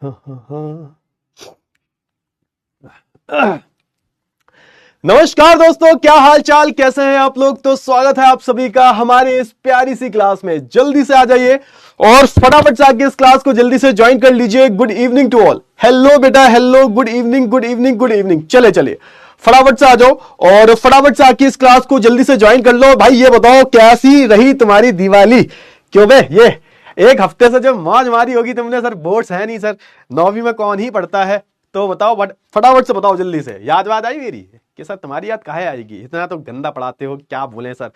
नमस्कार दोस्तों, क्या हाल चाल, कैसे हैं आप लोग। तो स्वागत है आप सभी का हमारे इस प्यारी सी क्लास में। जल्दी से आ जाइए और फटाफट से आके इस क्लास को जल्दी से ज्वाइन कर लीजिए। Good evening to all. Hello बेटा, hello, good evening, good evening, good evening. चले चलिए फटाफट से आ जाओ और फटाफट से आके इस क्लास को जल्दी से ज्वाइन कर लो। भाई ये बताओ कैसी रही तुम्हारी दिवाली। क्यों बे, ये एक हफ्ते से जो मौज मारी होगी तुमने। सर बोर्ड्स है नहीं सर, 9वीं में कौन ही पढ़ता है। तो बताओ, बट फटाफट से बताओ जल्दी से। याद वाद आई मेरी कि सर तुम्हारी याद काहे आएगी, इतना तो गंदा पढ़ाते हो, क्या बोले सर,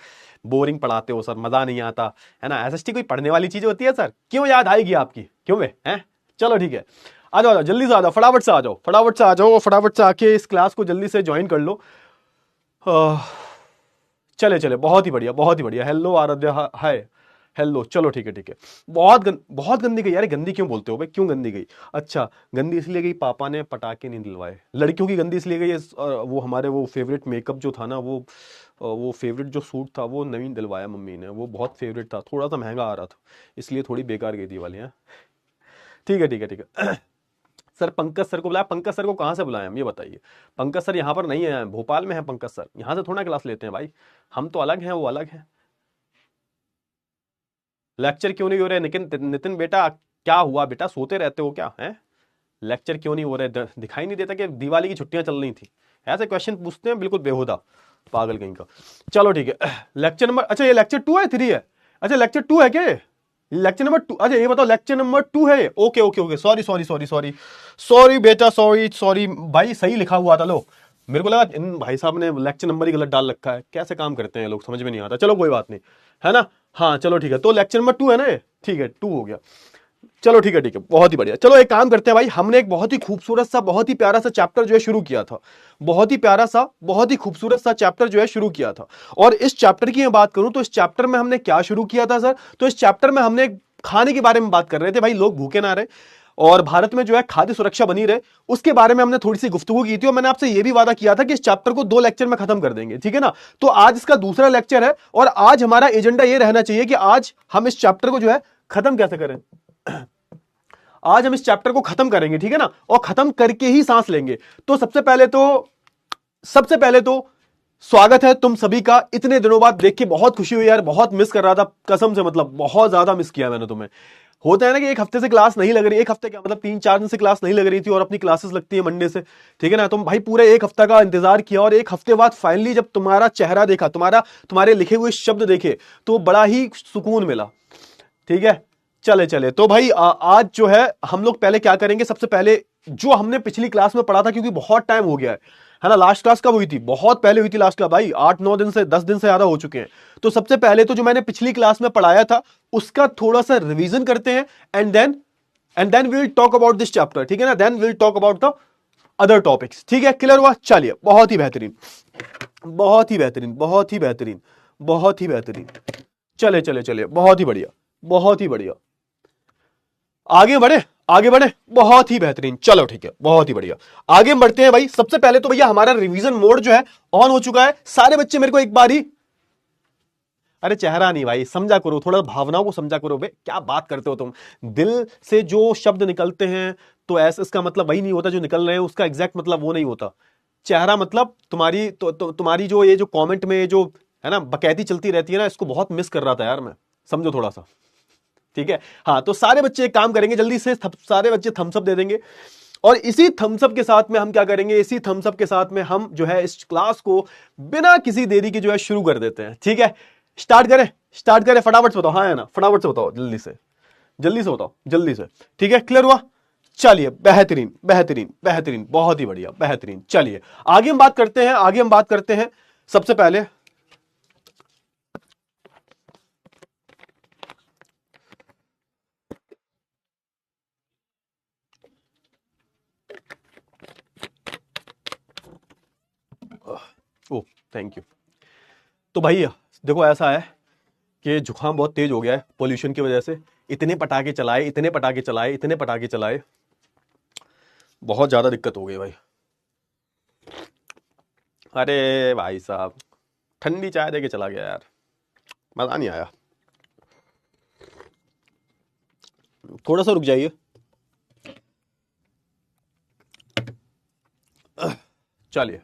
बोरिंग पढ़ाते हो सर, मजा नहीं आता है ना। एसएसटी कोई पढ़ने वाली चीज होती है सर, क्यों याद आएगी आपकी, क्यों बे हैं। चलो ठीक है, आ जाओ जल्दी से आ जाओ, फटाफट से आ जाओ, फटाफट से आ जाओ, फटाफट से आके इस क्लास को जल्दी से ज्वाइन कर लो। चले चले, बहुत ही बढ़िया, बहुत ही बढ़िया। हेलो आराध्या, हाय, हेलो। चलो ठीक है, ठीक है। बहुत गंदी गई यार। गंदी क्यों बोलते हो भाई, क्यों गंदी गई। अच्छा, गंदी इसलिए गई पापा ने पटाखे नहीं दिलवाए। लड़कियों की गंदी इसलिए गई वो हमारे वो फेवरेट मेकअप जो था ना, वो फेवरेट जो सूट था वो नवीन दिलवाया मम्मी ने। वो बहुत फेवरेट था, थोड़ा सा महंगा आ रहा था, इसलिए थोड़ी बेकार गई थी वाली है। ठीक है, ठीक है, ठीक है। सर पंकज सर को बुलाया। पंकज सर को कहाँ से बुलाया हम, ये बताइए। पंकज सर यहाँ पर नहीं है, भोपाल में है पंकज सर। यहाँ से थोड़ा क्लास लेते हैं भाई, हम तो अलग हैं, वो अलग है। लेक्चर क्यों नहीं हो रहे नितिन, नितिन बेटा क्या हुआ बेटा, सोते रहते हो क्या है। लेक्चर क्यों नहीं हो रहे, दिखाई नहीं देता कि दिवाली की छुट्टियां चल रही थी। ऐसे क्वेश्चन पूछते हैं बिल्कुल बेहुदा, पागल कहीं का। चलो ठीक है, लेक्चर नंबर, अच्छा ये लेक्चर 2 है 3 है। अच्छा लेक्चर 2 है क्या, लेक्चर नंबर 2। अच्छा ये बताओ, लेक्चर नंबर 2 है ये। Okay okay okay, sorry sorry sorry sorry sorry बेटा, सॉरी सॉरी भाई, सही लिखा हुआ था। लो मेरे को लगा इन भाई साहब ने लेक्चर नंबर ही गलत डाल रखा है। कैसे काम करते हैं लोग, समझ में नहीं आता। चलो कोई बात नहीं, है ना। हाँ चलो ठीक है, तो लेक्चर नंबर 2 है ना ये। ठीक है, 2 हो गया। चलो ठीक है, ठीक है, बहुत ही बढ़िया। चलो एक काम करते हैं भाई, हमने एक बहुत ही खूबसूरत सा, बहुत ही प्यारा सा चैप्टर जो है शुरू किया था। बहुत ही प्यारा सा, बहुत ही खूबसूरत सा चैप्टर जो है शुरू किया था। और इस चैप्टर की मैं बात करूं तो इस चैप्टर में हमने क्या शुरू किया था सर। तो इस चैप्टर में हमने खाने के बारे में बात कर रहे थे भाई, लोग भूखे ना रहे और भारत में जो है खाद्य सुरक्षा बनी रहे, उसके बारे में हमने थोड़ी सी गुफ्तगू की थी। और मैंने आपसे यह भी वादा किया था कि इस चैप्टर को 2 लेक्चर में खत्म कर देंगे, ठीक है ना। तो आज इसका दूसरा लेक्चर है और आज हमारा एजेंडा यह रहना चाहिए कि आज हम इस चैप्टर को जो है खत्म कैसे करें। आज हम इस चैप्टर को खत्म करेंगे, ठीक है ना, और खत्म करके ही सांस लेंगे। तो सबसे पहले तो स्वागत है तुम सभी का। इतने दिनों बाद देख के बहुत खुशी हुई यार, बहुत मिस कर रहा था कसम से, मतलब बहुत ज्यादा मिस किया मैंने तुम्हें। होता है ना कि एक हफ्ते से क्लास नहीं लग रही, एक हफ्ते क्या मतलब 3-4 दिन से क्लास नहीं लग रही थी और अपनी क्लासेस लगती है मंडे से, ठीक है ना। तुम भाई पूरे एक हफ्ता का इंतजार किया और एक हफ्ते बाद फाइनली जब तुम्हारा चेहरा देखा, तुम्हारे लिखे हुए शब्द देखे, तो बड़ा ही सुकून मिला, ठीक है। चले चले, तो भाई आज जो है हम लोग पहले क्या करेंगे, सबसे पहले जो हमने पिछली क्लास में पढ़ा था, क्योंकि बहुत टाइम हो गया है ना। लास्ट क्लास कब हुई थी, बहुत पहले हुई थी लास्ट क्लास भाई, 8-9 दिन से 10 दिन से ज्यादा हो चुके हैं। तो सबसे पहले तो जो मैंने पिछली क्लास में पढ़ाया था उसका थोड़ा सा रिवीजन करते हैं and then we will talk about this chapter, ठीक है ना। Then we will talk about the other topics, ठीक है। क्लियर हुआ, चलिए, बहुत ही बेहतरीन, बहुत ही बेहतरीन, बहुत ही बेहतरीन, बहुत ही बेहतरीन। चले चले चले, बहुत ही बढ़िया, बहुत ही बढ़िया। आगे बढ़े, आगे बढ़े, बहुत ही बेहतरीन। चलो ठीक है, बहुत ही बढ़िया, आगे बढ़ते हैं भाई। सबसे पहले तो भैया हमारा रिवीजन मोड जो है ऑन हो चुका है। सारे बच्चे मेरे को एक बार ही, अरे चेहरा नहीं भाई, समझा करो, थोड़ा भावनाओं को समझा करो बे, क्या बात करते हो तुम। दिल से जो शब्द निकलते हैं तो ऐसा इसका मतलब वही नहीं होता जो निकल रहे हैं, उसका एग्जैक्ट मतलब वो नहीं होता। चेहरा मतलब तुम्हारी तुम्हारी जो ये जो कमेंट में जो है ना बकैती चलती रहती है ना, इसको बहुत मिस कर रहा था यार मैं, समझो थोड़ा सा, ठीक है। हाँ तो सारे बच्चे एक काम करेंगे, जल्दी से सारे बच्चे थम्स अप दे देंगे। और इसी थम्स अप के साथ में हम क्या करेंगे, इसी थम्स अप के साथ में हम जो है इस क्लास को बिना किसी देरी के जो है शुरू कर देते हैं, ठीक है। स्टार्ट करें, स्टार्ट करें, फटाफट से बताओ, हाँ है ना, फटाफट से बताओ, जल्दी से, जल्दी से बताओ, जल्दी से, ठीक है। क्लियर हुआ, चलिए, बेहतरीन बेहतरीन बेहतरीन, बहुत ही बढ़िया, बेहतरीन। चलिए आगे हम बात करते हैं, आगे हम बात करते हैं। सबसे पहले ओ थैंक यू। तो भाई देखो ऐसा है कि जुकाम बहुत तेज हो गया है पोल्यूशन की वजह से। इतने पटाखे चलाए, इतने पटाखे चलाए, इतने पटाखे चलाए, बहुत ज्यादा दिक्कत हो गई भाई। अरे भाई साहब, ठंडी चाय दे के चला गया यार, मजा नहीं आया। थोड़ा सा रुक जाइए, चलिए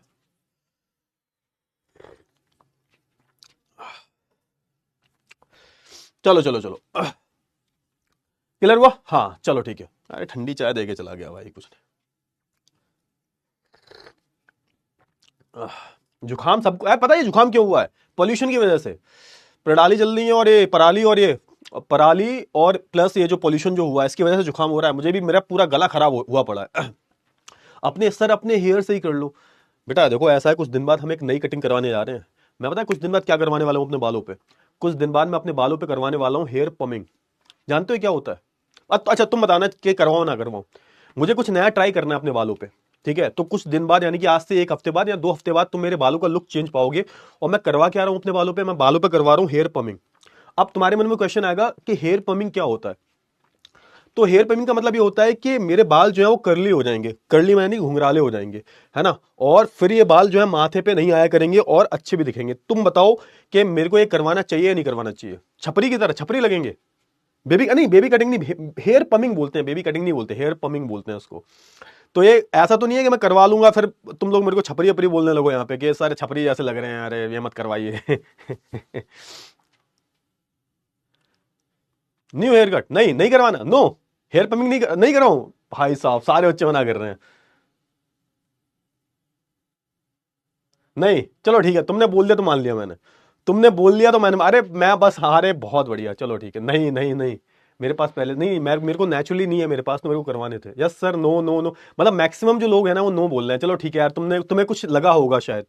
चलो चलो चलो, क्लियर हुआ? हाँ चलो ठीक है। अरे ठंडी चाय दे के चला गया भाई, कुछ नहीं। जुकाम सबको पता है जुकाम क्यों हुआ है? पॉल्यूशन की वजह से पराली जल रही है, और ये पराली और प्लस ये जो पॉल्यूशन जो हुआ है इसकी वजह से जुकाम हो रहा है। मुझे भी मेरा पूरा गला खराब हुआ पड़ा है। अपने हेयर से ही कर लो बेटा। देखो ऐसा है, कुछ दिन बाद हम एक नई कटिंग करवाने जा रहे हैं। मैं पता है कुछ दिन बाद क्या करवाने वाला हूं अपने बालों पे? कुछ दिन बाद मैं अपने बालों पे करवाने वाला हूं हेयर पमिंग। जानते हो क्या होता है? अच्छा तुम बताना कि करवाओ ना करवाओ, मुझे कुछ नया ट्राई करना है अपने बालों पे, ठीक है? तो कुछ दिन बाद, यानी कि आज से 1 हफ्ते बाद या 2 हफ्ते बाद तुम मेरे बालों का लुक चेंज पाओगे। और मैं करवा क्या रहा हूं अपने बालों पे? मैं बालों पे करवा रहा हूं हेयर पमिंग। अब तुम्हारे मन में क्वेश्चन आएगा कि हेयर पमिंग क्या होता है? तो हेयर पमिंग का मतलब ये होता है कि मेरे बाल जो है वो कर्ली हो जाएंगे, कर्ली यानी घुंघराले हो जाएंगे, है ना? और फिर ये बाल जो है माथे पे नहीं आया करेंगे और अच्छे भी दिखेंगे। तुम बताओ कि मेरे को ये करवाना चाहिए या नहीं करवाना चाहिए? छपरी की तरह छपरी लगेंगे। बेबी कटिंग नहीं, हेयर पमिंग बोलते हैं, बेबी कटिंग नहीं बोलते, हेयर पमिंग बोलते हैं उसको। तो ये ऐसा तो नहीं है कि मैं करवा लूंगा फिर तुम लोग मेरे को छपरी अपरी बोलने लगो यहाँ पे कि सारे छपरी जैसे लग रहे हैं, अरे ये मत करवाइए। न्यू हेयर कट नहीं करवाना, नो हेयर पमिंग नहीं कराऊं भाई साहब, सारे बच्चे मना कर रहे हैं। नहीं चलो ठीक है, तुमने बोल दिया तो मान लिया मैंने, तुमने बोल दिया तो मैंने, अरे मैं बस, अरे बहुत बढ़िया, चलो ठीक है। नहीं नहीं नहीं, मेरे पास पहले नहीं, मेरे को नेचुरली नहीं है मेरे पास, तो मेरे को करवाने थे। Yes sir, no no no, मतलब मैक्सिमम जो लोग हैं ना वो नो बोल रहे हैं। चलो ठीक है यार, तुम्हें कुछ लगा होगा, शायद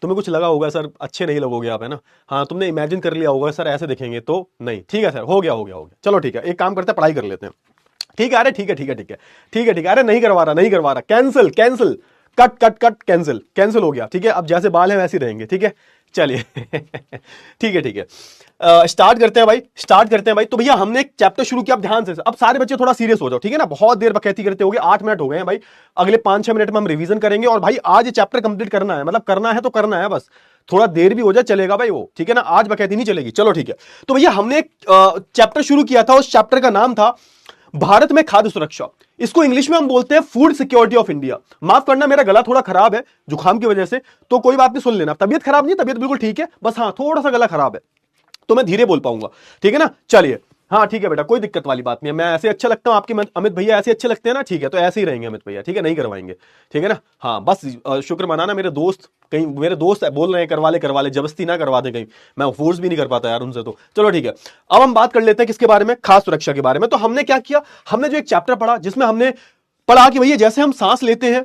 तुम्हें कुछ लगा होगा सर, अच्छे नहीं लगोगे आप, है ना? हाँ तुमने इमेजिन कर लिया होगा सर ऐसे दिखेंगे, तो नहीं ठीक है सर, हो गया हो गया हो गया। चलो ठीक है, एक काम करते हैं, पढ़ाई कर लेते हैं। ठीक है, अरे ठीक है ठीक है ठीक है ठीक है ठीक है, अरे नहीं करवा रहा, cancel cancel, cut cut cut, cancel cancel हो गया। ठीक है, अब जैसे बाल हैं वैसे ही रहेंगे। ठीक है चलिए। ठीक है ठीक है, स्टार्ट करते हैं भाई, स्टार्ट करते हैं भाई। तो भैया हमने एक चैप्टर शुरू किया, अब ध्यान से। अब सारे बच्चे थोड़ा सीरियस हो जाओ, ठीक है ना? बहुत देर बकैती करते हो गए, 8 मिनट हो गए हैं भाई। अगले 5-6 मिनट में हम रिवीजन करेंगे, और भाई आज ये चैप्टर कंप्लीट करना है, मतलब करना है तो करना है, बस थोड़ा देर भी हो जाए चलेगा भाई वो, ठीक है ना? आज बकैती नहीं चलेगी। चलो ठीक है, तो भैया हमने एक चैप्टर शुरू किया था, उस चैप्टर का नाम था भारत में खाद्य सुरक्षा। इसको इंग्लिश में हम बोलते हैं फूड सिक्योरिटी ऑफ इंडिया। माफ करना, मेरा गला थोड़ा खराब है जुकाम की वजह से, तो कोई बात नहीं, सुन लेना। तबियत खराब नहीं, तबियत बिल्कुल ठीक है, बस हाँ थोड़ा सा गला खराब है, तो मैं धीरे बोल पाऊंगा, ठीक है ना? चलिए, हाँ ठीक है बेटा, कोई दिक्कत वाली बात नहीं है। मैं ऐसे अच्छा लगता हूं आपके, अमित भैया ऐसे अच्छे लगते हैं ना? ठीक है, तो ऐसे ही रहेंगे अमित भैया, ठीक है? नहीं करवाएंगे, ठीक है ना? हाँ बस शुक्र मनाना, मेरे दोस्त कहीं, मेरे दोस्त बोल रहे हैं करवा ले, जबरदस्ती ना करवा दे कहीं, मैं फोर्स भी नहीं कर पाता यार उनसे तो। चलो ठीक है, अब हम बात कर लेते हैं किसके बारे में? खाद्य सुरक्षा के बारे में। तो हमने क्या किया, हमने जो एक चैप्टर पढ़ा जिसमें हमने पढ़ा कि भैया जैसे हम सांस लेते हैं,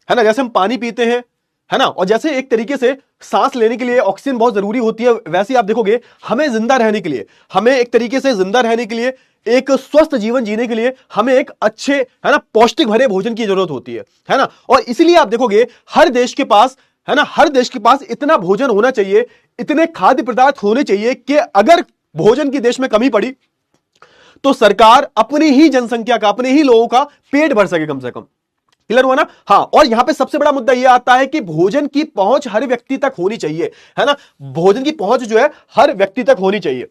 है ना, जैसे हम पानी पीते हैं, है ना, और जैसे एक तरीके से सांस लेने के लिए ऑक्सीजन बहुत जरूरी होती है, वैसे ही आप देखोगे हमें जिंदा रहने के लिए, हमें एक तरीके से जिंदा रहने के लिए, एक स्वस्थ जीवन जीने के लिए हमें एक अच्छे, है ना, पौष्टिक भरे भोजन की जरूरत होती है ना? और इसीलिए आप देखोगे हर देश के पास, है ना, हर देश के पास इतना भोजन होना चाहिए, इतने खाद्य पदार्थ होने चाहिए कि अगर भोजन की देश में कमी पड़ी तो सरकार अपनी ही जनसंख्या का, अपने ही लोगों का पेट भर सके कम से कम। क्लियर हुआ ना? हाँ, और यहां पे सबसे बड़ा मुद्दा यह आता है कि भोजन की पहुंच हर व्यक्ति तक होनी चाहिए, है ना? भोजन की पहुंच जो है हर व्यक्ति तक होनी चाहिए।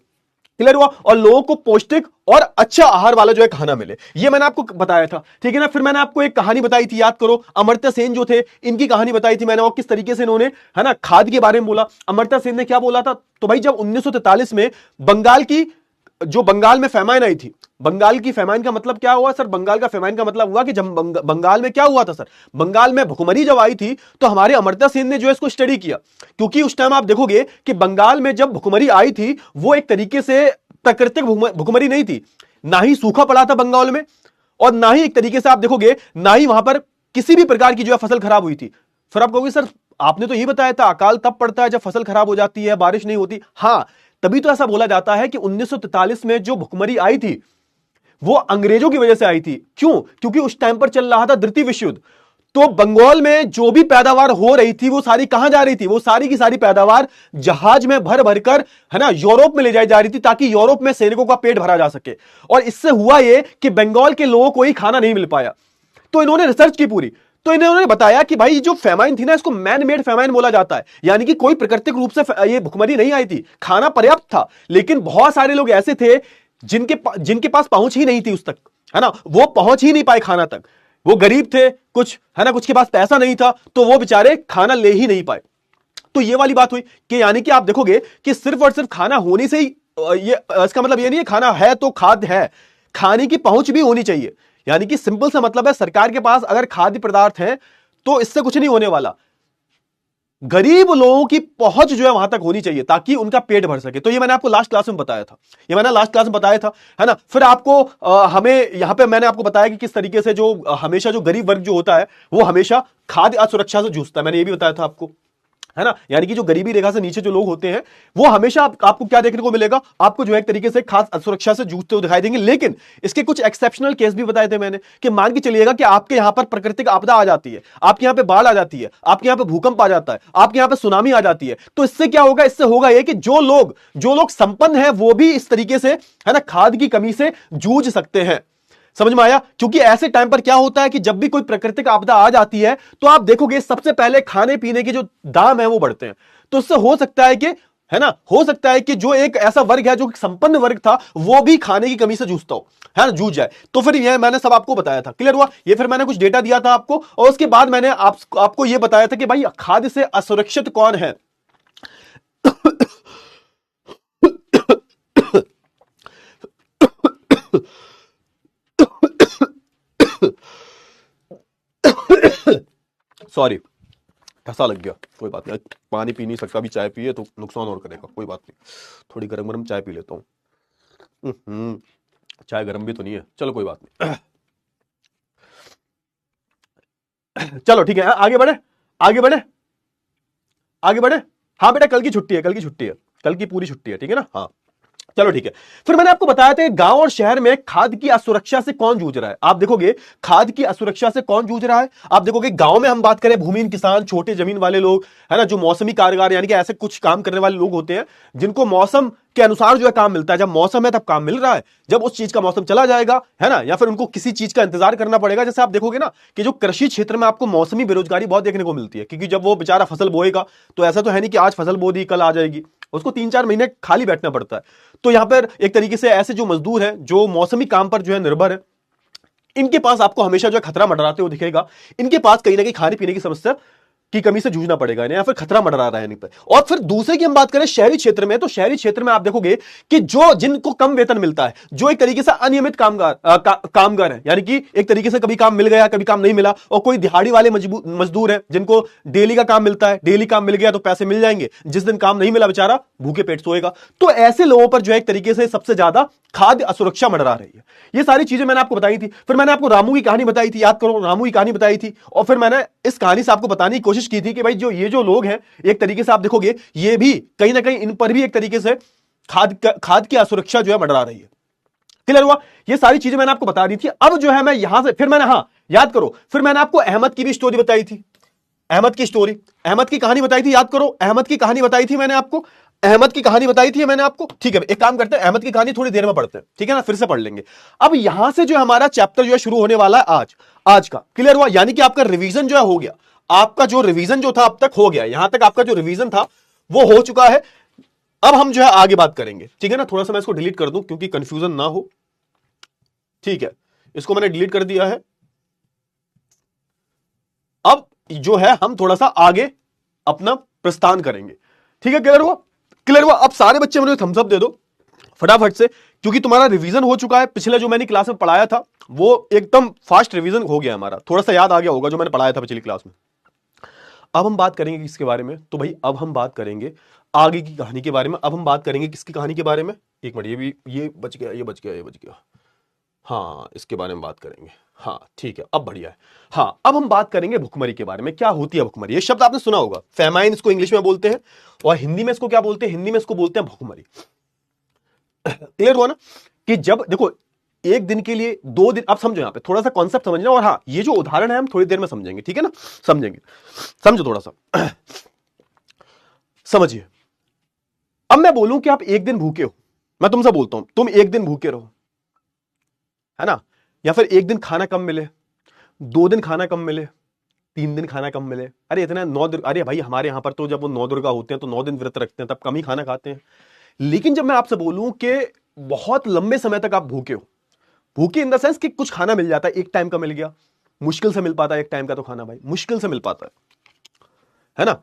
क्लियर हुआ? और लोगों को पौष्टिक और अच्छा आहार वाला जो है खाना मिले, ये मैंने आपको बताया था, ठीक है ना? फिर मैंने आपको एक कहानी बताई थी, याद करो, अमर्त्य सेन जो थे, इनकी कहानी बताई थी मैंने, और किस तरीके से इन्होंने, है ना, खाद्य के बारे में बोला। अमर्त्य सेन ने क्या बोला था? तो भाई जब 1943 में बंगाल में फैमाइन आई थी, बंगाल की फैमाइन का मतलब क्या हुआ सर? बंगाल का फैमाइन का मतलब हुआ कि जब बंगाल में क्या हुआ था सर? बंगाल में भुखमरी जब आई थी तो हमारे अमर्त्य सेन ने जो है इसको स्टडी किया, क्योंकि उस टाइम आप देखोगे कि बंगाल में जब भुखमरी आई थी वो एक तरीके से प्राकृतिक भुखमरी नहीं थी, ना ही सूखा पड़ा था बंगाल में, और ना ही एक तरीके से आप देखोगे ना ही वहां पर किसी भी प्रकार की जो है फसल खराब हुई थी। फिर आप कहोगे सर आपने तो यही बताया था अकाल तब पड़ता है जब फसल खराब हो जाती है, बारिश नहीं होती। हाँ, तभी तो ऐसा बोला जाता है कि 1943 में जो भुखमरी आई थी वो अंग्रेजों की वजह से आई थी। क्यों? क्योंकि उस टाइम पर चल रहा था द्वितीय विश्व युद्ध। तो बंगाल में जो भी पैदावार हो रही थी वो सारी कहां जा रही थी? वो सारी की सारी पैदावार जहाज में भर भर कर, है ना, यूरोप में ले जाई जा रही थी, ताकि यूरोप में सैनिकों का पेट भरा जा सके। और इससे हुआ ये कि बंगाल के लोगों को ही खाना नहीं मिल पाया। तो इन्होंने रिसर्च की पूरी, तो इन्होंने बताया कि भाई जो फेमाइन थी ना, इसको मैन मेड फेमाइन बोला जाता है, यानी कि कोई प्राकृतिक रूप से ये भुखमरी नहीं आई थी, खाना पर्याप्त था, लेकिन बहुत सारे लोग ऐसे थे जिनके पास पहुंच ही नहीं थी उस तक, है ना, वो पहुंच ही नहीं पाए खाना तक। वो गरीब थे, कुछ है ना, कुछ के पास पैसा नहीं था, तो वो बेचारे खाना ले ही नहीं पाए। तो ये वाली बात हुई कि यानी कि आप देखोगे कि सिर्फ और सिर्फ खाना होने से ही ये इसका मतलब ये नहीं है खाना है तो खाद्य है, खाने की पहुंच भी होनी चाहिए। यानी कि सिंपल सा मतलब है, सरकार के पास अगर खाद्य पदार्थ है तो इससे कुछ नहीं होने वाला, गरीब लोगों की पहुंच जो है वहां तक होनी चाहिए ताकि उनका पेट भर सके। तो ये मैंने आपको लास्ट क्लास में बताया था, ये मैंने लास्ट क्लास में बताया था, है ना। फिर आपको हमें यहां पे मैंने आपको बताया कि किस तरीके से जो हमेशा जो गरीब वर्ग जो होता है वो हमेशा खाद्य असुरक्षा से जूझता है, मैंने ये भी बताया था आपको, है ना। यानी कि जो गरीबी रेखा से नीचे जो लोग होते हैं वो हमेशा आपको क्या देखने को मिलेगा, आपको जो है एक तरीके से खास असुरक्षा से जूझते हुए दिखाई देंगे। लेकिन इसके कुछ एक्सेप्शनल केस भी बताए थे मैंने कि मान के चलिएगा कि आपके यहां पर प्राकृतिक आपदा आ जाती है, आपके यहां पे बाढ़ आ जाती है, आपके यहां पे भूकंप आ जाता है, आपके यहां पे सुनामी आ जाती है, तो इससे क्या होगा, इससे होगा ये कि जो लोग संपन्न है वो भी इस तरीके से, है ना, खाद्य की कमी से जूझ सकते हैं। समझ में आया? क्योंकि ऐसे टाइम पर क्या होता है कि जब भी कोई प्राकृतिक आपदा आ जाती है तो आप देखोगे सबसे पहले खाने पीने के जो दाम है वो बढ़ते हैं। तो इससे हो सकता है कि, है ना, हो सकता है कि जो एक ऐसा वर्ग है जो संपन्न वर्ग था वो भी खाने की कमी से जूझता हो, है ना, जूझ जाए। तो फिर ये मैंने सब आपको बताया था, क्लियर हुआ? ये फिर मैंने कुछ डेटा दिया था आपको और उसके बाद मैंने आपको ये बताया था कि भाई खाद्य से असुरक्षित कौन है। सॉरी, ऐसा लग गया, कोई बात नहीं, पानी पी नहीं सकता, अभी चाय पिए तो नुकसान और करेगा, कोई बात नहीं, थोड़ी गरम गरम चाय पी लेता हूँ। चाय गरम भी तो नहीं है, चलो कोई बात नहीं। चलो ठीक है, आगे बढ़े, आगे बढ़े, आगे बढ़े। हाँ बेटा, कल की छुट्टी है, कल की छुट्टी है, कल की पूरी छुट्टी है, ठीक है ना। हाँ चलो ठीक है। फिर मैंने आपको बताया था गांव और शहर में खाद्य की असुरक्षा से कौन जूझ रहा है। आप देखोगे खाद्य की असुरक्षा से कौन जूझ रहा है, आप देखोगे गांव में हम बात करें भूमिहीन किसान, छोटे जमीन वाले लोग, है ना, जो मौसमी कारीगर यानी कि ऐसे कुछ काम करने वाले लोग होते हैं जिनको मौसम के अनुसार जो है काम मिलता है। जब मौसम है तब काम मिल रहा है, जब उस चीज का मौसम चला जाएगा, है ना, या फिर उनको किसी चीज का इंतजार करना पड़ेगा। जैसे आप देखोगे ना कि जो कृषि क्षेत्र में आपको मौसमी बेरोजगारी बहुत देखने को मिलती है, क्योंकि जब वो बेचारा फसल बोएगा तो ऐसा तो है नहीं कि आज फसल बो दी कल आ जाएगी, उसको 3-4 महीने खाली बैठना पड़ता है। तो यहां पर एक तरीके से ऐसे जो मजदूर हैं जो मौसमी काम पर जो है निर्भर है, इनके पास आपको हमेशा जो है खतरा मंडराते हुए दिखेगा। इनके पास कहीं ना कहीं खाने पीने की समस्या की कमी से जूझना पड़ेगा इन्हें, या फिर खतरा मंडरा रहा है इन पर। और फिर दूसरे की हम बात करें शहरी क्षेत्र में, तो शहरी क्षेत्र में आप देखोगे कि जो जिनको कम वेतन मिलता है, जो एक तरीके से अनियमित कामगार है, यानी कि एक तरीके से कभी काम मिल गया कभी काम नहीं मिला, और कोई दिहाड़ी वाले मजदूर है जिनको डेली का काम मिलता है, डेली काम मिल गया तो पैसे मिल जाएंगे, जिस दिन काम नहीं मिला बेचारा भूखे पेट सोएगा। तो ऐसे लोगों पर जो है एक तरीके से सबसे ज्यादा खाद्य असुरक्षा मंडरा रही है। ये सारी चीजें मैंने आपको बताई थी। फिर मैंने आपको रामू की कहानी बताई थी, याद करो, रामू की कहानी बताई थी, और फिर मैंने इस कहानी से आपको बताने की कोशिश की थी कि भाई ये जो लोग हैं एक तरीके से आप देखोगे ये भी कहीं ना कहीं इन पर भी एक तरीके से खाद्य की असुरक्षा जो है मंडरा रही है। क्लियर हुआ? ये सारी चीजें मैंने आपको बता दी थी। अब जो है मैं यहां से फिर मैंने, हाँ याद करो, फिर मैंने आपको अहमद की भी स्टोरी बताई थी, अहमद की स्टोरी, अहमद की कहानी बताई थी, याद करो, अहमद की कहानी बताई थी मैंने आपको, अहमद की कहानी बताई थी मैंने आपको। ठीक है, एक काम करते हैं, अहमद की कहानी थोड़ी देर में पढ़ते हैं, ठीक है ना, फिर से पढ़ लेंगे। अब यहां से जो हमारा चैप्टर जो है शुरू होने वाला है आज का। क्लियर हुआ? यानी कि आपका रिवीजन जो है हो गया, आपका जो रिवीजन जो था अब तक हो गया, यहां तक आपका जो रिवीजन था वो हो चुका है। अब हम जो है आगे बात करेंगे, ठीक है ना। थोड़ा सा मैं इसको डिलीट कर दूं क्योंकि कंफ्यूजन ना हो, ठीक है, इसको मैंने डिलीट कर दिया है। अब जो है हम थोड़ा सा आगे अपना प्रस्थान करेंगे, ठीक है। क्लियर हुआ? क्लियर हुआ? अब सारे बच्चे मुझे थम्स अप दे दो फटाफट से, क्योंकि तुम्हारा रिवीजन हो चुका है। पिछले जो मैंने क्लास में पढ़ाया था वो एकदम फास्ट रिवीजन हो गया हमारा, थोड़ा सा याद आ गया होगा जो मैंने पढ़ाया था पिछली क्लास में। अब हम बात करेंगे किसके बारे में, तो भाई अब हम बात करेंगे आगे की कहानी के बारे में। अब हम बात करेंगे किसकी कहानी के बारे में, एक मिनट, ये बच गया, ये बच गया, ये बच गया, हाँ इसके बारे में बात करेंगे। हाँ ठीक है, अब बढ़िया है। हाँ अब हम बात करेंगे भुखमरी के बारे में। क्या होती है भुखमरी? ये शब्द आपने सुना होगा, फैमाइन इसको इंग्लिश में बोलते हैं, और हिंदी में इसको क्या बोलते हैं? हिंदी में इसको बोलते हैं भुखमरी। क्लियर हुआ ना? कि जब देखो एक दिन के लिए 2 दिन, अब समझो यहां पे थोड़ा सा कॉन्सेप्ट समझना, और हाँ ये जो उदाहरण है हम थोड़ी देर में समझेंगे, ठीक है ना, समझेंगे, समझो थोड़ा सा समझिए। अब मैं बोलूं कि आप एक दिन भूखे हो, मैं तुमसे बोलता हूं तुम एक दिन भूखे रहो, है ना, या फिर एक दिन खाना कम मिले, 2 दिन खाना कम मिले, 3 दिन खाना कम मिले, अरे इतना 9 दिन, अरे भाई हमारे यहां पर तो जब वो 9 दुर्गा होते हैं तो 9 दिन व्रत रखते हैं, तब कम ही खाना खाते हैं। लेकिन जब मैं आपसे बोलूं कि बहुत लंबे समय तक आप भूखे हो, भूखे इन द सेंस कि कुछ खाना मिल जाता है, एक टाइम का मिल गया, मुश्किल से मिल पाता है एक टाइम का तो खाना भाई, मुश्किल से मिल पाता है ना।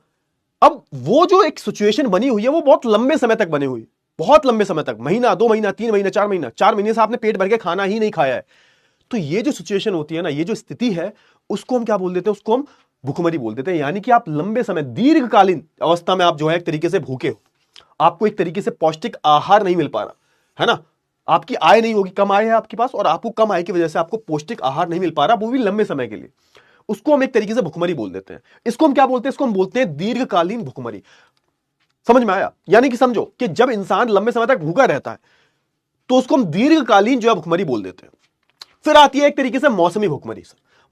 अब वो जो एक सिचुएशन बनी हुई है वो बहुत लंबे समय तक बनी हुई, बहुत लंबे समय तक, महीना 2 महीना 3 महीना 4 महीना, 4 महीने से आपने पेट भर के खाना ही नहीं खाया है। तो ये जो सिचुएशन होती है ना, ये जो स्थिति है, उसको हम क्या बोल देते हैं, उसको हम भूखमरी बोल देते हैं। यानी कि आप लंबे समय, दीर्घकालीन अवस्था में आप जो है एक तरीके से भूखे हो, आपको एक तरीके से पौष्टिक आहार नहीं मिल पा रहा है ना, आपकी आय नहीं होगी, कम आय है आपके पास और आपको कम आय की वजह से आपको पौष्टिक आहार नहीं मिल पा रहा, वो भी लंबे समय के लिए, उसको हम एक तरीके से भुखमरी बोल देते हैं। इसको हम क्या बोलते हैं, इसको हम बोलते हैं दीर्घकालीन भुखमरी। समझ में आया? यानी कि समझो कि जब इंसान लंबे समय तक भूखा रहता है तो उसको हम दीर्घकालीन जो है भुखमरी बोल देते हैं। फिर आती है एक तरीके से मौसमी भुखमरी।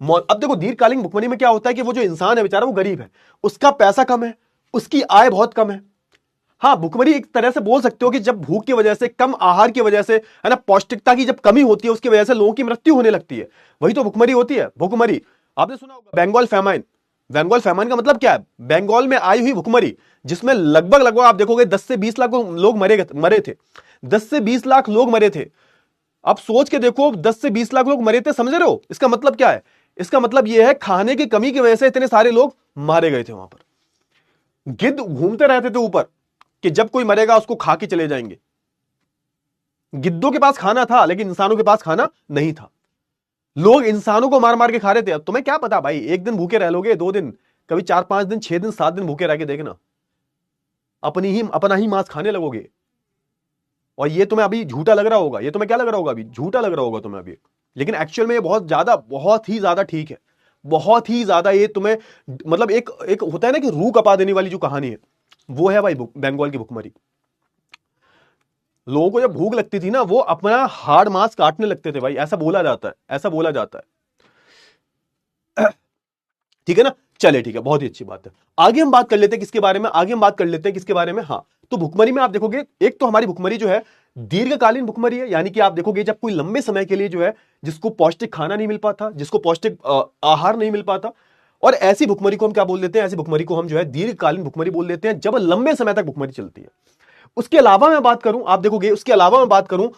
अब देखो दीर्घकालीन भुखमरी में क्या होता है कि वो जो इंसान है बेचारा, वो गरीब है, उसका पैसा कम है, उसकी आय बहुत कम है। हाँ, भुखमरी एक तरह से बोल सकते हो कि जब भूख की वजह से, कम आहार की वजह से, है ना, पौष्टिकता की जब कमी होती है उसकी वजह से लोगों की मृत्यु होने लगती है, वही तो भुखमरी होती है। भुखमरी आपने सुना होगा, बंगाल फैमाइन। बंगाल फैमाइन का मतलब क्या है? बंगाल में आई हुई भुखमरी, जिसमें लगभग आप देखोगे 10 से 20 लाख लोग मरे थे। 10 से 20 लाख लोग मरे थे। अब सोच के देखो, 10 से 20 लाख लोग मरे थे, समझ रहे हो? इसका मतलब क्या है? इसका मतलब यह है खाने की कमी की वजह से इतने सारे लोग मारे गए थे। वहां पर गिद्ध घूमते रहते थे ऊपर कि जब कोई मरेगा उसको खा के चले जाएंगे। गिद्धों के पास खाना था लेकिन इंसानों के पास खाना नहीं था। लोग इंसानों को मार मार के खा रहे थे। अब तुम्हें क्या पता भाई, एक दिन भूखे रह लोगे, 2 दिन, कभी 4-5 दिन, 6 दिन, 7 दिन भूखे रह के देखना, अपना ही मांस खाने लगोगे। और ये तुम्हें अभी झूठा लग रहा होगा, ये तुम्हें क्या लग रहा होगा, अभी झूठा लग रहा होगा तुम्हें अभी, लेकिन एक्चुअल में ये बहुत ही ज्यादा ठीक है, बहुत ही ज्यादा। ये तुम्हें मतलब एक होता है ना कि रूह कपा देने वाली जो कहानी है, वो है भाई बंगाल की भुखमरी। लोगों को जब भूख लगती थी ना, वो अपना हार्ड मांस काटने लगते थे भाई, ऐसा बोला जाता है, ऐसा बोला जाता है। ठीक है ना? चले ठीक है, बहुत ही अच्छी बात है। आगे हम बात कर लेते हैं किसके बारे में, आगे हम बात कर लेते हैं किसके बारे में। हाँ, तो भुखमरी में आप देखोगे, एक तो हमारी भुखमरी जो है दीर्घकालीन भुखमरी है, यानी कि आप देखोगे जब कोई लंबे समय के लिए जो है, जिसको पौष्टिक खाना नहीं मिल पाता, जिसको पौष्टिक आहार नहीं मिल पाता, और ऐसी भुखमरी को हम क्या बोल देते हैं, ऐसी भुखमरी को हम जो है दीर्घकालीन भुखमरी बोल देते हैं, जब लंबे समय तक भुखमरी चलती है। उसके अलावा मैं बात करूं, आप देखोगे उसके अलावा मैं बात करूं,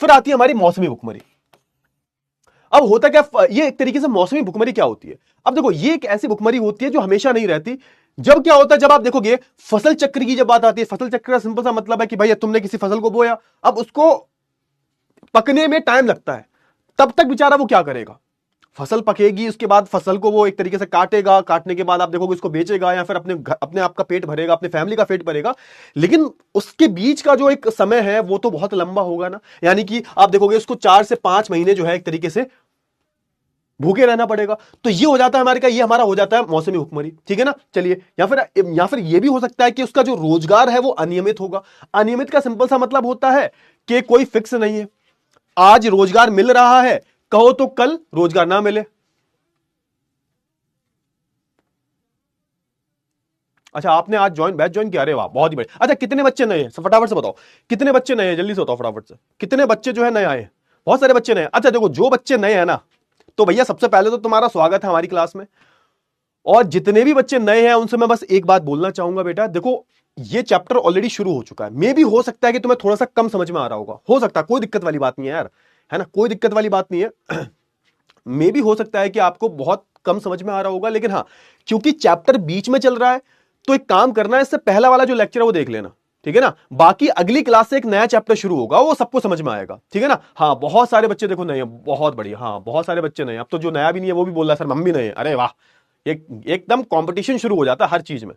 फिर आती है हमारी मौसमी भुखमरी। अब होता क्या, ये एक तरीके से मौसमी भुखमरी क्या होती है? अब देखो, ये एक ऐसी भुखमरी होती है जो हमेशा नहीं रहती। जब क्या होता है, जब आप देखोगे फसल चक्र की जब बात आती है, फसल चक्र का सिंपल सा मतलब है कि भाई तुमने किसी फसल को बोया, अब उसको पकने में टाइम लगता है, तब तक बेचारा वो क्या करेगा, फसल पकेगी, उसके बाद फसल को वो एक तरीके से काटेगा, काटने के बाद आप देखोगे उसको बेचेगा या फिर अपने आप का पेट भरेगा, अपने फैमिली का पेट भरेगा। लेकिन उसके बीच का जो एक समय है वो तो बहुत लंबा होगा ना, यानी कि आप देखोगे उसको 4 से 5 महीने जो है एक तरीके से भूखे रहना पड़ेगा। तो ये हो जाता है हमारे का, ये हमारा हो जाता है मौसमी भुखमरी। ठीक है ना? चलिए, या फिर ये भी हो सकता है कि उसका जो रोजगार है वो अनियमित होगा। अनियमित का सिंपल सा मतलब होता है कि कोई फिक्स नहीं है, आज रोजगार मिल रहा है, कहो तो कल रोजगार ना मिले। अच्छा, आपने आज बैच ज्वाइन किया, अरे वाह, बहुत ही बढ़िया। अच्छा, कितने बच्चे नए हैं, फटाफट से बताओ, कितने बच्चे नए हैं, जल्दी से बताओ फटाफट से, कितने बच्चे जो है नए आए हैं? बहुत सारे बच्चे नए हैं। अच्छा देखो, जो बच्चे नए हैं ना, तो भैया सबसे पहले तो तुम्हारा स्वागत है हमारी क्लास में। और जितने भी बच्चे नए हैं उनसे मैं बस एक बात बोलना चाहूंगा, बेटा देखो, ये चैप्टर ऑलरेडी शुरू हो चुका है, मे भी हो सकता है कि तुम्हें थोड़ा सा कम समझ में आ रहा होगा, हो सकता है, कोई दिक्कत वाली बात नहीं है यार, है ना, कोई दिक्कत वाली बात नहीं है। मे भी हो सकता है कि आपको बहुत कम समझ में आ रहा होगा, लेकिन हाँ, क्योंकि चैप्टर बीच में चल रहा है, तो एक काम करना है, इससे पहला वाला जो लेक्चर है वो देख लेना, ठीक है ना? बाकी अगली क्लास से एक नया चैप्टर शुरू होगा, वो सबको समझ में आएगा, ठीक है ना? हाँ, बहुत सारे बच्चे देखो नए हैं, बहुत बढ़िया, हाँ, बहुत सारे बच्चे नए हैं। अब तो जो नया भी नहीं है वो भी बोल रहा है सर हम भी नए हैं। अरे वाह, एकदम कंपटीशन शुरू हो जाता है हर चीज में।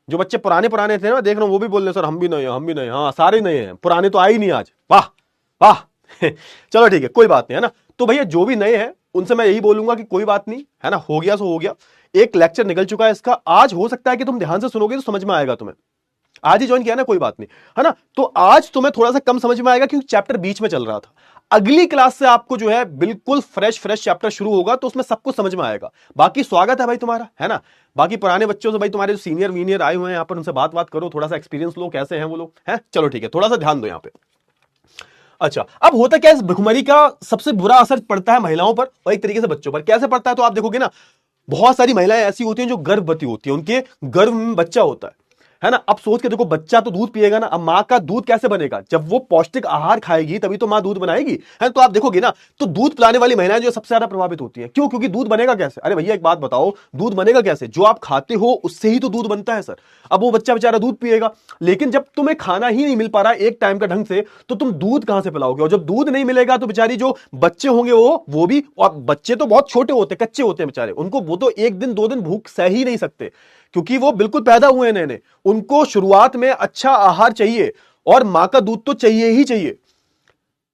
जो बच्चे पुराने थे ना, देख रहा हूं, वो भी बोल रहे सर हम भी नए हैं, हम भी नए हैं। हाँ, सारे नए हैं, पुराने तो आए ही नहीं आज। वाह वाह। चलो ठीक है, कोई बात नहीं, है ना? तो भैया जो भी नए हैं उनसे मैं यही बोलूंगा कि कोई बात नहीं, है ना, हो गया सो हो गया, एक लेक्चर निकल चुका है इसका। आज हो सकता है कि तुम ध्यान से सुनोगे तो समझ में आएगा तुम्हें, आज ही ज्वाइन किया ना, कोई बात नहीं, है ना? तो आज तुम्हें थोड़ा सा कम समझ में आएगा क्योंकि चैप्टर बीच में चल रहा था। अगली क्लास से आपको जो है बिल्कुल फ्रेश चैप्टर शुरू होगा, तो उसमें सब कुछ समझ में आएगा। बाकी स्वागत है भाई तुम्हारा, है ना? बाकी पुराने बच्चों से भाई, तुम्हारे जो सीनियर वीनियर आए हुए हैं यहाँ पर, उनसे बात करो, थोड़ा सा एक्सपीरियंस लो, कैसे हैं वो लोग, हैं? चलो ठीक है, थोड़ा सा ध्यान दो यहाँ पे। अच्छा, अब होता क्या है, इस भुखमरी का सबसे बुरा असर पड़ता है महिलाओं पर और एक तरीके से बच्चों पर। कैसे पड़ता है? तो आप देखोगे ना, बहुत सारी महिलाएं ऐसी होती हैं जो गर्भवती होती हैं, उनके गर्भ में बच्चा होता है, है ना। अब सोच के देखो, बच्चा तो दूध पिएगा ना, अब माँ का दूध कैसे बनेगा? जब वो पौष्टिक आहार खाएगी तभी तो माँ दूध बनाएगी, है। तो आप देखोगे ना, तो दूध पिलाने वाली महिलाएं जो सबसे ज्यादा प्रभावित होती हैं। क्यों? क्योंकि दूध बनेगा कैसे? अरे भैया एक बात बताओ, दूध बनेगा कैसे? जो आप खाते हो उससे ही तो दूध बनता है सर। अब वो बच्चा बेचारा दूध पिएगा, लेकिन जब तुम्हें खाना ही नहीं मिल पा रहा एक टाइम का ढंग से, तो तुम दूध कहां से पिलाओगे? और जब दूध नहीं मिलेगा तो बेचारी जो बच्चे होंगे वो भी, और बच्चे तो बहुत छोटे होते हैं, कच्चे होते हैं बेचारे, उनको वो तो 1 दिन 2 दिन भूख सह ही नहीं सकते, क्योंकि वो बिल्कुल पैदा हुए हैं नए। उनको शुरुआत में अच्छा आहार चाहिए, और मां का दूध तो चाहिए ही चाहिए।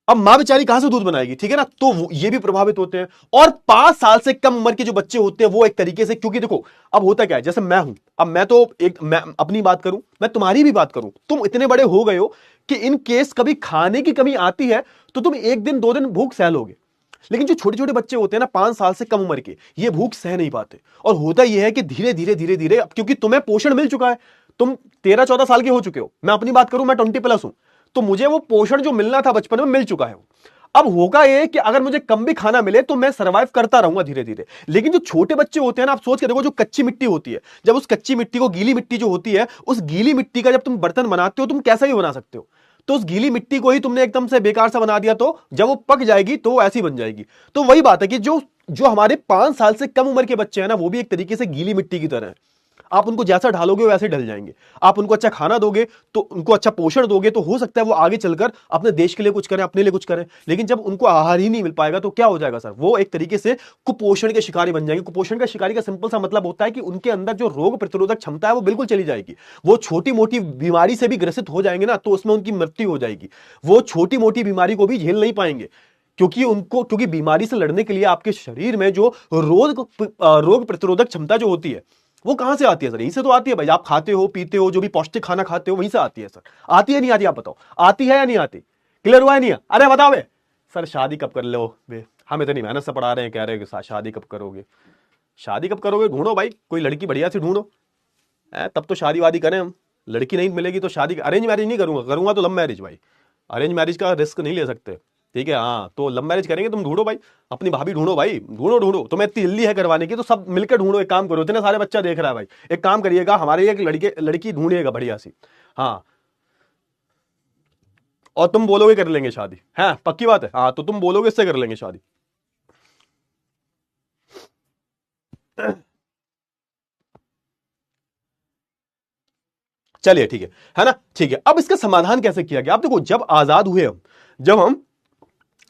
अब मां बेचारी कहां से दूध बनाएगी? ठीक है ना। तो ये भी प्रभावित होते हैं। और 5 साल से कम उम्र के जो बच्चे होते हैं वो एक तरीके से, क्योंकि देखो अब होता क्या है, जैसे मैं हूं, अब मैं अपनी बात करूं, मैं तुम्हारी भी बात करूं, तुम इतने बड़े हो गए हो कि इन केस कभी खाने की कमी आती है तो तुम 1 दिन 2 दिन भूख सह लोगे। लेकिन जो छोटे छोटे बच्चे होते हैं ना 5 साल से कम उम्र के, ये भूख सह नहीं पाते। और होता यह है कि धीरे धीरे धीरे धीरे, क्योंकि तुम्हें पोषण मिल चुका है, तुम 13-14 साल के हो चुके हो, मैं अपनी बात करूं, मैं 20+ हूं, तो मुझे वो पोषण जो मिलना था बचपन में मिल चुका है। अब होगा ये कि अगर मुझे कम भी खाना मिले तो मैं सर्वाइव करता रहूंगा धीरे धीरे। लेकिन जो छोटे बच्चे होते हैं ना, आप सोच के देखो, जो कच्ची मिट्टी होती है, जब उस कच्ची मिट्टी को, गीली मिट्टी जो होती है, उस गीली मिट्टी का जब तुम बर्तन बनाते हो, तुम कैसा भी बना सकते हो, तो उस गीली मिट्टी को ही तुमने एकदम से बेकार सा बना दिया, तो जब वो पक जाएगी तो वो ऐसी बन जाएगी। तो वही बात है कि जो जो हमारे 5 साल से कम उम्र के बच्चे हैं ना, वो भी एक तरीके से गीली मिट्टी की तरह है। आप उनको जैसा ढालोगे वैसे ढल जाएंगे। आप उनको अच्छा खाना दोगे, तो उनको अच्छा पोषण दोगे, तो हो सकता है वो आगे चलकर अपने देश के लिए कुछ करें, अपने लिए कुछ करें। लेकिन जब उनको आहार ही नहीं मिल पाएगा तो क्या हो जाएगा सर? वो एक तरीके से कुपोषण के शिकारी बन जाएंगे। कुपोषण का शिकारी का सिंपल सा मतलब होता है कि उनके अंदर जो रोग प्रतिरोधक क्षमता है वो बिल्कुल चली जाएगी। वो छोटी मोटी बीमारी से भी ग्रसित हो जाएंगे ना, तो उसमें उनकी मृत्यु हो जाएगी। वो छोटी मोटी बीमारी को भी झेल नहीं पाएंगे, क्योंकि बीमारी से लड़ने के लिए आपके शरीर में जो रोग प्रतिरोधक क्षमता जो होती है वो कहां से आती है सर? यहीं से तो आती है भाई। आप खाते हो, पीते हो, जो भी पौष्टिक खाना खाते हो, वहीं से आती है सर। आती है नहीं आती? आप बताओ, आती है या नहीं आती? क्लियर हुआ है नहीं? अरे बताओ बे सर, शादी कब कर लो बे? हम इतनी मेहनत से पढ़ा रहे हैं, कह रहे हैं कि शादी कब करोगे? शादी कब करोगे? ढूंढो भाई, कोई लड़की बढ़िया सी ढूंढो, तब तो शादी वादी करें हम। लड़की नहीं मिलेगी तो शादी, अरेंज मैरिज नहीं करूंगा तो लव मैरिज भाई। अरेंज मैरिज का रिस्क नहीं ले सकते, ठीक है। हाँ, तो लव मैरिज करेंगे। तुम ढूंढो भाई, अपनी भाभी ढूंढो भाई, ढूंढो। तुम्हें इतनी जल्दी है करवाने की तो सब मिलकर ढूंढो। एक काम करो, इतने सारे बच्चा देख रहा है भाई, एक काम करिएगा, हमारे एक लड़की ढूंढिएगा बढ़िया सी। हाँ, और तुम बोलोगे कर लेंगे शादी, है पक्की बात है? हाँ, तो तुम बोलोगे इससे कर लेंगे शादी। चलिए ठीक है ना, ठीक है। अब इसका समाधान कैसे किया गया? आप देखो, जब हम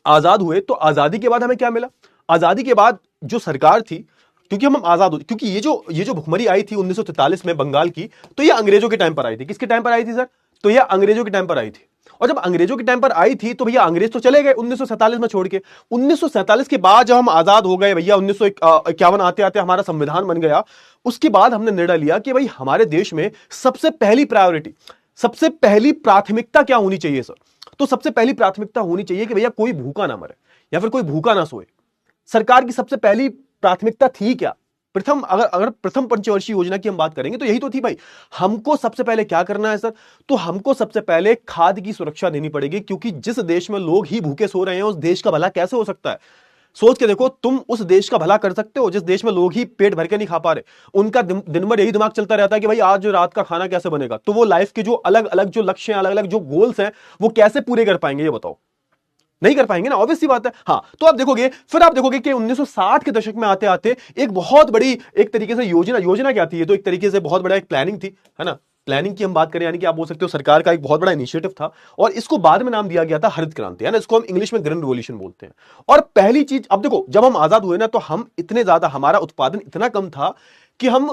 आजाद हुए तो आजादी के बाद हमें क्या मिला? आजादी के बाद जो सरकार थी, क्योंकि हम आजाद हुए, क्योंकि ये जो भुखमरी आई थी 1943 में बंगाल की, तो ये अंग्रेजों के टाइम पर आई थी। किसके टाइम पर आई थी सर? तो ये अंग्रेजों के टाइम पर आई थी। और जब अंग्रेजों के टाइम पर आई थी तो भैया अंग्रेज तो चले गए 1947 में छोड़ के। 1947 के बाद जब हम आजाद हो गए भैया, 1951 आते आते हमारा संविधान बन गया। उसके बाद हमने निर्णय लिया कि भाई हमारे देश में सबसे पहली प्रायोरिटी, सबसे पहली प्राथमिकता क्या होनी चाहिए सर? तो सबसे पहली प्राथमिकता होनी चाहिए कि भैया कोई भूखा ना मरे या फिर कोई भूखा ना सोए। सरकार की सबसे पहली प्राथमिकता थी क्या? अगर प्रथम पंचवर्षीय योजना की हम बात करेंगे तो यही तो थी भाई। हमको सबसे पहले क्या करना है सर? तो हमको सबसे पहले खाद्य की सुरक्षा देनी पड़ेगी, क्योंकि जिस देश में लोग ही भूखे सो रहे हैं उस देश का भला कैसे हो सकता है? सोच के देखो, तुम उस देश का भला कर सकते हो जिस देश में लोग ही पेट भर के नहीं खा पा रहे? उनका दिन भर यही दिमाग चलता रहता है कि भाई आज जो रात का खाना कैसे बनेगा। तो वो लाइफ के जो अलग अलग जो लक्ष्य हैं, अलग अलग जो गोल्स हैं, वो कैसे पूरे कर पाएंगे? ये बताओ, नहीं कर पाएंगे ना, ऑब्वियस सी बात है। हाँ, तो आप देखोगे कि 1960 के दशक में आते आते एक बहुत बड़ी, एक तरीके से योजना क्या थी? ये तो एक तरीके से बहुत बड़ा एक प्लानिंग थी, है ना। प्लानिंग की हम बात करें, यानी कि आप बोल सकते हो सरकार का एक बहुत बड़ा इनिशिएटिव था, और इसको बाद में नाम दिया गया था हरित क्रांति, है ना। इसको हम इंग्लिश में ग्रीन रिवॉल्यूशन बोलते हैं। और पहली चीज, अब देखो, जब हम आजाद हुए ना, तो हम इतने ज्यादा, हमारा उत्पादन इतना कम था कि हम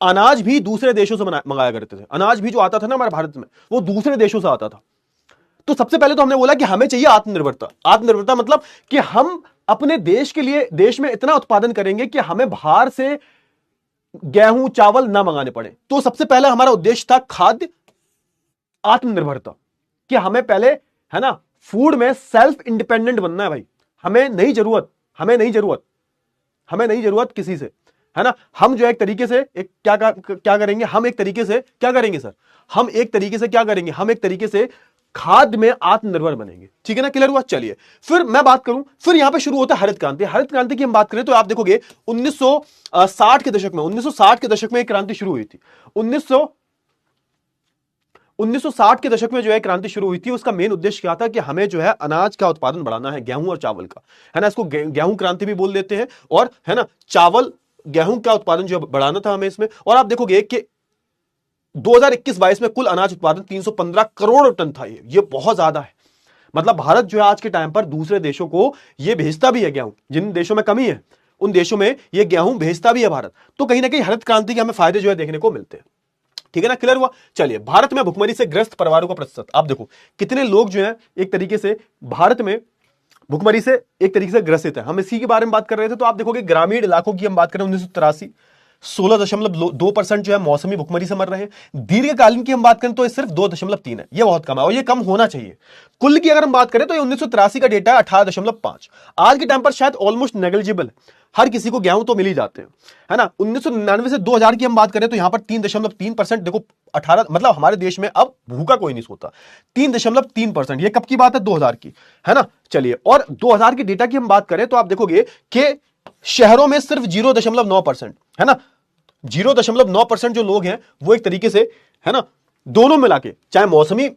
अनाज भी दूसरे देशों से मंगाया करते थे। अनाज भी जो आता था ना हमारे भारत में, वो दूसरे देशों से आता था। तो सबसे पहले तो हमने बोला कि हमें चाहिए आत्मनिर्भरता। आत्मनिर्भरता मतलब कि हम अपने देश के लिए, देश में इतना उत्पादन करेंगे कि हमें बाहर से गेहूं चावल ना मंगाने पड़े। तो सबसे पहला हमारा उद्देश्य था खाद्य आत्मनिर्भरता, कि हमें पहले, है ना, फूड में सेल्फ इंडिपेंडेंट बनना है भाई। हमें नहीं जरूरत किसी से, है ना। हम जो एक तरीके से क्या करेंगे? हम एक तरीके से क्या करेंगे सर? हम एक तरीके से खाद्य में आत्मनिर्भर बनेंगे, ठीक है ना। क्लियर हुआ? चलिए, फिर मैं बात करूं, फिर यहां पे शुरू होता है हरित क्रांति। हरित क्रांति की हम बात करें तो आप देखोगे 1960 के दशक में एक क्रांति शुरू हुई थी। 1960 के दशक में जो है क्रांति शुरू हुई थी। उसका मेन उद्देश्य क्या था कि हमें जो है अनाज का उत्पादन बढ़ाना है, गेहूं और चावल का, है ना। इसको गेहूं क्रांति भी बोल देते हैं, और है ना चावल गेहूं का उत्पादन जो बढ़ाना था हमें इसमें। और आप देखोगे कि 2021-22 में कुल अनाज उत्पादन 315 करोड़ टन था। ये बहुत ज्यादा है। मतलब भारत जो है आज के टाइम पर दूसरे देशों को ये भेजता भी है गेहूं, जिन देशों में कमी है उन देशों में ये गेहूं भेजता भी है भारत। तो कहीं ना कहीं हरित क्रांति के हमें फायदे जो है देखने को मिलते हैं। ठीक है ना, क्लियर हुआ। चलिए, भारत में भुखमरी से ग्रस्त परिवारों का प्रतिशत आप देखो, कितने लोग जो है एक तरीके से भारत में भुखमरी से एक तरीके से ग्रसित है। हम इसी के बारे में बात कर रहे थे। तो आप देखोगे ग्रामीण इलाकों की हम बात करें 1983 16.2% जो है मौसमी भुखमरी से मर रहे हैं। दीर्घकालीन की हम बात करें तो ये सिर्फ 2.3 है। ये बहुत कम है और ये कम होना चाहिए। कुल की अगर हम बात करें तो ये 1983 का डेटा है 18.5। आज के टाइम पर शायद ऑलमोस्ट नेग्लिजिबल। हर किसी को गेहूं तो मिल ही जाते हैं, है ना। 1999 से 2000 की हम बात करें तो यहां पर 3.3%। देखो 18, मतलब हमारे देश में अब भूखा कोई नहीं सोता। 3.3%। ये कब की बात है? 2000 की, है ना। चलिए, और 2000 के डेटा की हम बात करें तो आप देखोगे कि शहरों में सिर्फ 0.9%, है ना। 0.9% जो लोग हैं वो एक तरीके से, है ना, दोनों मिला के, चाहे मौसमी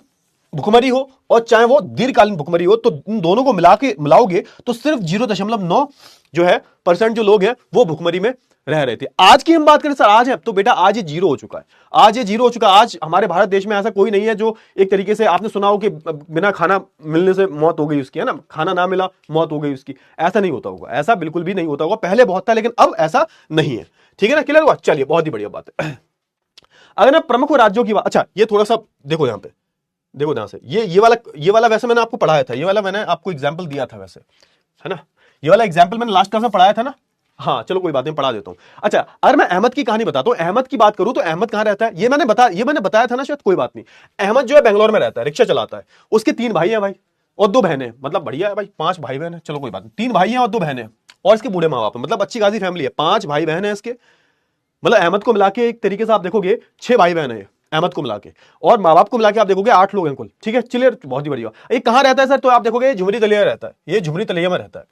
भुखमरी हो और चाहे वो दीर्घकालीन भुखमरी हो, तो इन दोनों को मिलाओगे तो सिर्फ 0.9 जो है परसेंट जो लोग हैं वो भुखमरी में रह रहे थे। आज की हम बात करें सर, आज है तो बेटा आज ये 0 हो चुका है। आज ये 0 हो चुका है। आज हमारे भारत देश में ऐसा कोई नहीं है जो एक तरीके से, आपने सुना हो कि बिना खाना मिलने से मौत हो गई उसकी, है ना, खाना ना मिला मौत हो गई उसकी। ऐसा नहीं होता होगा, ऐसा बिल्कुल भी नहीं होता होगा। पहले बहुत था लेकिन अब ऐसा नहीं है। ठीक है ना, क्लियर हुआ। चलिए, बहुत ही बढ़िया बात है। अगर ना प्रमुख राज्यों की बात, अच्छा ये थोड़ा सा देखो यहां पे, देखो ध्यान से, ये वाला वैसे मैंने आपको पढ़ाया था, ये वाला मैंने आपको एग्जांपल दिया था वैसे, है ना। ये वाला एग्जांपल मैंने लास्ट क्लास में पढ़ाया था ना। हाँ चलो कोई बात नहीं, पढ़ा देता हूं। अच्छा, अगर मैं अहमद की कहानी बताता हूं, अहमद की बात करूं तो अहमद कहां रहता है ये मैंने बताया था ना शायद, कोई बात नहीं। अहमद जो है बेंगलोर में रहता है, रिक्शा चलाता है। उसके 3 भाई हैं भाई और 2 बहनें, मतलब बढ़िया है भाई, 5 भाई बहन है, चलो कोई बात नहीं। 3 भाई हैं और 2 बहनें, और इसके बूढ़े माँ बाप है, मतलब अच्छी खासी फैमिली है। 5 भाई बहन है इसके, मतलब अहमद को मिला के एक तरीके से आप देखोगे 6 भाई बहन है अहमद को मिला के, और माँ बाप को मिला के आप देखोगे 8 लोग हैं कुल। ठीक है, चलिए बहुत ही बढ़िया। ये कहां रहता है सर? तो आप देखोगे झुमरी तलिया रहता है, ये झुमरी तलिया में रहता है।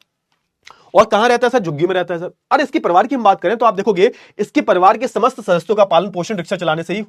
और कहां रहता है सर? झुग्गी में रहता है सर। और इसके परिवार की हम बात करें तो आप देखोगे इसके परिवार के समस्त सदस्यों का पालन पोषण रिक्शा चलाने से ही,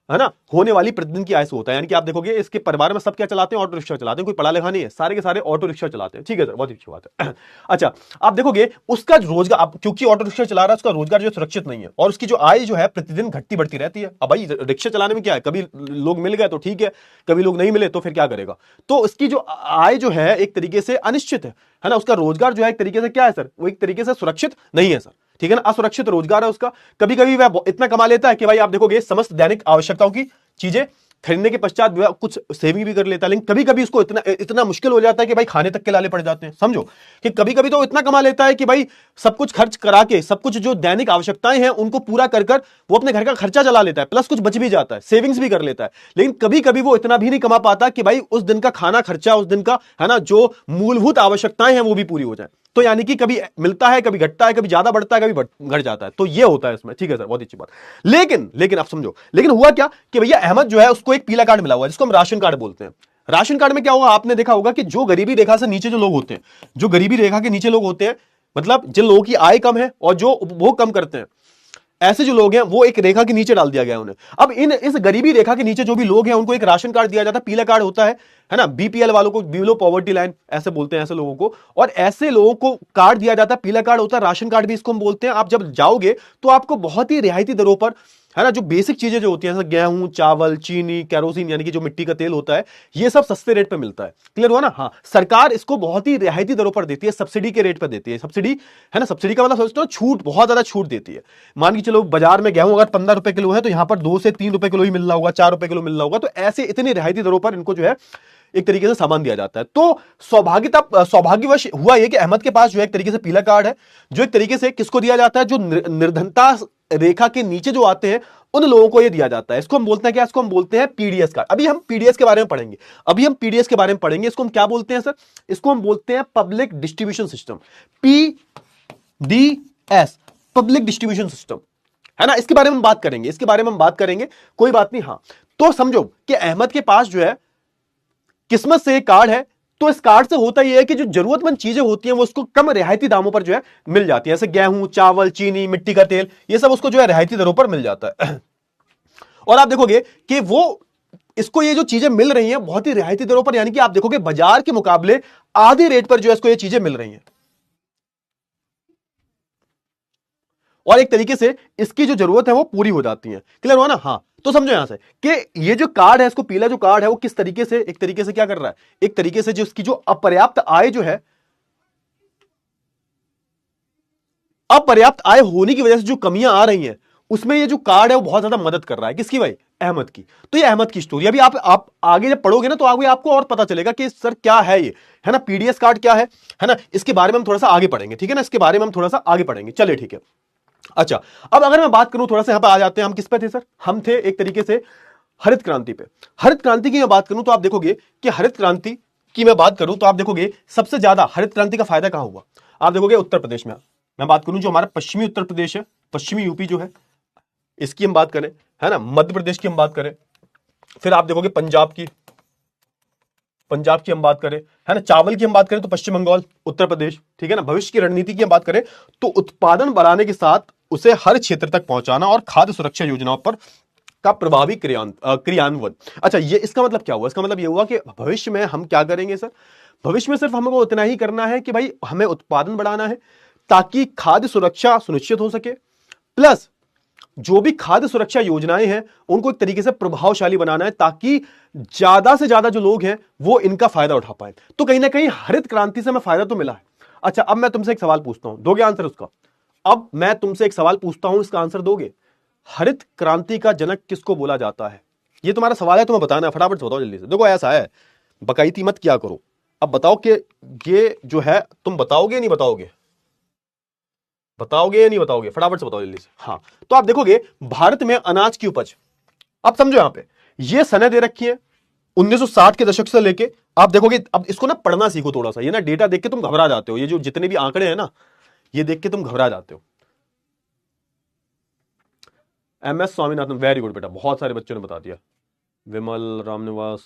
है ना, होने वाली प्रतिदिन की आय से होता है। यानी कि आप देखोगे इसके परिवार में सब क्या चलाते हैं? ऑटो रिक्शा चलाते हैं। कोई पढ़ा लिखा नहीं है, सारे के सारे ऑटो रिक्शा चलाते हैं। ठीक है सर, बहुत अच्छी बात है। अच्छा, आप देखोगे उसका रोजगार, क्योंकि ऑटो रिक्शा चला रहा है, उसका रोजगार जो सुरक्षित नहीं है, और उसकी जो आय जो है प्रतिदिन घटती बढ़ती रहती है। अब भाई रिक्शा चलाने में क्या है, कभी लोग मिल गए तो ठीक है, कभी लोग नहीं मिले तो फिर क्या करेगा। तो इसकी जो आय जो है एक तरीके से अनिश्चित है ना। उसका रोजगार जो है एक तरीके से क्या है सर, वो एक तरीके से सुरक्षित नहीं है सर। ठीक है ना, असुरक्षित रोजगार है उसका। कभी कभी वह इतना कमा लेता है कि भाई आप देखोगे समस्त दैनिक आवश्यकताओं की चीजें खरीदने के पश्चात कुछ सेविंग भी कर लेता है। लेकिन कभी कभी उसको इतना मुश्किल हो जाता है कि भाई खाने तक के लाले पड़ जाते हैं। समझो कि कभी कभी तो इतना कमा लेता है कि भाई सब कुछ खर्च करा के, सब कुछ जो दैनिक आवश्यकताएं हैं उनको पूरा कर कर वो अपने घर का खर्चा चला लेता है, प्लस कुछ बच भी जाता है, सेविंग्स भी कर लेता है। लेकिन कभी कभी वो इतना भी नहीं कमा पाता कि भाई उस दिन का खाना खर्चा, उस दिन का, है ना, जो मूलभूत आवश्यकताएं हैं वो भी पूरी हो जाए। तो यानी कि कभी मिलता है, कभी घटता है, कभी ज्यादा बढ़ता है, कभी घट जाता है। तो ये होता है इसमें। ठीक है सर, बहुत अच्छी बात। लेकिन आप समझो, लेकिन हुआ क्या कि भैया अहमद जो है उसको एक पीला कार्ड मिला हुआ है जिसको हम राशन कार्ड बोलते हैं। राशन कार्ड में क्या होगा, आपने देखा होगा कि जो गरीबी रेखा से नीचे जो लोग होते हैं, जो गरीबी रेखा के नीचे लोग होते हैं, मतलब जिन लोगों की आय कम है और जो उपभोग कम करते हैं, ऐसे जो लोग हैं वो एक रेखा के नीचे डाल दिया गया उन्हें। अब इस गरीबी रेखा के नीचे जो भी लोग हैं उनको एक राशन कार्ड दिया जाता है, पीला कार्ड होता है ना। बीपीएल वालों को बिलो पॉवर्टी लाइन ऐसे बोलते हैं ऐसे लोगों को, और ऐसे लोगों को कार्ड दिया जाता है, पीला कार्ड होता है, राशन कार्ड भी इसको हम बोलते हैं। आप जब जाओगे तो आपको बहुत ही रियायती दरों पर, है ना, जो बेसिक चीजें जो होती हैं जैसे गेहूं, चावल, चीनी, केरोसिन यानी कि जो मिट्टी का तेल होता है, ये सब सस्ते रेट पे मिलता है। क्लियर हुआ ना। हाँ, सरकार इसको बहुत ही रियायती दरों पर देती है, सब्सिडी के रेट पर देती है। सब्सिडी, है ना, सब्सिडी का मतलब सोचते हो छूट, बहुत ज्यादा छूट देती है। मान के चलो बाजार में गेहूं अगर 15 रुपए किलो है तो यहां पर 2 से 3 रुपए किलो ही मिल रहा होगा, 4 रुपए किलो मिल रहा होगा। तो ऐसे इतनी रियायती दरों पर इनको जो है एक तरीके से सामान दिया जाता है। तो सौभाग्यवश हुआ यह कि अहमद के पास जो है एक तरीके से पीला कार्ड है, जो एक तरीके से किसको दिया जाता है, जो निर्धनता रेखा के नीचे जो आते हैं उन लोगों को यह दिया जाता है। इसको हम बोलते हैं क्या, इसको हम बोलते हैं पीडीएस कार्ड। अभी हम पीडीएस के बारे में पढ़ेंगे। इसको हम क्या बोलते हैं सर, इसको हम बोलते हैं public distribution system, PDS, public distribution system, है ना। इसके बारे में बात करेंगे, कोई बात नहीं। हाँ, तो समझो कि अहमद के पास जो है किस्मत से एक कार्ड है, तो इस कार्ड से होता यह है कि जो जरूरतमंद चीजें होती हैं वो उसको कम रियायती दामों पर जो है मिल जाती है। जैसे गेहूं, चावल, चीनी, मिट्टी का तेल, ये सब उसको जो है रियायती दरों पर मिल जाता है। और आप देखोगे कि वो इसको ये जो चीजें मिल रही हैं बहुत ही रियायती दरों पर, यानी कि आप देखोगे बाजार के मुकाबले आधे रेट पर जो है इसको ये चीजें मिल रही हैं। और एक तरीके से इसकी जो जरूरत है वो पूरी हो जाती है। क्लियर हुआ ना? हाँ, तो समझो यहां से कि ये जो कार्ड है, इसको पीला जो कार्ड है वो किस तरीके से, एक तरीके से क्या कर रहा है, एक तरीके से जो इसकी जो अपर्याप्त आय जो है, अपर्याप्त आय होने की वजह से जो कमियां आ रही हैं उसमें ये जो कार्ड है वो बहुत ज्यादा मदद कर रहा है। किसकी भाई? अहमद की। तो ये अहमद की स्टोरी, अभी आप आगे जब पढ़ोगे ना तो आगे आपको और पता चलेगा कि सर क्या है ये, है ना, पीडीएस कार्ड क्या है ना, इसके बारे में हम थोड़ा सा आगे पढ़ेंगे, ठीक है ना, इसके बारे में हम थोड़ा सा आगे पढ़ेंगे। चलिए ठीक है। अच्छा, अब अगर मैं बात करूं थोड़ा सा, यहां पर आ जाते हैं, हम किस पे थे सर? हम थे एक तरीके से हरित क्रांति पे। हरित क्रांति की मैं बात करूं तो आप देखोगे कि हरित क्रांति की मैं बात करूं तो आप देखोगे सबसे ज्यादा हरित क्रांति का फायदा कहां हुआ? आप देखोगे उत्तर प्रदेश में। मैं बात करूं जो हमारा पश्चिमी उत्तर प्रदेश है, पश्चिमी यूपी जो है, इसकी हम बात करें, है ना, मध्य प्रदेश की हम बात करें, फिर आप देखोगे पंजाब की हम बात करें, है ना, चावल की हम बात करें तो पश्चिम बंगाल, उत्तर प्रदेश, ठीक है ना। भविष्य की रणनीति की हम बात करें तो उत्पादन बढ़ाने के साथ उसे हर क्षेत्र तक पहुंचाना और खाद्य सुरक्षा योजनाओं पर का प्रभावी क्रियान्वयन। अच्छा, ये इसका मतलब क्या हुआ? इसका मतलब ये हुआ कि भविष्य में हम क्या करेंगे सर? भविष्य में सिर्फ हमको उतना ही करना है कि भाई हमें उत्पादन बढ़ाना है ताकि खाद्य सुरक्षा सुनिश्चित हो सके, प्लस जो भी खाद्य सुरक्षा योजनाएं हैं उनको एक तरीके से प्रभावशाली बनाना है ताकि ज्यादा से ज्यादा जो लोग हैं वो इनका फायदा उठा पाए। तो कहीं ना कहीं हरित क्रांति से हमें फायदा तो मिला है। अच्छा, अब मैं तुमसे एक सवाल पूछता हूं, दोगे आंसर उसका? अब मैं तुमसे एक सवाल पूछता हूं, इसका आंसर दोगे? हरित क्रांति का जनक किसको बोला जाता है? ये तुम्हारा सवाल है, तुम्हें बताना है, फटाफट से बताओ जल्दी से। देखो ऐसा है, बकायती मत क्या करो, अब बताओ कि ये जो है तुम बताओगे या नहीं बताओगे? बताओगे या नहीं बताओगे? फटाफट से बताओ जल्दी से। हाँ, तो आप देखोगे भारत में अनाज की उपज, अब समझो यहां पे ये सनद दे रखी है 1960 के दशक से लेके, आप देखोगे, अब इसको ना पढ़ना सीखो थोड़ा सा, ये ना डेटा देख के तुम घबरा जाते हो, ये जो जितने भी आंकड़े हैं ना ये देख के तुम घबरा जाते हो। MS स्वामीनाथन, वेरी गुड बेटा, बहुत सारे बच्चों ने बता दिया। विमल, रामनिवास,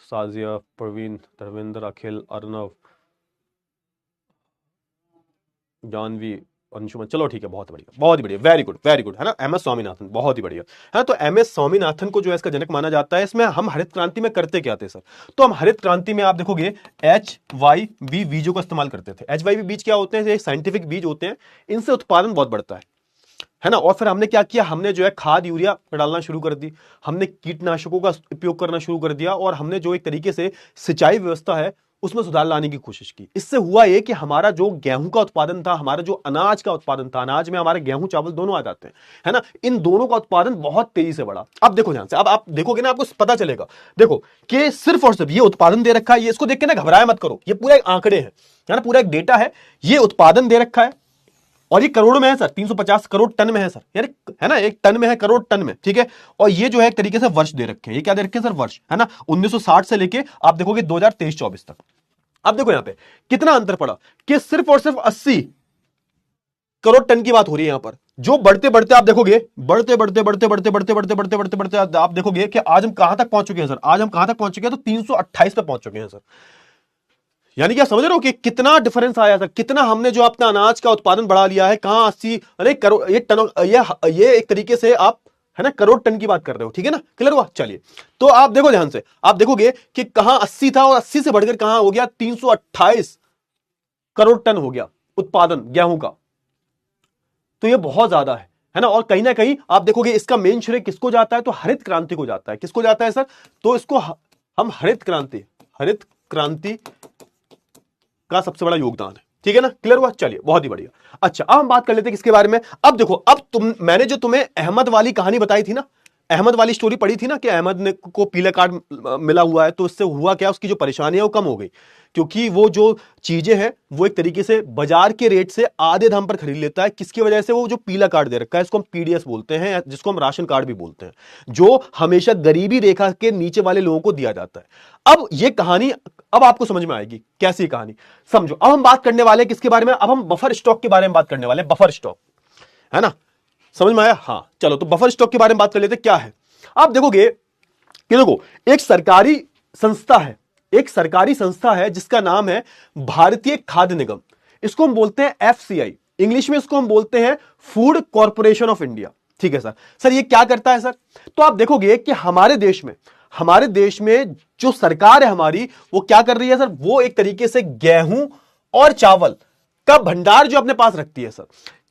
साजिया, प्रवीण, धर्मेंद्र, अखिल, अर्नव, जानवी, अंशुमन, चलो ठीक है, बहुत बढ़िया, बहुत ही बढ़िया, वेरी गुड, है ना। MS स्वामीनाथन, बहुत ही बढ़िया है। तो MS स्वामीनाथन को जो है इसका जनक माना जाता है। इसमें हम हरित क्रांति में करते क्या थे सर? तो हम हरित क्रांति में आप देखोगे HYV बीजों का इस्तेमाल करते थे। HYV बीज क्या होते हैं? ये साइंटिफिक बीज होते हैं, इनसे उत्पादन बहुत बढ़ता है ना। और फिर हमने क्या किया? हमने जो है खाद यूरिया डालना शुरू कर दी, हमने कीटनाशकों का उपयोग करना शुरू कर दिया, और हमने जो एक तरीके से सिंचाई व्यवस्था है उसमें सुधार लाने की कोशिश की। इससे हुआ ये कि हमारा जो गेहूं का उत्पादन था, हमारा जो अनाज का उत्पादन था, अनाज में हमारे गेहूं चावल दोनों आ जाते हैं, है ना, इन दोनों का उत्पादन बहुत तेजी से बढ़ा। अब देखो ध्यान से, अब आप देखोगे ना आपको पता चलेगा, देखो कि सिर्फ और सिर्फ ये उत्पादन दे रखा है, ये इसको देख के ना घबराया मत करो, ये पूरा एक आंकड़े है ना, पूरा एक डेटा है, ये उत्पादन दे रखा है और ये करोड़ में है सर, 350 करोड़ टन में है सर, यानी है ना, एक टन में है, करोड़ टन में, ठीक है। और ये जो है एक तरीके से वर्ष दे रखे हैं, ये क्या दे रखे हैं सर? वर्ष, है ना, 1960 से लेके आप देखोगे 2023-24 तक। अब देखो यहां पे कितना अंतर पड़ा कि सिर्फ और सिर्फ 80 करोड़ टन की बात हो रही है यहां पर, जो बढ़ते बढ़ते आप देखोगे, बढ़ते आप देखोगे कि आज हम कहां तक पहुंच चुके हैं सर? आज हम कहां तक पहुंच चुके हैं? तो 328 पे पहुंच चुके हैं सर। यानी क्या समझ रहे हो कि कितना डिफरेंस आया सर? कितना हमने जो अपना अनाज का उत्पादन बढ़ा लिया है। कहां 80, अरे करोड़, ये टन, ये एक तरीके से आप, है ना, करोड़ टन की बात कर रहे हो, ठीक है ना, क्लियर हुआ? चलिए, तो आप देखो ध्यान से, आप देखोगे कि कहां 80 था और 80 से बढ़कर कहां हो गया? 328 करोड़ टन हो गया उत्पादन गेहूं का। तो ये बहुत ज्यादा है ना। और कहीं ना कहीं आप देखोगे इसका मेन श्रेय किसको जाता है? तो हरित क्रांति को जाता है। किसको जाता है सर? तो इसको हम हरित क्रांति का सबसे बड़ा योगदान है, ठीक है ना, क्लियर हुआ? चलिए, बहुत ही बढ़िया। अच्छा, अब हम बात कर लेते हैं किसके बारे में। अब देखो, अब मैंने जो तुम्हें अहमद वाली कहानी बताई थी ना, अहमद वाली स्टोरी पढ़ी थी ना कि अहमद ने को पीला कार्ड मिला हुआ है, तो इससे हुआ क्या? उसकी जो परेशानी है वो कम हो गई, क्योंकि वो जो चीजें हैं वो एक तरीके से बाजार के रेट से आधे दाम पर खरीद लेता है। किसकी वजह से? वो जो पीला कार्ड दे रखा है, इसको हम PDS बोलते हैं, जिसको हम राशन कार्ड भी बोलते हैं, जो हमेशा गरीबी रेखा के नीचे वाले लोगों को दिया जाता है। अब ये कहानी अब आपको समझ में आएगी कैसी कहानी, समझो। अब हम बात करने वाले किसके बारे में? अब हम बफर स्टॉक के बारे में बात करने वाले हैं। बफर स्टॉक, है ना, समझ में आया? हाँ, चलो, तो बफर स्टॉक के बारे में बात कर लेते हैं। क्या है? आप देखोगे कि देखो, एक सरकारी संस्था है जिसका नाम है भारतीय खाद्य निगम। इसको हम बोलते हैं FCI, इंग्लिश में इसको हम बोलते हैं फूड कॉर्पोरेशन ऑफ इंडिया, ठीक है सर। सर ये क्या करता है सर? तो आप देखोगे कि हमारे देश में हमारे देश में जो सरकार है हमारी, वो क्या कर रही है सर, वो एक तरीके से गेहूं और चावल का भंडार जो अपने पास रखती है सर,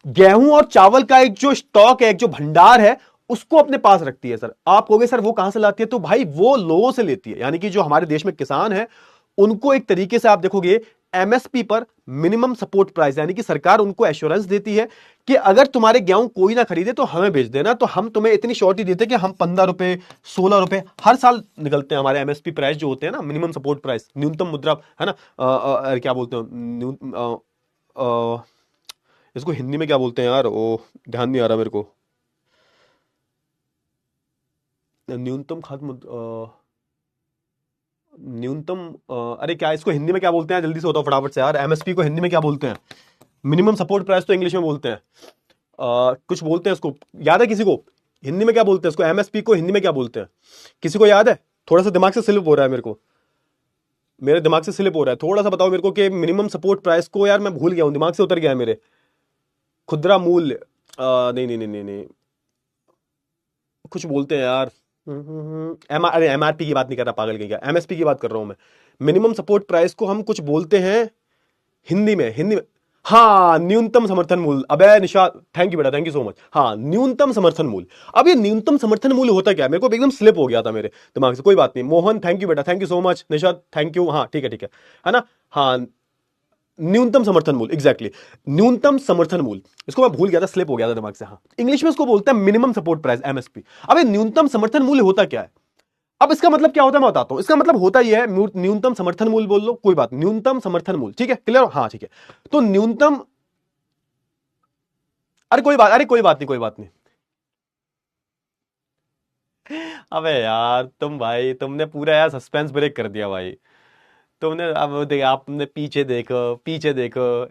गेहूं और चावल का एक जो स्टॉक है, एक जो भंडार है, उसको अपने पास रखती है सर। आप कहोगे सर वो कहां से लाती है, तो भाई वो लोगों से लेती है, यानी कि जो हमारे देश में किसान है उनको एक तरीके से आप देखोगे एमएसपी पर, मिनिमम सपोर्ट प्राइस, यानी कि सरकार उनको एश्योरेंस देती है कि अगर तुम्हारे गेहूं कोई ना खरीदे तो हमें बेच देना, तो हम तुम्हें इतनी श्योरिटी देते हैं कि हम 15 रुपए 16 रुपए हर साल निकलते हैं हमारे एमएसपी प्राइस जो होते हैं ना, मिनिमम सपोर्ट प्राइस, न्यूनतम मुद्रा, है ना, क्या बोलते हैं इसको हिंदी में क्या बोलते हैं यार, वो ध्यान नहीं आ रहा मेरे को, न्यूनतम खाद्य न्यूनतम अरे क्या इसको हिंदी में क्या बोलते हैं, जल्दी से बताओ फटाफट से यार, एमएसपी को हिंदी में क्या बोलते हैं, मिनिमम सपोर्ट प्राइस तो इंग्लिश में बोलते हैं, कुछ बोलते हैं इसको, याद है किसी को हिंदी में क्या बोलते हैं इसको, एमएसपी को हिंदी में क्या बोलते हैं, किसी को याद है? थोड़ा सा दिमाग से स्लिप हो रहा है मेरे को, मेरे दिमाग से स्लिप हो रहा है, थोड़ा सा बताओ मेरे को कि मिनिमम सपोर्ट प्राइस को, यार मैं भूल गया हूं, दिमाग से उतर गया है मेरे, खुदरा मूल्य, नहीं नहीं नहीं नहीं नहीं, कुछ बोलते हैं यार, अरे एमआरपी की बात नहीं कर रहा, पागल क्या, एमएसपी की बात कर रहा हूं मैं, मिनिमम सपोर्ट प्राइस को हम कुछ बोलते हैं हिंदी में, हाँ न्यूनतम समर्थन मूल्य। अबे निशाद, थैंक यू बेटा, थैंक यू सो मच। हाँ न्यूनतम समर्थन मूल्य। अब ये न्यूनतम समर्थन मूल्य होता क्या है, मेरे को एकदम स्लिप हो गया था मेरे दिमाग से, कोई बात नहीं। मोहन थैंक यू बेटा, thank you so much. Nishad thank you, हाँ ठीक है ना, हाँ न्यूनतम समर्थन मूल्य, एग्जैक्टली न्यूनतम समर्थन मूल्य, इसको मैं भूल गया था, स्लिप हो गया था दिमाग से। हाँ इंग्लिश में इसको बोलते हैं मिनिमम सपोर्ट प्राइस, एमएसपी। अब ये न्यूनतम समर्थन मूल्य होता क्या है, अब इसका मतलब क्या होता है मैं बताता हूं। इसका मतलब होता यह है, न्यूनतम समर्थन मूल्य बोल लो, कोई बात, न्यूनतम समर्थन मूल्य, ठीक है, क्लियर हो? हाँ ठीक है, तो न्यूनतम, अरे कोई बात नहीं, कोई बात नहीं। अबे यार तुम भाई, तुमने पूरा यार सस्पेंस ब्रेक कर दिया भाई, तुमने। अब देख, आपने पीछे देखो, पीछे देखो।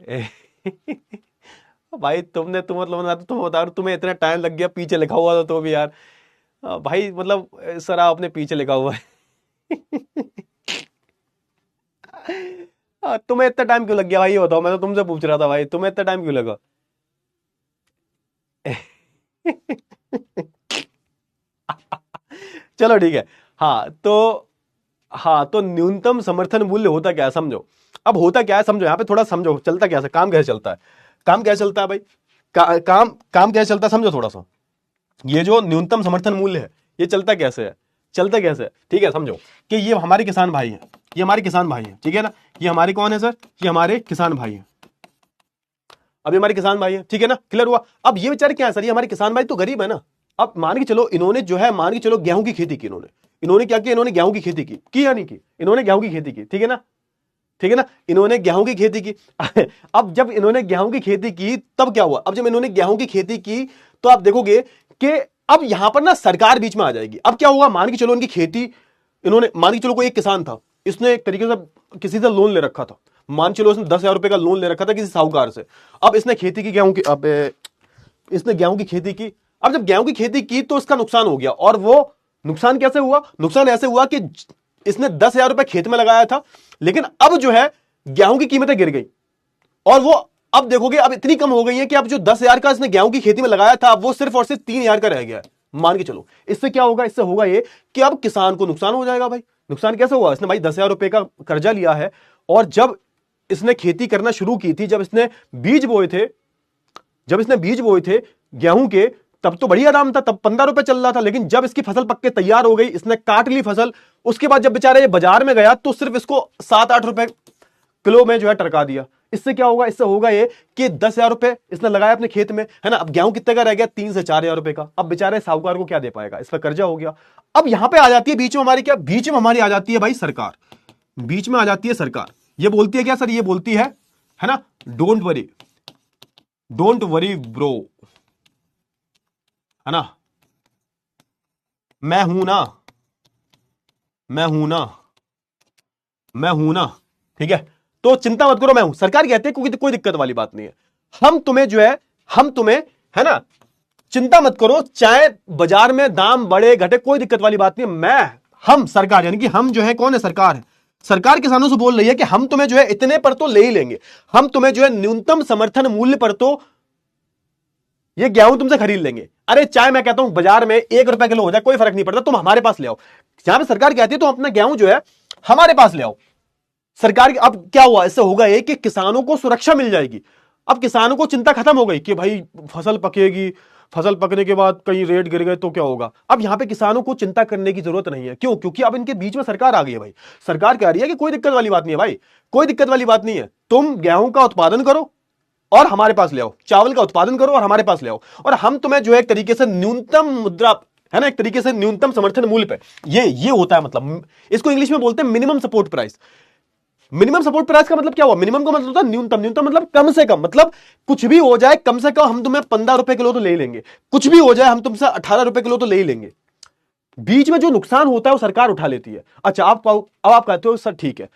भाई तुमने, तुम मतलब ना, तो तुम बता रहे तुम्हें इतना टाइम लग गया, पीछे लिखा हुआ था तो भी यार, भाई मतलब सर आपने पीछे लिखा हुआ है। तुम्हें इतना टाइम क्यों लग गया भाई, ये बताओ, मैं तो तुमसे पूछ रहा था भाई, तुम्हें इतना टाइम क्यों लगा? चलो ठीक है। हाँ तो, हाँ तो न्यूनतम समर्थन मूल्य होता क्या है समझो। अब होता क्या है समझो, यहां पे थोड़ा समझो, चलता क्या है, काम कैसे चलता है, काम कैसे चलता है भाई, काम कैसे चलता है समझो थोड़ा सा। ये जो न्यूनतम समर्थन मूल्य है, ये चलता कैसे है, चलता कैसे है, ठीक है समझो कि ये हमारे किसान भाई हैं, ये हमारे किसान भाई हैं, ठीक है ना, ये हमारे कौन है सर, ये हमारे किसान भाई हैं। अब ये हमारे किसान भाई हैं, ठीक है ना, क्लियर हुआ। अब ये बेचारे क्या है सर, ये हमारे किसान भाई तो गरीब है ना। अब मान के चलो इन्होंने जो है, मान के चलो गेहूं की खेती की, इन्होंने क्या किया, इन्होंने गेहूं की खेती की या नहीं की, इन्होंने गेहूं की खेती की, ठीक है ना, ठीक है ना, इन्होंने गेहूं की खेती की। अब जब इन्होंने गेहूं की खेती की तब क्या हुआ, अब जब इन्होंने गेहूं की खेती की तो आप देखोगे कि अब यहां पर ना सरकार बीच में आ जाएगी। अब क्या होगा, मान के चलो इनकी खेती, इन्होंने, मान के चलो कोई एक किसान था, इसने एक तरीके से किसी से लोन ले रखा था, मान चलो इसने 10,000 रुपए का लोन ले रखा था किसी साहूकार से। अब इसने खेती की गेहूं की, अब इसने गेहूं की खेती की। अब जब गेहूं की खेती की तो इसका नुकसान हो गया, और वो नुकसान कैसे हुआ, नुकसान ऐसे हुआ कि इसने 10,000 रुपए खेत में लगाया था, लेकिन अब जो है गेहूं की कीमतें गिर गई, और वो अब देखोगे अब इतनी कम हो गई है कि अब जो 10,000 का इसने गेहूं की खेती में लगाया था, वो सिर्फ और सिर्फ 3,000 का रह गया है, मान के चलो। इससे क्या होगा, इससे होगा ये कि अब किसान को नुकसान हो जाएगा भाई। नुकसान कैसे हुआ, इसने भाई 10,000 रुपए का कर्जा लिया है, और जब इसने खेती करना शुरू की थी, जब इसने बीज बोए थे, जब इसने बीज बोए थे गेहूं के, तब तो बढ़िया दाम था, तब 15 रुपए चल रहा था। लेकिन जब इसकी फसल पक के तैयार हो गई, इसने काट ली फसल, उसके बाद जब बेचारा ये बाजार में गया तो सिर्फ इसको 7-8 रुपए किलो में जो है टरका दिया। इससे क्या होगा, इससे होगा ये कि 10,000 रुपए इसने लगाया अपने खेत में, है ना। अब गेहूं कितने का रह गया, 3 से 4,000 रुपए का। अब बेचारे साहूकार को क्या दे पाएगा, इस पर कर्जा हो गया। अब यहां पे आ जाती है बीच में हमारी, क्या बीच में हमारी आ जाती है भाई सरकार, बीच में आ जाती है सरकार। ये बोलती है क्या सर, ये बोलती है ना, don't worry, don't worry bro, है ना, मैं हूं ना, मैं हूं ना, मैं हूं ना, ठीक है, तो चिंता मत करो, मैं हूं। सरकार कहते हैं कोई दिक्कत वाली बात नहीं है, हम तुम्हें जो है, हम तुम्हें, है ना, चिंता मत करो, चाहे बाजार में दाम बढ़े घटे, कोई दिक्कत वाली बात नहीं है। हम सरकार, यानी कि हम जो है, कौन है, सरकार है। सरकार किसानों से बोल रही है कि हम तुम्हें जो है इतने पर तो ले ही लेंगे, हम तुम्हें जो है न्यूनतम समर्थन मूल्य पर तो ये गेहूं तुमसे खरीद लेंगे। अरे चाहे मैं कहता हूं बाजार में 1 रुपए किलो हो जाए, कोई फर्क नहीं पड़ता, तुम हमारे पास ले आओ। जहां पे सरकार कहती है तो अपना गेहूं जो है हमारे पास ले आओ। सरकार अब क्या हुआ, इससे होगा ये कि किसानों को सुरक्षा मिल जाएगी। अब किसानों को चिंता खत्म हो गई कि भाई फसल पकेगी, फसल पकने के बाद कहीं रेट गिर गए तो क्या होगा। अब यहां पे किसानों को चिंता करने की जरूरत नहीं है। क्यों? क्योंकि अब इनके बीच में सरकार आ गई है भाई। सरकार कह रही है कि कोई दिक्कत वाली बात नहीं है भाई, कोई दिक्कत वाली बात नहीं है, तुम गेहूं का उत्पादन करो और हमारे पास ले आओ, चावल का उत्पादन करो और हमारे पास ले आओ, और हम तुम्हें जो है एक तरीके से न्यूनतम मुद्रा, है ना, एक तरीके से न्यूनतम समर्थन मूल्य पे, ये होता है, मतलब इसको इंग्लिश में बोलते हैं minimum support price. Minimum support price का मतलब क्या हुआ? मिनिमम का मतलब होता है न्यूनतम, न्यूनतम मतलब कम से कम, मतलब कुछ भी हो जाए कम से कम हम तुम्हें 15 रुपए किलो तो ले ही लेंगे, कुछ भी हो जाए हम तुमसे 18 रुपए किलो तो ले ही लेंगे। बीच में जो नुकसान होता है वो सरकार उठा लेती है। अच्छा, अब आप कहते हो सर ठीक है,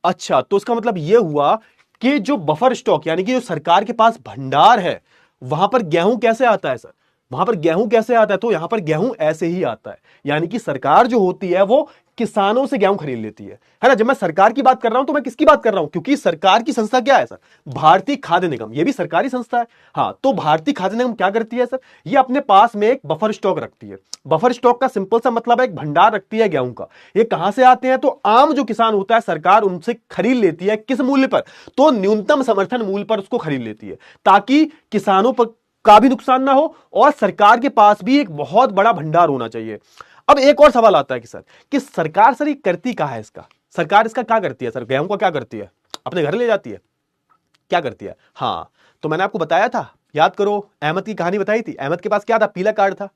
अच्छा तो इसका मतलब यह हुआ कि जो बफर स्टॉक यानी कि जो सरकार के पास भंडार है, वहां पर गेहूं कैसे आता है सर? वहां पर गेहूं कैसे आता है? तो यहां पर गेहूं ऐसे ही आता है, यानी कि सरकार जो होती है वो किसानों से गेहूं खरीद लेती है ना। जब मैं सरकार की बात कर रहा हूं तो मैं किसकी बात कर रहा हूं? क्योंकि सरकार की संस्था क्या है सर? भारतीय खाद्य निगम, ये भी सरकारी संस्था है। हाँ, तो भारतीय खाद्य निगम क्या करती है सर? ये अपने पास में एक बफर स्टॉक रखती है। बफर स्टॉक का सिंपल सा मतलब है एक भंडार रखती है गेहूं का। ये कहां से आते हैं? तो आम जो किसान होता है सरकार उनसे खरीद लेती है। किस मूल्य पर? तो न्यूनतम समर्थन मूल्य पर उसको खरीद लेती है, ताकि किसानों पर का भी नुकसान ना हो और सरकार के पास भी एक बहुत बड़ा भंडार होना चाहिए। अब एक और सवाल आता है कि सर, कि सरकार सर ये करती क्या है इसका? सरकार इसका क्या करती है सर? गेहूं का क्या करती है? अपने घर ले जाती है? क्या करती है? हाँ, तो मैंने आपको बताया था, याद करो, अहमद की कहानी बताई थी। अहमद के पास क्या था? पीला कार्ड था,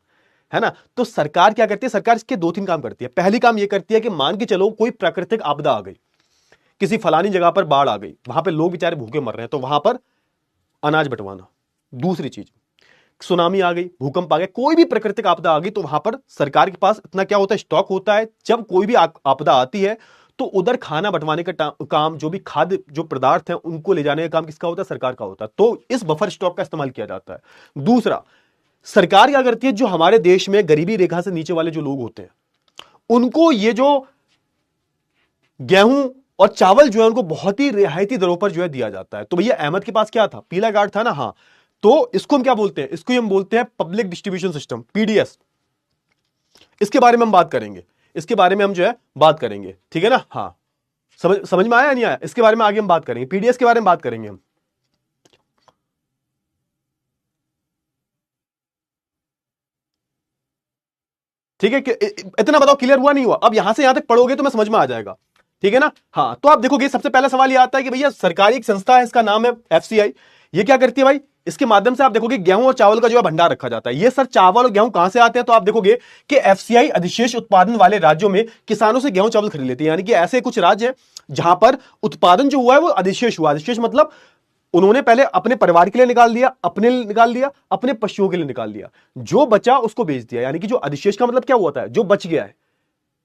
है ना। तो सरकार क्या करती है? सरकार इसके 2-3 काम करती है। पहली काम यह करती है कि मान के चलो कोई प्राकृतिक आपदा आ गई, किसी फलानी जगह पर बाढ़ आ गई, वहां पर लोग बेचारे भूखे मर रहे हैं, तो वहां पर अनाज बंटवाना। दूसरी चीज, सुनामी आ गई, भूकंप आ गया, कोई भी प्राकृतिक आपदा आ गई, तो वहां पर सरकार के पास इतना क्या होता है? स्टॉक होता है। जब कोई भी आपदा आती है तो उधर खाना बंटवाने का काम, जो भी खाद्य जो पदार्थ है उनको ले जाने का काम किसका होता है? सरकार का होता है। तो इस बफर स्टॉक का इस्तेमाल किया जाता है। दूसरा, सरकार क्या करती है? जो हमारे देश में गरीबी रेखा से नीचे वाले जो लोग होते हैं उनको ये जो गेहूं और चावल जो है उनको बहुत ही रियायती दरों पर जो है दिया जाता है। तो भैया अहमद के पास क्या था? पीला कार्ड था ना। हाँ, तो इसको हम क्या बोलते हैं? इसको हम बोलते हैं पब्लिक डिस्ट्रीब्यूशन सिस्टम, पीडीएस। इसके बारे में हम बात करेंगे, इसके बारे में हम जो है बात करेंगे, ठीक है ना। हाँ, समझ में आया नहीं आया? इसके बारे में आगे हम बात करेंगे, पीडीएस के बारे में बात करेंगे हम। ठीक है, इतना बताओ क्लियर हुआ नहीं हुआ? अब यहां से यहां तक पढ़ोगे तो मैं समझ में आ जाएगा, ठीक है ना। हाँ, तो आप देखोगे सबसे पहला सवाल ये आता है कि भैया सरकारी एक संस्था है, इसका नाम है एफसीआई। ये क्या करती है भाई? इसके माध्यम से आप देखोगे गेहूं और चावल का जो है भंडार रखा जाता है। ये सर चावल और गेहूं कहां से आते हैं? तो आप देखोगे कि एफसीआई अधिशेष उत्पादन वाले राज्यों में किसानों से गेहूं चावल खरीद लेती है। यानी कि ऐसे कुछ राज्य हैं जहां पर उत्पादन जो हुआ है वो अधिशेष हुआ। अधिशेष मतलब उन्होंने पहले अपने परिवार के लिए निकाल दिया, अपने लिए निकाल दिया, अपने पशुओं के लिए निकाल दिया, जो बचा उसको बेच दिया। यानी कि जो अधिशेष का मतलब क्या होता है? जो बच गया है।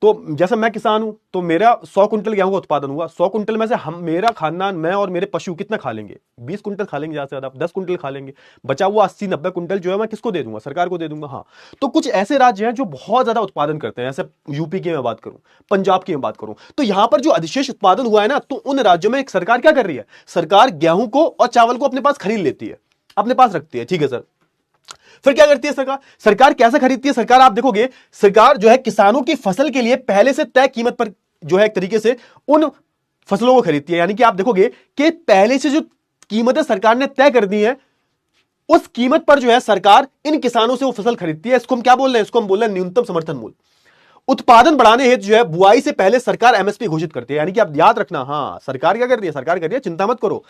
तो जैसे मैं किसान हूं तो मेरा 100 कुंटल गेहूं का उत्पादन हुआ, 100 कुंटल में से हम, मेरा खानदान, मैं और मेरे पशु कितना खा लेंगे? 20 कुंटल खा लेंगे, ज्यादा से ज्यादा 10 कुंटल खा लेंगे। बचा हुआ 80-90 कुंटल जो है मैं किसको दे दूंगा? सरकार को दे दूंगा। हाँ, तो कुछ ऐसे राज्य हैं जो बहुत ज्यादा उत्पादन करते हैं, जैसे यूपी की मैं बात करूं, पंजाब की मैं बात करूं, तो यहां पर जो अधिशेष उत्पादन हुआ है ना, तो उन राज्यों में एक सरकार क्या कर रही है? सरकार गेहूं को और चावल को अपने पास खरीद लेती है, अपने पास रखती है, ठीक है सर। फिर क्या करती है सरकार? सरकार कैसे खरीदती है? सरकार आप देखोगे, सरकार जो है किसानों की फसल के लिए पहले से तय कीमत पर जो है एक तरीके से उन फसलों को खरीदती है। यानी कि आप देखोगे कि पहले से जो कीमतें सरकार ने तय कर दी है, उस कीमत पर जो है सरकार इन किसानों से वो फसल खरीदती है। इसको हम क्या बोल रहे हैं? इसको हम बोल रहे हैं न्यूनतम समर्थन मूल्य। उत्पादन बढ़ाने हेतु जो है बुआई से पहले सरकार एमएसपी घोषित करती है। यानी कि आप याद रखना, हाँ, सरकार क्या कर रही है? सरकार कर रही है, चिंता मत करो,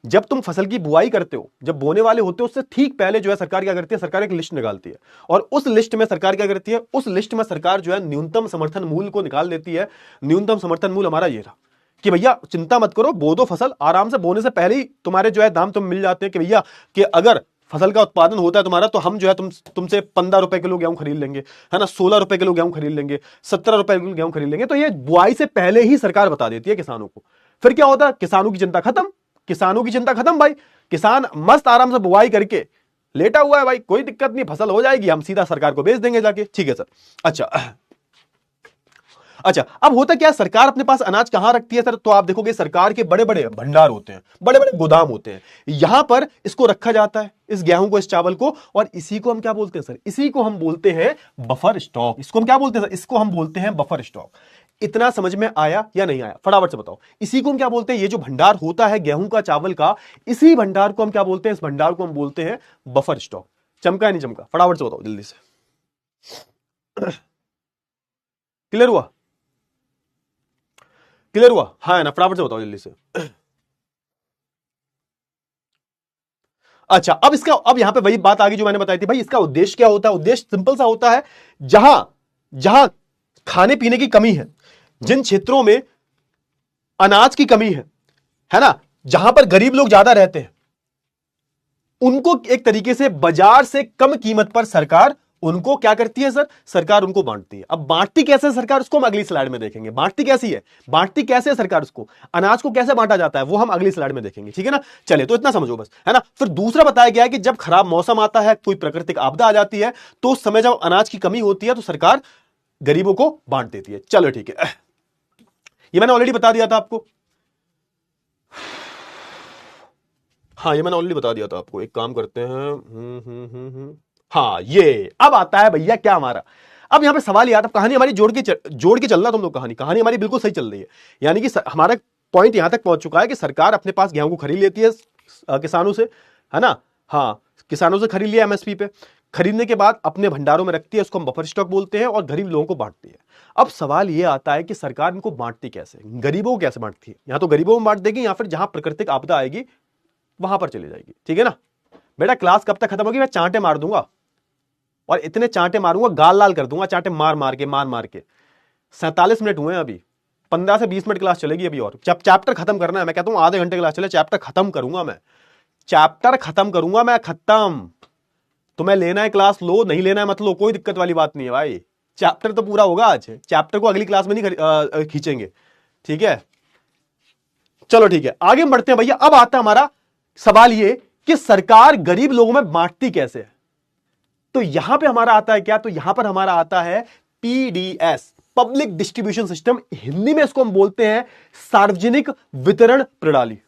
जब तुम फसल की बुआई करते हो, जब बोने वाले होते हो, उससे ठीक पहले जो है सरकार क्या करती है? सरकार एक लिस्ट निकालती है, और उस लिस्ट में सरकार क्या करती है? उस लिस्ट में सरकार जो है न्यूनतम समर्थन मूल्य को निकाल देती है। न्यूनतम समर्थन मूल्य हमारा ये रहा कि भैया चिंता मत करो, बो दो फसल आराम से, बोने से पहले ही तुम्हारे जो है दाम तुम मिल जाते हैं कि भैया कि अगर फसल का उत्पादन होता है तुम्हारा, तो हम जो है तुमसे 15 रुपए किलो गेहूं खरीद लेंगे, है ना, 16 रुपए किलो गेहूं खरीद लेंगे, 17 रुपए किलो गेहूं खरीद लेंगे। तो ये बुआई से पहले ही सरकार बता देती है किसानों को। फिर क्या होता है? किसानों की चिंता खत्म, किसानों की चिंता खत्म भाई। किसान मस्त आराम से बुआई करके लेटा हुआ है भाई, कोई दिक्कत नहीं, फसल हो जाएगी, हम सीधा सरकार को बेच देंगे जाके, ठीक है सर। अच्छा, अच्छा, अब होता क्या, सरकार अपने पास अनाज कहां रखती है सर? तो आप देखोगे सरकार के बड़े बड़े भंडार होते हैं, बड़े बड़े गोदाम होते हैं, यहां पर इसको रखा जाता है, इस गेहूं को, इस चावल को, और इसी को हम क्या बोलते हैं सर? इसी को हम बोलते हैं बफर स्टॉक। इसको हम क्या बोलते हैं सर? इसको हम बोलते हैं बफर स्टॉक। इतना समझ में आया या नहीं आया? फटाफट से बताओ। इसी को हम क्या बोलते हैं? ये जो भंडार होता है गेहूं का, चावल का, इसी भंडार को हम क्या बोलते हैं? इस भंडार को हम बोलते हैं बफर स्टॉक। चमका या नहीं चमका? फटाफट से बताओ जल्दी से। क्लियर हुआ? क्लियर हुआ? हाँ ना, फटाफट से बताओ जल्दी से। अच्छा, अब इसका, अब यहां पे वही बात आ गई जो मैंने बताई थी भाई। इसका उद्देश्य क्या होता है? उद्देश्य सिंपल सा होता है, जहां जहां खाने पीने की कमी है, जिन क्षेत्रों में अनाज की कमी है ना, जहां पर गरीब लोग ज्यादा रहते हैं, उनको एक तरीके से बाजार से कम कीमत पर सरकार उनको क्या करती है सर? सरकार उनको बांटती है। अब बांटती कैसे है सरकार? उसको हम अगली स्लाइड में देखेंगे। बांटती कैसी है, बांटती कैसे है सरकार उसको, अनाज को कैसे बांटा जाता है, वो हम अगली स्लाइड में देखेंगे, ठीक है ना। चलिए, तो इतना समझो बस, है ना। फिर दूसरा बताया गया है कि जब खराब मौसम आता है, कोई प्राकृतिक आपदा आ जाती है, तो उस समय जब अनाज की कमी होती है तो सरकार गरीबों को बांट देती है। चलो ठीक है, ये मैंने ऑलरेडी बता दिया था आपको। हाँ, ये मैंने ऑलरेडी बता दिया था आपको। एक काम करते हैं, हाँ, ये अब आता है भैया क्या हमारा, अब यहां पे सवाल याद, अब कहानी हमारी जोड़ के चलना तुम लोग। कहानी हमारी बिल्कुल सही चल रही है, यानी कि हमारा पॉइंट यहां तक पहुंच चुका है कि सरकार अपने पास गेहूं को खरीद लेती है किसानों से, है ना। हाँ, किसानों से खरीद लिया एमएसपी पे, खरीदने के बाद अपने भंडारों में रखती है, उसको हम बफर स्टॉक बोलते हैं, और गरीब लोगों को बांटती है। अब सवाल यह आता है कि सरकार इनको बांटती कैसे, गरीबों को कैसे बांटती है? या तो गरीबों में बांट देगी, या फिर जहां प्राकृतिक आपदा आएगी वहां पर चली जाएगी, ठीक है ना। बेटा क्लास कब तक खत्म होगी? मैं चांटे मार दूंगा, और इतने चांटे मारूंगा, गाल लाल कर दूंगा, चांटे मार मार के। 47 मिनट हुए हैं अभी, 15 से 20 मिनट क्लास चलेगी अभी, और जब चैप्टर खत्म करना है, मैं कहता हूं आधे घंटे क्लास चले, चैप्टर खत्म करूंगा मैं, खत्म। तुम्हें लेना है क्लास लो, नहीं लेना है मत लो, कोई दिक्कत वाली बात नहीं है भाई। चैप्टर तो पूरा होगा आज, चैप्टर को अगली क्लास में नहीं खींचेंगे, ठीक है। चलो ठीक है, आगे बढ़ते हैं भैया। अब आता है हमारा सवाल ये कि सरकार गरीब लोगों में बांटती कैसे है? तो यहां पे हमारा आता है क्या? तो यहां पर हमारा आता है PDS, public distribution system. Hindi में इसको हम बोलते हैं सार्वजनिक वितरण प्रणाली।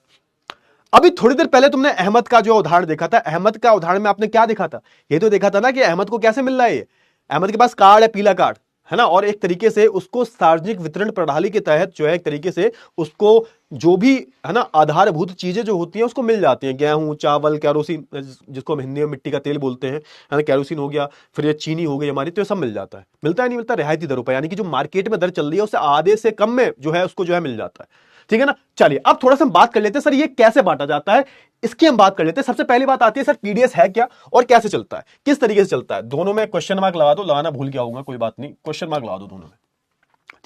अभी थोड़ी देर पहले तुमने अहमद का जो उदाहरण देखा था, अहमद का उदाहरण में आपने क्या देखा था? ये तो देखा था ना कि अहमद को कैसे मिल रहा है। अहमद के पास कार्ड है, पीला कार्ड है ना, और एक तरीके से उसको सार्वजनिक वितरण प्रणाली के तहत जो है, एक तरीके से उसको जो भी है ना आधारभूत चीजें जो होती हैं उसको मिल जाती हैं। गेहूं, चावल, कैरोसिन, जिसको हम हिंदी में मिट्टी का तेल बोलते हैं, है ना, कैरोसिन हो गया, फिर ये चीनी हो गई हमारी, तो ये सब मिल जाता है। मिलता है नहीं मिलता? रिहायती दरों पर, यानी कि जो मार्केट में दर चल रही है उससे आधे से कम में जो है उसको जो है मिल जाता है, ठीक है ना। चलिए, अब थोड़ा सा हम बात कर लेते हैं सर ये कैसे बांटा जाता है, इसकी हम बात कर लेते हैं। सबसे पहली बात आती है सर पीडीएस है क्या और कैसे चलता है, किस तरीके से चलता है। दोनों में क्वेश्चन मार्क लगा दो, लगाना भूल गया होगा, कोई बात नहीं, क्वेश्चन मार्क लगा दो दोनों में,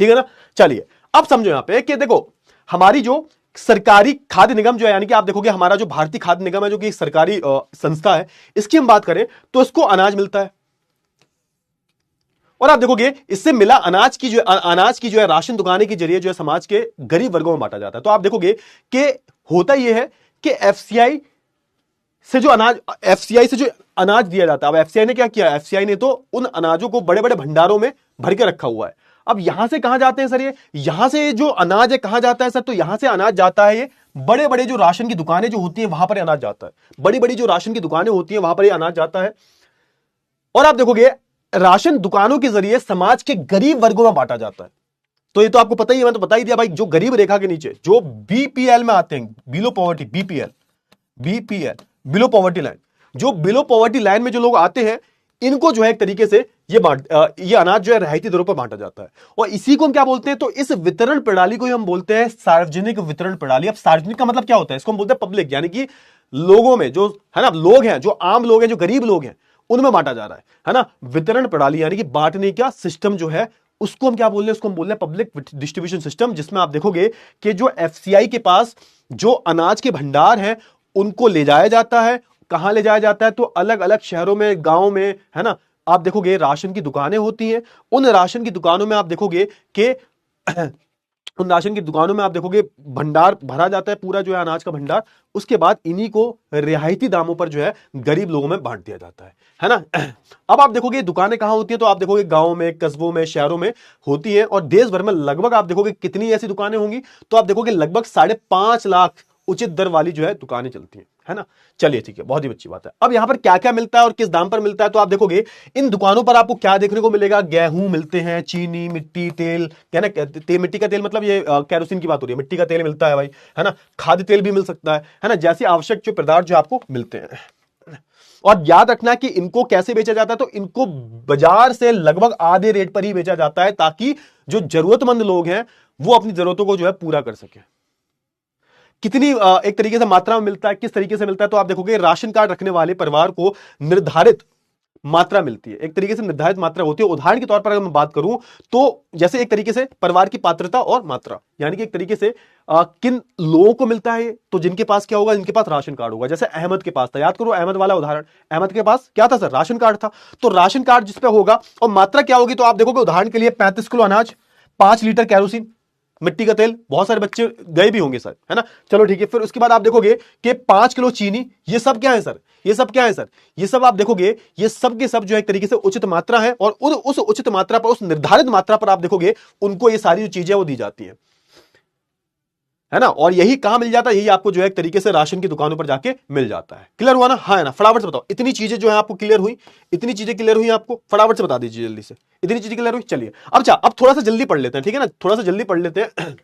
ठीक है ना। चलिए, अब समझो यहां पे कि देखो हमारी जो सरकारी खाद्य निगम जो है, यानी कि आप देखोगे हमारा जो भारतीय खाद्य निगम है, जो कि सरकारी संस्था है, इसकी हम बात करें तो इसको अनाज मिलता है, और आप देखोगे इससे मिला अनाज की जो है राशन दुकानें के जरिए जो है समाज के गरीब वर्गों में बांटा जाता है। तो आप देखोगे कि होता यह है कि एफसीआई से जो अनाज दिया जाता है, अब एफसीआई ने क्या किया? एफसीआई ने तो उन अनाजों को बड़े बड़े भंडारों में भर के रखा हुआ है। अब यहां से कहां जाते हैं सर? ये यहां से जो अनाज है कहां जाता है सर? तो यहां से अनाज जाता है, ये बड़े बड़े जो राशन की दुकानें जो होती हैं वहां पर अनाज जाता है, बड़ी बड़ी जो राशन की दुकानें होती हैं वहां पर अनाज जाता है। और आप देखोगे राशन दुकानों के जरिए समाज के गरीब वर्गों में बांटा जाता है। तो ये तो आपको पता ही है, मैं तो बता ही दिया भाई, जो गरीब रेखा के नीचे, जो बीपीएल में आते हैं, below poverty, BPL below poverty line, जो बिलो पॉवर्टी लाइन में जो लोग आते हैं, इनको जो है एक तरीके से ये अनाज जो है रियायती दरों पर बांटा जाता है। और इसी को हम क्या बोलते हैं? तो इस वितरण प्रणाली को हम बोलते हैं सार्वजनिक वितरण प्रणाली। अब सार्वजनिक का मतलब क्या होता है? इसको हम बोलते हैं पब्लिक, यानी कि लोगों में जो है ना, लोग हैं, जो आम लोग हैं, जो गरीब लोग हैं, उनमें बांटा जा रहा है ना। वितरण प्रणाली यानी कि बांटने का सिस्टम जो है, उसको हम क्या बोल रहे हैं? उसको हम बोल रहे हैं पब्लिक डिस्ट्रीब्यूशन सिस्टम, जिसमें आप देखोगे कि जो एफसीआई के पास जो अनाज के भंडार हैं उनको ले जाया जाता है। कहां ले जाया जाता है? तो अलग अलग शहरों में, गांव में, है ना। आप देखोगे राशन की दुकानें होती हैं, उन राशन की दुकानों में आप देखोगे कि उन राशन की दुकानों में आप देखोगे भंडार भरा जाता है, पूरा जो है अनाज का भंडार। उसके बाद इन्हीं को रियायती दामों पर जो है गरीब लोगों में बांट दिया जाता है ना। अब आप देखोगे दुकानें कहां होती है, तो आप देखोगे गांव में, कस्बों में, शहरों में होती है। और देश भर में लगभग आप देखोगे कितनी ऐसी दुकानें होंगी, तो आप देखोगे लगभग 5.5 लाख उचित दर वाली जो है दुकानें चलती हैं, है ना। चलिए ठीक है, बहुत ही अच्छी बात है। अब यहां पर क्या क्या मिलता है और किस दाम पर मिलता है, तो आप देखोगे इन दुकानों पर आपको क्या देखने को मिलेगा, गेहूं मिलते हैं, चीनी, मिट्टी, तेल, है ना। मिट्टी का तेल मतलब ये केरोसिन की बात हो रही है, मिट्टी का तेल मिलता है भाई, है ना। खाद्य तेल भी मिल सकता है ना। जैसे आवश्यक जो पदार्थ जो आपको मिलते हैं। और याद रखना कि इनको कैसे बेचा जाता है, तो इनको बाजार से लगभग आधे रेट पर ही बेचा जाता है, ताकि जो जरूरतमंद लोग हैं वो अपनी जरूरतों को जो है पूरा कर सके। कितनी एक तरीके से मात्रा में मिलता है, किस तरीके से मिलता है, तो आप देखोगे राशन कार्ड रखने वाले परिवार को निर्धारित मात्रा मिलती है, एक तरीके से निर्धारित मात्रा होती है। उदाहरण के तौर पर अगर मैं बात करूं, तो जैसे एक तरीके से परिवार की पात्रता और मात्रा, यानी कि एक तरीके से किन लोगों को मिलता है, तो जिनके पास क्या होगा, जिनके पास राशन कार्ड होगा। जैसे अहमद के पास था, याद करो अहमद वाला उदाहरण, अहमद के पास क्या था सर, राशन कार्ड था। तो राशन कार्ड जिस पे होगा और मात्रा क्या होगी, तो आप देखोगे उदाहरण के लिए 35 किलो अनाज, 5 लीटर केरोसिन, मिट्टी का तेल, बहुत सारे बच्चे गए भी होंगे सर, है ना। चलो ठीक है, फिर उसके बाद आप देखोगे कि 5 किलो चीनी, ये सब क्या है सर, ये सब क्या है सर, ये सब आप देखोगे ये सब के सब जो है एक तरीके से उचित मात्रा है। और उस उचित मात्रा पर, उस निर्धारित मात्रा पर आप देखोगे उनको ये सारी जो चीजें वो दी जाती है ना। और यही कहां मिल जाता है, यही आपको जो है एक तरीके से राशन की दुकानों पर जाके मिल जाता है। क्लियर हुआ ना, हाँ है ना। फटाफट से बताओ, इतनी चीजें जो है आपको क्लियर हुई, इतनी चीजें क्लियर हुई आपको, फटाफट से बता दीजिए जल्दी से, इतनी चीजें क्लियर हुई। चलिए अब थोड़ा सा जल्दी पढ़ लेते हैं, ठीक है ना, थोड़ा सा जल्दी पढ़ लेते हैं।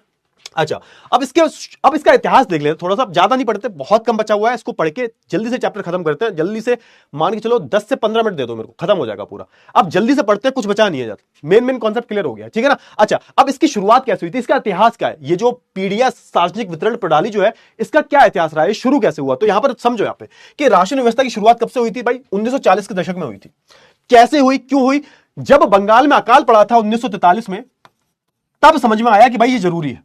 अच्छा, अब इसका इतिहास देख लेते हैं थोड़ा सा, ज्यादा नहीं पढ़ते, बहुत कम बचा हुआ है, इसको पढ़ के जल्दी से चैप्टर खत्म करते हैं। जल्दी से मान के चलो 10 से 15 मिनट दे दो मेरे को, खत्म हो जाएगा पूरा। अब जल्दी से पढ़ते हैं, कुछ बचा नहीं है जाता, मेन कॉन्सेप्ट क्लियर हो गया, ठीक है ना। अच्छा, अब इसकी शुरुआत कैसे हुई थी, इसका इतिहास क्या है, ये जो पीडीएस सार्वजनिक वितरण प्रणाली जो है, इसका क्या इतिहास रहा है, शुरू कैसे हुआ। तो यहां पर समझो यहाँ पे कि राशन व्यवस्था की शुरुआत कब से हुई थी भाई, 1940 के दशक में हुई थी। कैसे हुई, क्यों हुई, जब बंगाल में अकाल पड़ा था 1943 में, तब समझ में आया कि भाई ये जरूरी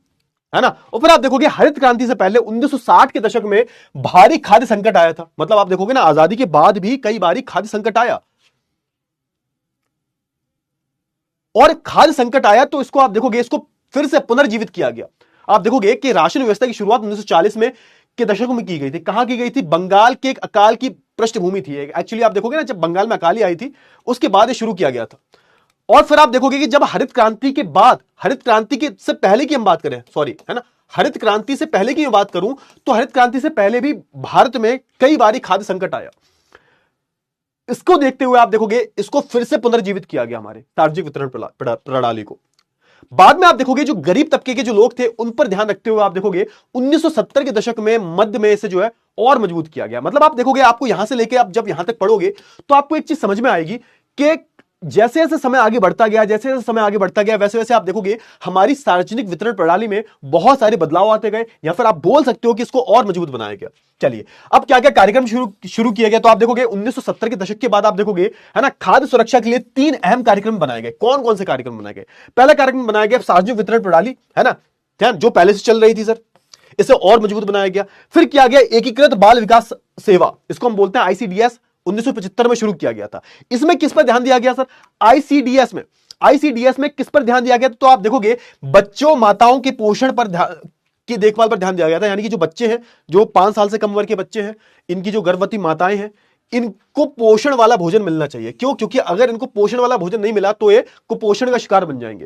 है ना। और फिर आप देखोगे हरित क्रांति से पहले 1960 के दशक में भारी खाद्य संकट आया था। मतलब आप देखोगे ना, आजादी के बाद भी कई बारी खाद्य संकट आया, और खाद्य संकट आया तो इसको आप देखोगे, इसको फिर से पुनर्जीवित किया गया। आप देखोगे कि राशन व्यवस्था की शुरुआत 1940 में के दशक में की गई थी। कहां की गई थी, बंगाल के एक अकाल की पृष्ठभूमि थी एक्चुअली। आप देखोगे ना, जब बंगाल में अकाली आई थी उसके बाद ये शुरू किया गया था। और फिर आप देखोगे कि जब हरित क्रांति के बाद, हरित क्रांति के से पहले की हम बात करें, सॉरी, है ना, हरित क्रांति से पहले की मैं बात करूं, तो हरित क्रांति से पहले भी भारत में कई बारी खाद्य संकट आया। इसको देखते हुए आप देखोगे इसको फिर से पुनर्जीवित किया गया हमारे सार्वजनिक वितरण प्रणाली को। बाद में आप देखोगे जो गरीब तबके के जो लोग थे उन पर ध्यान रखते हुए आप देखोगे 1970 के दशक में मध्य में इसे जो है और मजबूत किया गया। मतलब आप देखोगे, आपको यहां से लेके आप जब यहां तक पढ़ोगे तो आपको एक चीज समझ में आएगी कि जैसे जैसे समय आगे बढ़ता गया, जैसे जैसे समय आगे बढ़ता गया, वैसे वैसे आप देखोगे हमारी सार्वजनिक वितरण प्रणाली में बहुत सारे बदलाव आते गए, या फिर आप बोल सकते हो कि इसको और मजबूत बनाया गया। चलिए, अब क्या क्या कार्यक्रम शुरू किया गया, तो आप देखोगे 1970 के दशक के बाद आप देखोगे, है ना, खाद्य सुरक्षा के लिए 3 अहम कार्यक्रम बनाए गए। कौन कौन से कार्यक्रम बनाए गए, पहला कार्यक्रम बनाया गया सार्वजनिक वितरण प्रणाली, है ना, जो पहले से चल रही थी सर, इसे और मजबूत बनाया गया। फिर किया गया एकीकृत बाल विकास सेवा, इसको हम बोलते हैं आईसीडीएस, 1975 में शुरू किया गया था। इसमें किस पर ध्यान दिया गया सर, आईसीडीएस में किस पर ध्यान दिया गया, तो आप देखोगे बच्चों, माताओं के पोषण पर की देखभाल पर ध्यान दिया गया था। यानी कि जो बच्चे हैं, जो 5 साल से कम उम्र के बच्चे हैं, इनकी जो गर्भवती माताएं हैं, इनको पोषण वाला भोजन मिलना चाहिए। क्यों, क्योंकि अगर इनको पोषण वाला भोजन नहीं मिला तो ये कुपोषण का शिकार बन जाएंगे।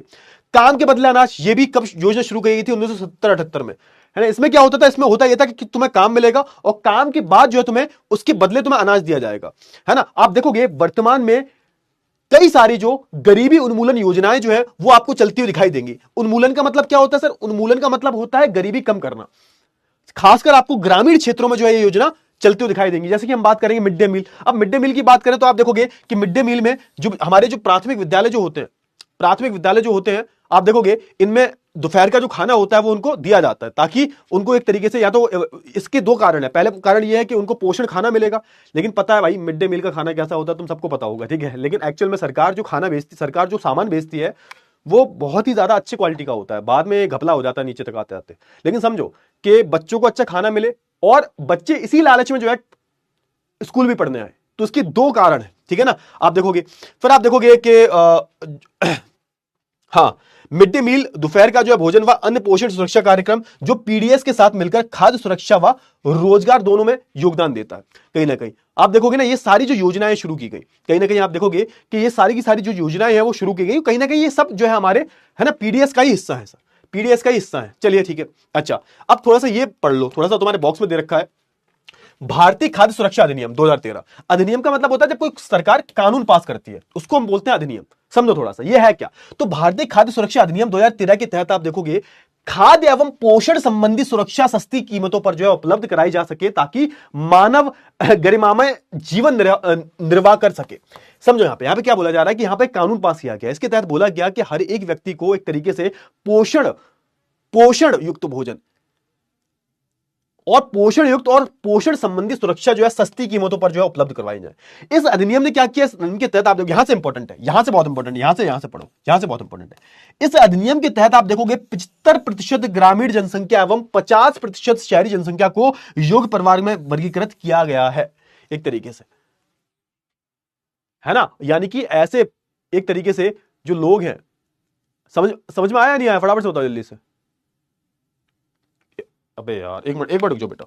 काम के बदले अनाज, ये भी कब योजना शुरू की गई थी, 1970-78 में, है ना। इसमें क्या होता था, इसमें होता यह था कि तुम्हें काम मिलेगा और काम के बाद जो है तुम्हें उसके बदले तुम्हें अनाज दिया जाएगा, है ना। आप देखोगे वर्तमान में कई सारी जो गरीबी उन्मूलन योजनाएं जो है वो आपको चलती हुई दिखाई देंगी। उन्मूलन का मतलब क्या होता है सर, उन्मूलन का मतलब होता है गरीबी कम करना। खासकर आपको ग्रामीण क्षेत्रों में जो है ये योजना चलती हुई दिखाई देंगी। जैसे कि हम बात करेंगे मिड डे मील। अब मिड डे मील की बात करें तो आप देखोगे कि मिड डे मील में जो हमारे जो प्राथमिक विद्यालय जो होते हैं, आप देखोगे इनमें दोपहर का जो खाना होता है वो उनको दिया जाता है, ताकि उनको एक तरीके से, या तो इसके 2 कारण है। पहले कारण ये है कि उनको पोषण खाना मिलेगा, लेकिन पता है भाई मिड डे मील का खाना कैसा होता है, तुम सबको पता होगा, ठीक है। लेकिन एक्चुअल में सरकार जो खाना बेचती, सरकार जो सामान बेचती है वो बहुत ही ज्यादा अच्छी क्वालिटी का होता है, बाद में घपला हो जाता है नीचे तक आते आते। लेकिन समझो कि बच्चों को अच्छा खाना मिले, और बच्चे इसी लालच में जो है स्कूल भी पढ़ने आए, तो इसके 2 कारण है, ठीक है ना। आप देखोगे, फिर आप देखोगे कि हाँ, मिड डे मील, दोपहर का जो है भोजन व अन्य पोषण सुरक्षा कार्यक्रम जो पीडीएस के साथ मिलकर खाद्य सुरक्षा व रोजगार दोनों में योगदान देता है। कहीं ना कहीं आप देखोगे ना, ये सारी जो योजनाएं शुरू की गई, कहीं ना कहीं आप देखोगे कि ये सारी की सारी जो योजनाएं हैं वो शुरू की गई, कहीं ना कहीं ये सब जो है हमारे, है ना, पीडीएस का ही हिस्सा है सर, पीडीएस का ही हिस्सा है। चलिए ठीक है। अच्छा, अब थोड़ा सा ये पढ़ लो, थोड़ा सा तुम्हारे बॉक्स में दे रखा है, भारतीय खाद्य सुरक्षा अधिनियम 2013। अधिनियम का मतलब होता है जब कोई सरकार कानून पास करती है उसको हम बोलते हैं अधिनियम। समझो थोड़ा सा ये है क्या। तो भारतीय खाद्य सुरक्षा अधिनियम 2013 के तहत आप देखोगे खाद्य एवं पोषण संबंधी सुरक्षा सस्ती कीमतों पर जो है उपलब्ध कराई जा सके ताकि मानव गरिमामय जीवन निर्वाह कर सके। समझो यहां पे क्या बोला जा रहा है कि यहां पे कानून पास किया गया, इसके तहत बोला गया कि हर एक व्यक्ति को एक तरीके से पोषण युक्त भोजन और पोषण युक्त और पोषण संबंधी सुरक्षा जो है सस्ती कीमतों पर जो है उपलब्ध करवाई जाए। इस अधिनियम ने क्या किया, इस अधिनियम के तहत आप देखो, यहां से इंपॉर्टेंट है, यहां से बहुत इंपॉर्टेंट है, यहां से पढ़ो, यहां से बहुत इंपॉर्टेंट है। इस अधिनियम के तहत आप देखोगे 75% ग्रामीण जनसंख्या एवं 50% शहरी जनसंख्या को योग्य परिवार में वर्गीकृत किया गया है एक तरीके से, है ना। यानी कि ऐसे एक तरीके से जो लोग हैं, समझ में आया नहीं आया, फटाफट से बताओ जल्दी से। अबे यार एक मिनट रुक जाओ बेटा।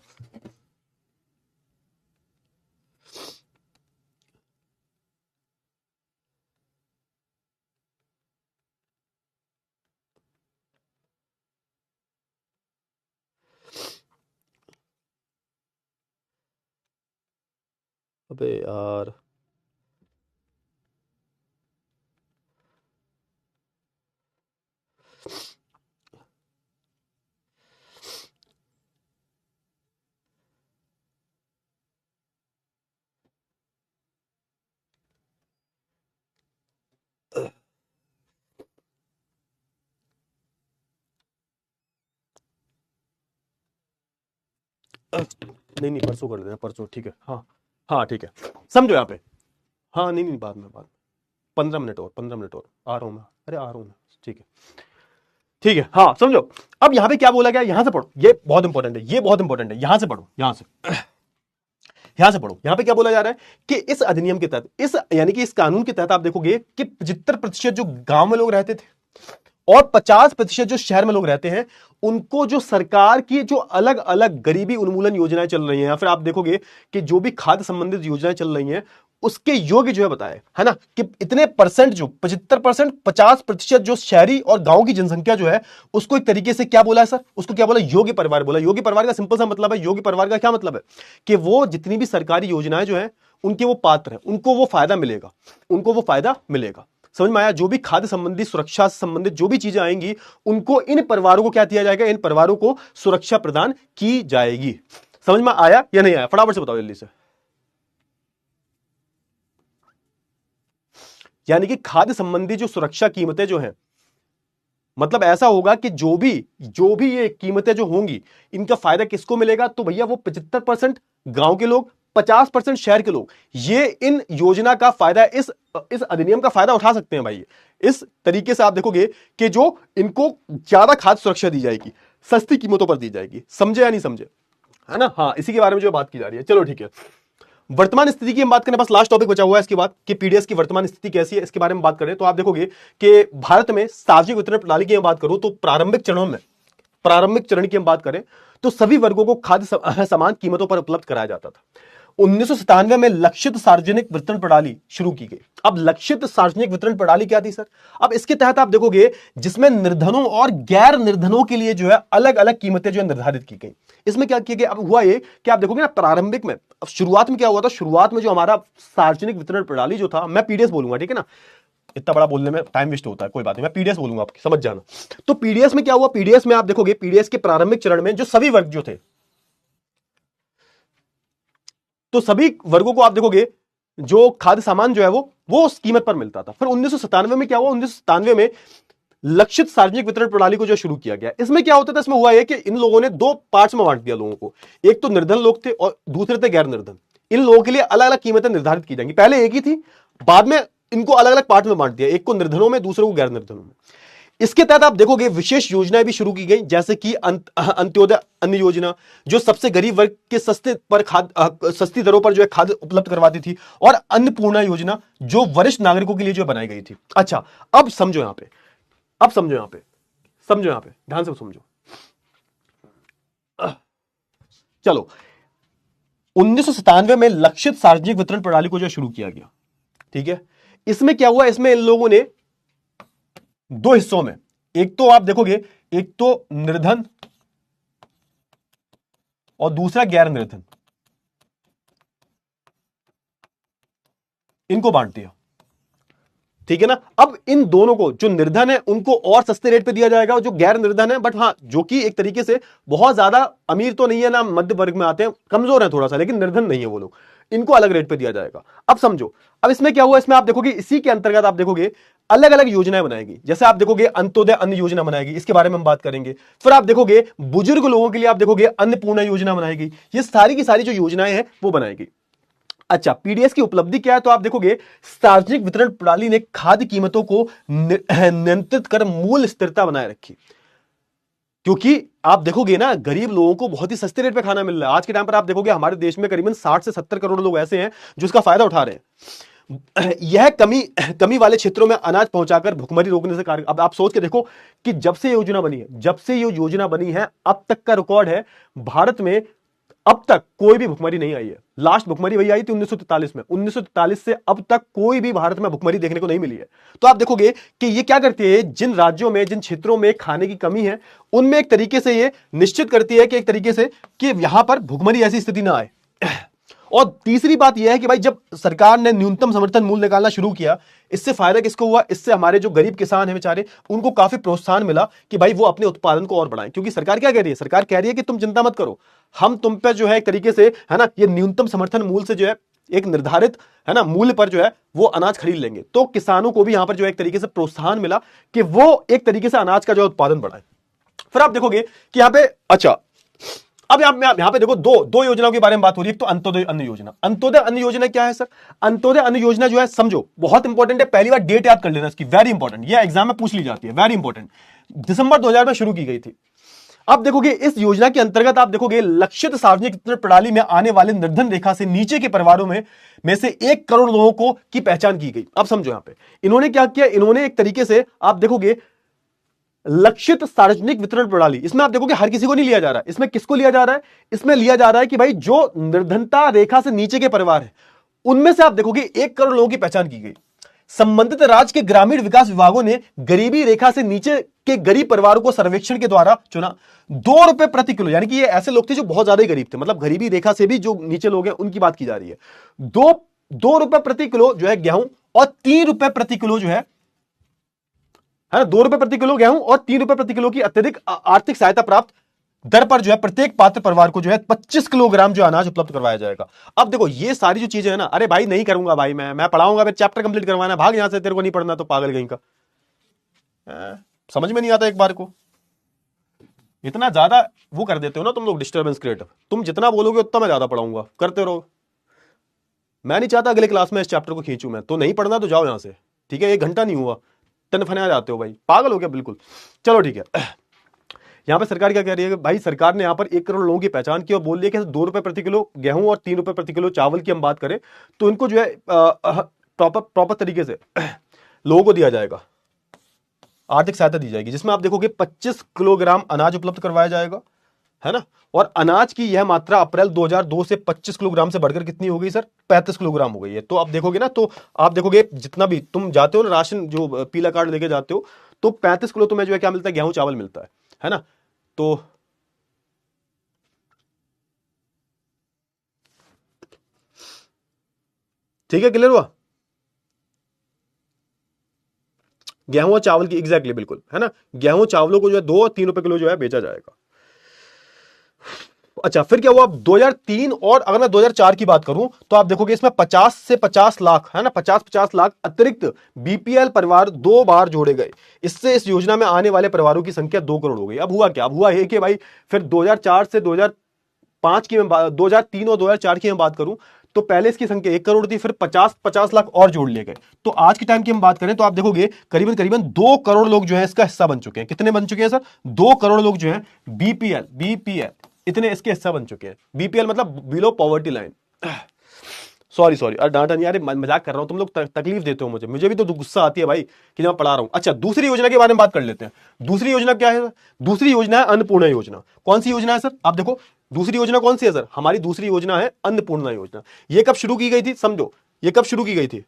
अबे यार नहीं परसों कर देना, परसों ठीक है। हाँ ठीक है, समझो यहाँ पे। हाँ नहीं बाद में 15 मिनट और आ रहा हूं मैं, अरे आ रहा हूं मैं, ठीक है। हाँ समझो, अब यहाँ पे क्या बोला गया, यहां से पढ़ो, ये बहुत इंपॉर्टेंट है, यहां से पढ़ो, यहां से पढ़ो। यहां पे क्या बोला जा रहा है कि इस अधिनियम के तहत, इस यानी कि इस कानून के तहत आप देखोगे कि 75% जो गांव में लोग रहते थे और 50% जो शहर में लोग रहते हैं, उनको जो सरकार की जो अलग अलग गरीबी उन्मूलन योजनाएं चल रही हैं, या फिर आप देखोगे कि जो भी खाद्य संबंधित योजनाएं चल रही हैं उसके योग्य जो है बताए, है ना, कि इतने परसेंट जो 75%, 50% जो शहरी और गांव की जनसंख्या जो है उसको एक तरीके से क्या बोला है सर, उसको क्या बोला, योग्य परिवार बोला। योग्य परिवार का सिंपल सा मतलब है, योग्य परिवार का क्या मतलब है कि वो जितनी भी सरकारी योजनाएं जो है उनके वो पात्र है, उनको वो फायदा मिलेगा, समझ में आया। जो भी खाद्य संबंधी सुरक्षा से संबंधित जो भी चीजें आएंगी उनको इन परिवारों को क्या दिया जाएगा, इन परिवारों को सुरक्षा प्रदान की जाएगी। समझ में आया या नहीं आया, फटाफट से बताओ जल्दी से। यानी कि खाद्य संबंधी जो सुरक्षा कीमतें जो हैं, मतलब ऐसा होगा कि जो भी ये कीमतें जो होंगी इनका फायदा किसको मिलेगा, तो भैया वो 75% गांव के लोग, 50% शहर के लोग, ये इन योजना का फायदा, इस अधिनियम का फायदा उठा सकते हैं भाई। इस तरीके से आप देखोगे कि जो इनको ज्यादा खाद्य सुरक्षा दी जाएगी, सस्ती कीमतों पर दी जाएगी। समझे या नहीं समझे, है ना। हाँ, इसी के बारे में जो बात की जा रही है। चलो ठीक है, वर्तमान स्थिति की हम बात करें, बस लास्ट टॉपिक बचा हुआ है इसके बाद कि पीडीएस की वर्तमान स्थिति कैसी है, इसके बारे में बात करें तो आप देखोगे कि भारत में सार्वजनिक वितरण प्रणाली की हम बात करूं तो प्रारंभिक चरण की हम बात करें तो सभी वर्गों को खाद्य समान कीमतों पर उपलब्ध कराया जाता था। 1997 में लक्षित सार्वजनिक वितरण प्रणाली शुरू की गई। अब लक्षित सार्वजनिक वितरण प्रणाली क्या थी सर, अब इसके तहत आप देखोगे जिसमें निर्धनों और गैर निर्धनों के लिए जो है अलग अलग कीमतें जो है निर्धारित की गई। इसमें क्या किया गया, अब हुआ ये कि आप देखोगे ना प्रारंभिक में, अब शुरुआत में क्या हुआ था, शुरुआत में जो हमारा सार्वजनिक वितरण प्रणाली जो था, मैं पीडीएस बोलूंगा, ठीक है ना, इतना बड़ा बोलने में टाइम वेस्ट होता है, कोई बात नहीं, मैं पीडीएस बोलूंगा, आपकी समझ जाना। तो पीडीएस में क्या हुआ, पीडीएस में आप देखोगे, पीडीएस के प्रारंभिक चरण में जो सभी वर्ग जो थे, तो सभी वर्गों को आप देखोगे जो खाद्य सामान जो है वो उस कीमत पर मिलता था। फिर 1997 में क्या हुआ, 1997 में लक्षित सार्वजनिक वितरण प्रणाली को जो शुरू किया गया। इसमें क्या होता था, इसमें हुआ है कि इन लोगों ने दो पार्ट्स में बांट दिया लोगों को, एक तो निर्धन लोग थे और दूसरे थे गैर निर्धन। इन लोगों के लिए अलग अलग कीमतें निर्धारित की जाएंगी, पहले एक ही थी, बाद में इनको अलग अलग पार्ट में बांट दिया, एक को निर्धनों में, दूसरे को गैर निर्धनों में। इसके तहत आप देखोगे विशेष योजनाएं भी शुरू की गई, जैसे कि अंत्योदय अन्न योजना, जो सबसे गरीब वर्ग के सस्ती दरों पर जो है खाद्य उपलब्ध करवाती थी, और अन्नपूर्णा योजना जो वरिष्ठ नागरिकों के लिए जो बनाई गई थी। अच्छा, अब समझो यहां पे अब समझो यहां पे, समझो यहां पे, ध्यान से समझो। चलो 1997 में लक्षित सार्वजनिक वितरण प्रणाली को जो शुरू किया गया, ठीक है। इसमें क्या हुआ, इसमें इन लोगों ने दो हिस्सों में, एक तो आप देखोगे, एक तो निर्धन और दूसरा गैर निर्धन, इनको बांट दिया, ठीक है ना। अब इन दोनों को, जो निर्धन है उनको और सस्ते रेट पे दिया जाएगा, और जो गैर निर्धन है, बट हाँ जो कि एक तरीके से बहुत ज्यादा अमीर तो नहीं है ना, मध्य वर्ग में आते हैं, कमजोर है थोड़ा सा, लेकिन निर्धन नहीं है वो लोग, इनको अलग रेट पे दिया जाएगा। अब समझो, अब इसमें क्या हुआ, इसमें आप देखोगे, इसी के अंतर्गत आप देखोगे अलग अलग योजनाएं बनाएगी। जैसे आप देखोगे अंत्योदय अन्न योजना बनाएगी, इसके बारे में हम बात करेंगे। फिर आप देखोगे बुजुर्ग लोगों के लिए आप देखोगे अन्नपूर्णा योजना बनाएगी। ये सारी की सारी जो योजनाएं हैं वो बनाएगी। अच्छा, पीडीएस की उपलब्धि क्या है, तो आप देखोगे सार्वजनिक वितरण प्रणाली ने खाद्य कीमतों को नियंत्रित कर मूल्य स्थिरता बनाए रखी। क्योंकि आप देखोगे ना, गरीब लोगों को बहुत ही सस्ते रेट पे खाना मिल रहा है। आज के टाइम पर आप देखोगे हमारे देश में करीबन 60 से 70 करोड़ लोग ऐसे हैं जो इसका फायदा उठा रहे हैं। यह कमी वाले क्षेत्रों में अनाज पहुंचाकर भुखमरी रोकने से कार्य। अब आप सोच के देखो कि जब से योजना बनी है, जब से ये योजना बनी है, अब तक का रिकॉर्ड है भारत में, अब तक कोई भी भुखमरी नहीं आई है। लास्ट भुखमरी वही आई थी 1943 में। 1943 से अब तक कोई भी भारत में भुखमरी देखने को नहीं मिली है। तो आप देखोगे कि ये क्या करती है, जिन राज्यों में, जिन क्षेत्रों में खाने की कमी है, उनमें एक तरीके से ये निश्चित करती है कि एक तरीके से कि यहां पर भुखमरी ऐसी स्थिति ना आए। और तीसरी बात यह है कि भाई जब सरकार ने न्यूनतम समर्थन मूल्य निकालना शुरू किया, इससे फायदा किसको हुआ, इससे हमारे जो गरीब किसान हैं बेचारे, उनको काफी प्रोत्साहन मिला कि भाई वो अपने उत्पादन को और बढ़ाएं। क्योंकि सरकार क्या कह रही है, सरकार कह रही है कि तुम चिंता मत करो, हम तुम पे जो है एक तरीके से, है ना, ये न्यूनतम समर्थन मूल्य से जो है एक निर्धारित, है ना, मूल्य पर जो है वो अनाज खरीद लेंगे। तो किसानों को भी यहां पर जो है एक तरीके से प्रोत्साहन मिला कि वो एक तरीके से अनाज का जो उत्पादन बढ़ाए। फिर आप देखोगे कि यहां पे, अच्छा अब यहां पे देखो दो योजनाओं के बारे में बात हो रही है। एक तो अंत्योदय अन्न योजना। अंत्योदय अन्न योजना क्या है सर? अंत्योदय अन्न योजना जो है, समझो बहुत इंपॉर्टेंट है, पहली बार डेट याद कर लेना इसकी, वेरी इंपॉर्टेंट, ये एग्जाम में पूछ ली जाती है, वेरी इंपॉर्टेंट। दिसंबर 2000 में शुरू की गई थी। अब देखोगे इस योजना के अंतर्गत आप देखोगे लक्षित सार्वजनिक वितरण प्रणाली में आने वाले निर्धन रेखा से नीचे के परिवारों में से 1 करोड़ लोगों को की पहचान की गई। अब समझो यहां पे इन्होंने क्या किया, इन्होंने एक तरीके से आप देखोगे लक्षित सार्वजनिक वितरण प्रणाली, इसमें आप देखोगे हर किसी को नहीं लिया जा रहा है। इसमें किसको लिया जा रहा है? इसमें लिया जा रहा है कि भाई जो निर्धनता रेखा से नीचे के परिवार है, उनमें से आप देखोगे 1 करोड़ लोगों की पहचान की गई। संबंधित राज्य के ग्रामीण विकास विभागों ने गरीबी रेखा से नीचे के गरीब परिवारों को सर्वेक्षण के द्वारा चुना। 2 रुपए प्रति किलो, यानी कि ये ऐसे लोग थे जो बहुत ज्यादा गरीब थे, मतलब गरीबी रेखा से भी जो नीचे लोग हैं उनकी बात की जा रही है। 2 रुपए प्रति किलो जो है गेहूं, और 3 रुपए प्रति किलो जो है ना, 2 रुपए प्रति किलो गेहूं और 3 रुपए प्रति किलो की अत्यधिक आर्थिक सहायता प्राप्त दर पर जो है प्रत्येक पात्र परिवार को जो है 25 किलोग्राम जो अनाज उपलब्ध करवाया जाएगा। अब देखो ये सारी जो चीजें है ना, अरे भाई नहीं करूंगा भाई, मैं पढ़ाऊंगा, मैं चैप्टर कंप्लीट करवाना, भाग यहां से, तेरे को नहीं पढ़ना तो पागल कहीं का। समझ में नहीं आता एक बार को, इतना ज्यादा वो कर देते हो ना तुम लोग, डिस्टर्बेंस क्रिएट। तुम जितना बोलोगे उतना मैं ज्यादा पढ़ाऊंगा, करते रहो। मैं नहीं चाहता अगले क्लास में इस चैप्टर को खींचू मैं, तो नहीं पढ़ना तो जाओ यहां से, ठीक है। 1 घंटा नहीं हुआ, तनफना जाते हो भाई, पागल हो गया बिल्कुल। चलो ठीक है, यहां पे सरकार क्या कह रही है कि भाई सरकार ने यहां पर 1 करोड़ लोगों की पहचान की और बोल दिया कि 2 रुपए प्रति किलो गेहूं और 3 रुपए प्रति किलो चावल की हम बात करें तो इनको जो है प्रॉपर तरीके से लोगों को दिया जाएगा, आर्थिक सहायता दी जाएगी, जिसमें आप देखोगे 25 किलोग्राम अनाज उपलब्ध करवाया जाएगा, है ना। और अनाज की यह मात्रा अप्रैल 2002 से 25 किलोग्राम से बढ़कर कितनी हो गई सर? 35 किलोग्राम हो गई है। तो आप देखोगे ना, तो आप देखोगे जितना भी तुम जाते हो ना राशन, जो पीला कार्ड लेके जाते हो, तो 35 किलो तुम्हें जो है क्या मिलता है? गेहूं चावल मिलता है ना। तो ठीक है, क्लियर हुआ? गेहूं और चावल की एग्जैक्टली बिल्कुल, है ना। गेहूं चावलों को जो है 2 और 3 रुपए किलो जो है बेचा जाएगा। अच्छा, फिर क्या हुआ? 2003 और अगर मैं 2004 की बात करूं तो आप देखोगे इसमें 50 से 50 लाख, है ना, 50 लाख अतिरिक्त बीपीएल परिवार 2 बार जोड़े गए। इससे इस योजना में आने वाले परिवारों की संख्या 2 करोड़ हो गई। अब हुआ क्या? अब हुआ है कि भाई फिर 2004 से 2005 की मैं 2003 और 2004 की मैं बात करूं तो पहले इसकी संख्या 1 करोड़ थी, फिर 50 लाख और जोड़ लिए गए। तो आज के टाइम की हम बात करें तो आप देखोगे करीबन 2 करोड़ लोग जो है इसका हिस्सा बन चुके हैं। कितने बन चुके हैं सर? 2 करोड़ लोग जो है बीपीएल इतने इसके हिस्सा बन चुके हैं। बीपीएल मतलब below poverty line. Sorry sorry, अरे डांटा नहीं, अरे मजाक कर रहा हूं, तुम लोग तकलीफ देते हो मुझे, मुझे भी तो गुस्सा आती है भाई कि जब मैं पढ़ा रहा हूं। अच्छा, दूसरी योजना के बारे में बात कर लेते हैं। दूसरी योजना क्या है? दूसरी योजना है अन्नपूर्णा योजना। कौन सी योजना है सर? आप देखो दूसरी योजना कौन सी है सर, हमारी दूसरी योजना है अन्नपूर्णा योजना। ये कब शुरू की गई थी समझो, ये कब शुरू की गई थी,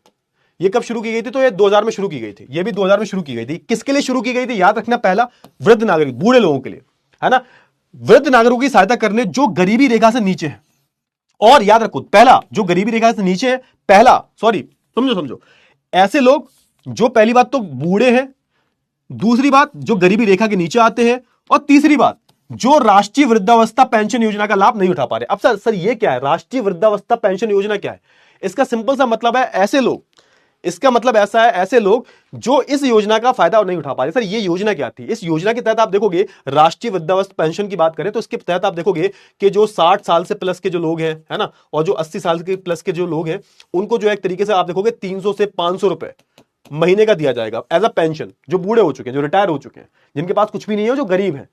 ये कब शुरू की गई थी? तो ये 2000 में शुरू की गई थी, ये भी 2000 में शुरू की गई थी। किसके लिए शुरू की गई थी याद रखना, पहला वृद्ध नागरिक, बूढ़े लोगों के लिए, है ना, वृद्ध नागरिकों की सहायता करने जो गरीबी रेखा से नीचे है। और याद रखो, पहला जो गरीबी रेखा से नीचे है, पहला सॉरी समझो समझो, ऐसे लोग जो पहली बात तो बूढ़े हैं, दूसरी बात जो गरीबी रेखा के नीचे आते हैं, और तीसरी बात जो राष्ट्रीय वृद्धावस्था पेंशन योजना का लाभ नहीं उठा पा रहे। अब सर ये क्या है, राष्ट्रीय वृद्धावस्था पेंशन योजना क्या है? इसका सिंपल सा मतलब है ऐसे लोग, इसका मतलब ऐसा है ऐसे लोग जो इस योजना का फायदा नहीं उठा पा रहे। सर ये योजना क्या थी? इस योजना के तहत आप देखोगे, राष्ट्रीय वृद्धावस्था पेंशन की बात करें तो इसके तहत आप देखोगे कि जो 60 साल से प्लस के जो लोग हैं, है ना, और जो 80 साल के प्लस के जो लोग हैं, उनको जो एक तरीके से आप देखोगे 300 से 500 रुपए महीने का दिया जाएगा एज अ पेंशन, जो बूढ़े हो चुके हैं, जो रिटायर हो चुके हैं, जिनके पास कुछ भी नहीं है, जो गरीब है।